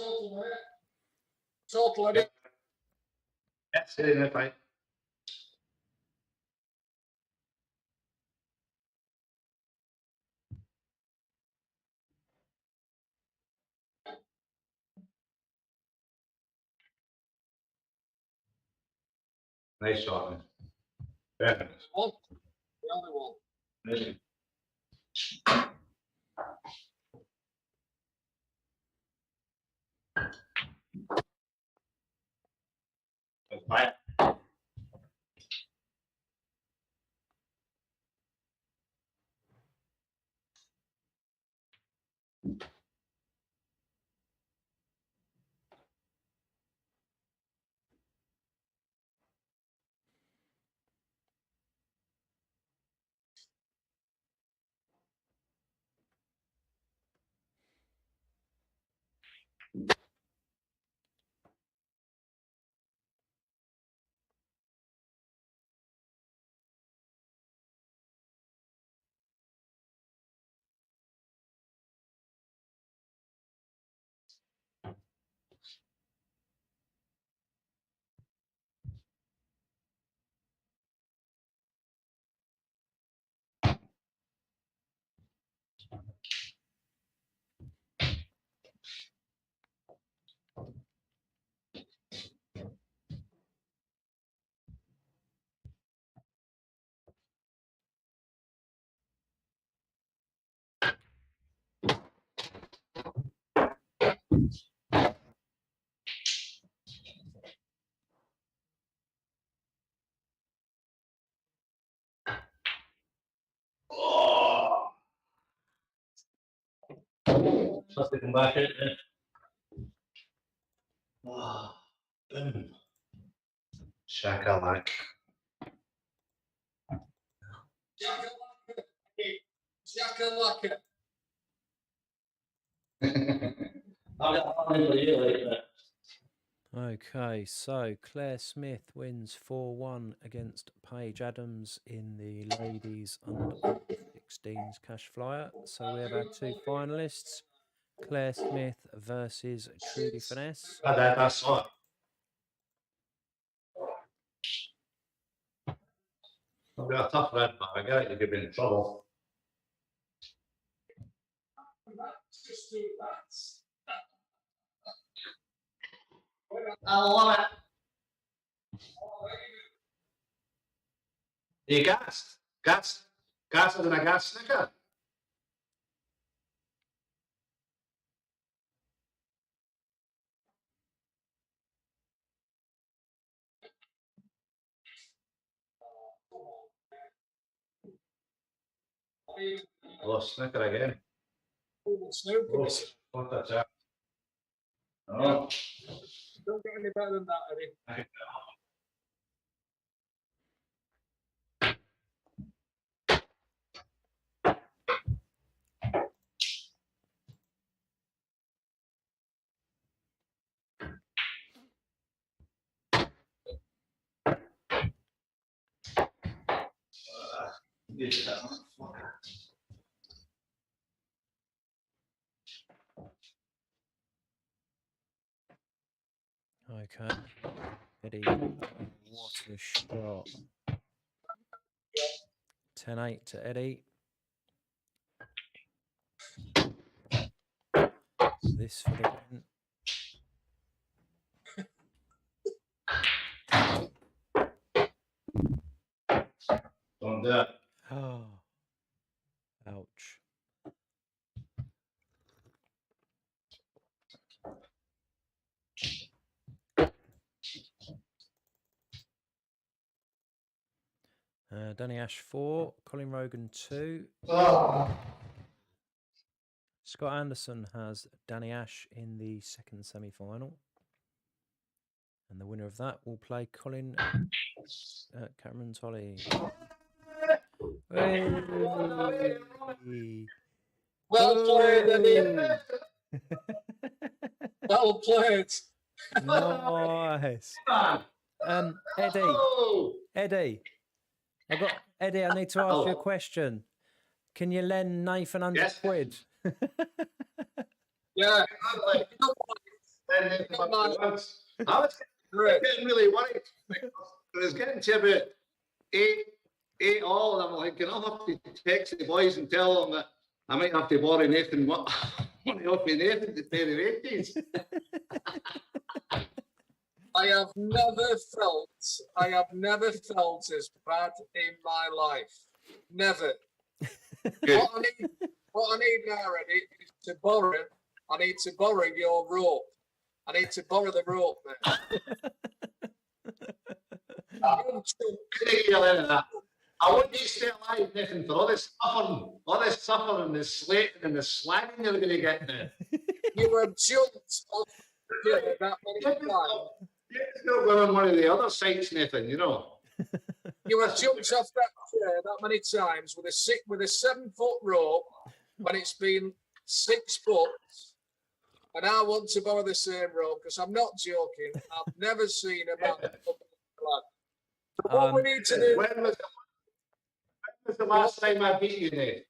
Total edit. That's it, if I. Nice shot, man. Very nice. One. The only one. Nice. That's fine. Oh! Something back in there. Oh, boom. Shakalak. Shakalaka. I've got one for you later. Okay, so Claire Smith wins 4-1 against Paige Adams in the ladies under 16s cash flyer. So we have our 2 finalists, Claire Smith versus Trudy Finesse. That's all. I've got a tough red, but I got it, you could be in trouble. Just do that. I love it. Are you gassed? Gassed? Gassed than a gas snicker? Oh, snicker again. Snooker. Oh, what a chat. Oh. Don't get any better than that, Eddie. Okay. Eddie, what a shot. 10-8 to Eddie. This for the win. Don't do it. Oh, ouch. Danny Ash 4, Colin Rogan 2. Oh. Scott Anderson has Danny Ash in the second semi-final. And the winner of that will play Colin Cameron Tolley. Hey. Well played, Eddie. Well played. Nice. Eddie, Eddie, I need to ask you a question. Can you lend Nathan 100 quid? Yeah. I was getting really worried. It was getting to about eight all, and I'm thinking, I'll have to text the boys and tell them that I might have to borrow Nathan money off me Nathan to pay the wages. I have never felt as bad in my life. Never. What I need now, Eddie, is to borrow. I need to borrow your rope. I need to borrow the rope, man. I want you to stay alive, Nathan, for all this suffering, the slating and the slagging you're going to get now. You were jumped off the chair that many times. It's not going on one of the other sites, Nathan, you know. You were jumped off that chair that many times with a 7-foot rope when it's been 6 foot. And I want to borrow the same rope because I'm not joking. I've never seen a man like that. What we need to do. When was the last time I beat you, Nate?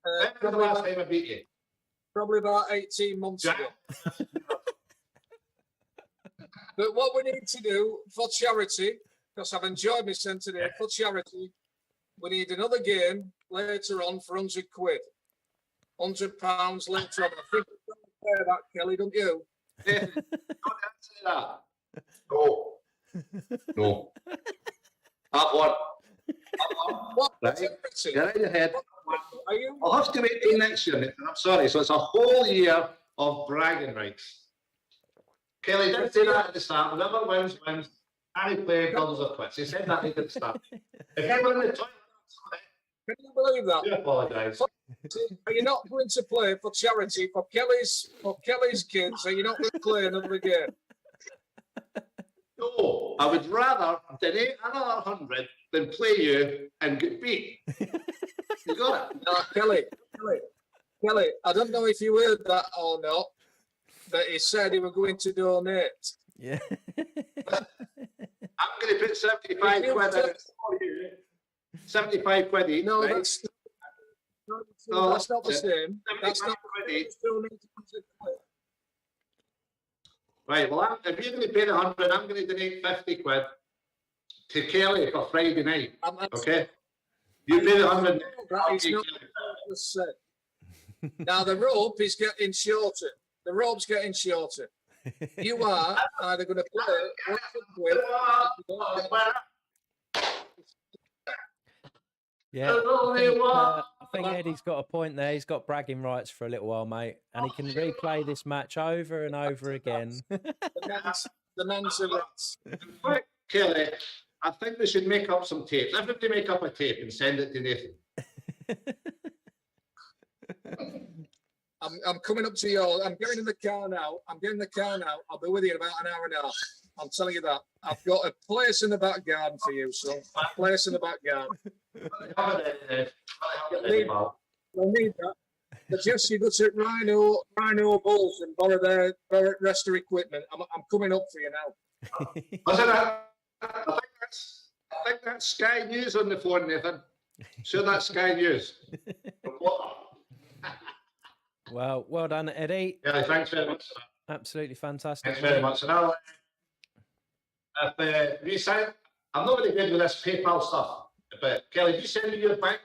When was the last time I beat you? Probably about 18 months ago. But what we need to do for charity, because I've enjoyed my son today, for charity, we need another game later on for 100 quid. £100 later on. I think you're going to pay that, Kelly, don't you? Don't answer that. No. No. That one. What? Right. Charity? Get out of your head. Are you? I'll have to wait till next year, Nathan. I'm sorry. So it's a whole year of bragging rights. Kelly didn't say that at the start. Whoever wins, wins. Any player doubles or quits. He said that at the start. If you were in the toilet, Can you believe that? I do apologise. Are you not going to play for charity for Kelly's kids? Are you not going to play another game? No, I would rather donate another 100 than play you and get beat. You got it? No, Kelly. I don't know if you heard that or not, but he said he was going to donate. Yeah. I'm going to put 75 quid in it for you. 75 quid each. No, right? that's not the same. That's 75 not quid each. donating. Right, well, if you're going to pay the 100, I'm going to donate 50 quid to Kelly for Friday night. Okay? You pay the 100. That is not what said. Now, the rope is getting shorter. The rope's getting shorter. You are either going to play 100 quid. Yeah, I think Eddie's got a point there. He's got bragging rights for a little while, mate, and he can replay this match over and over again. The men's rights. Kelly, I think we should make up some tapes. Everybody make up a tape and send it to Nathan. I'm coming up to you. I'm getting in the car now. I'll be with you in about an hour and a half. I'm telling you that. I've got a place in the back garden for you, son. A place in the back garden. You'll need that. Suggest you go to Rhino Bulls and borrow their rest of equipment. I'm coming up for you now. Listen, I think that's Sky News on the phone, Nathan. Sure, that's Sky News. Well done, Eddie. Yeah, thanks very much. Absolutely fantastic. Thanks very much. And I'll, if we sign, I'm not very good with this PayPal stuff, but Kelly, if you send me your bank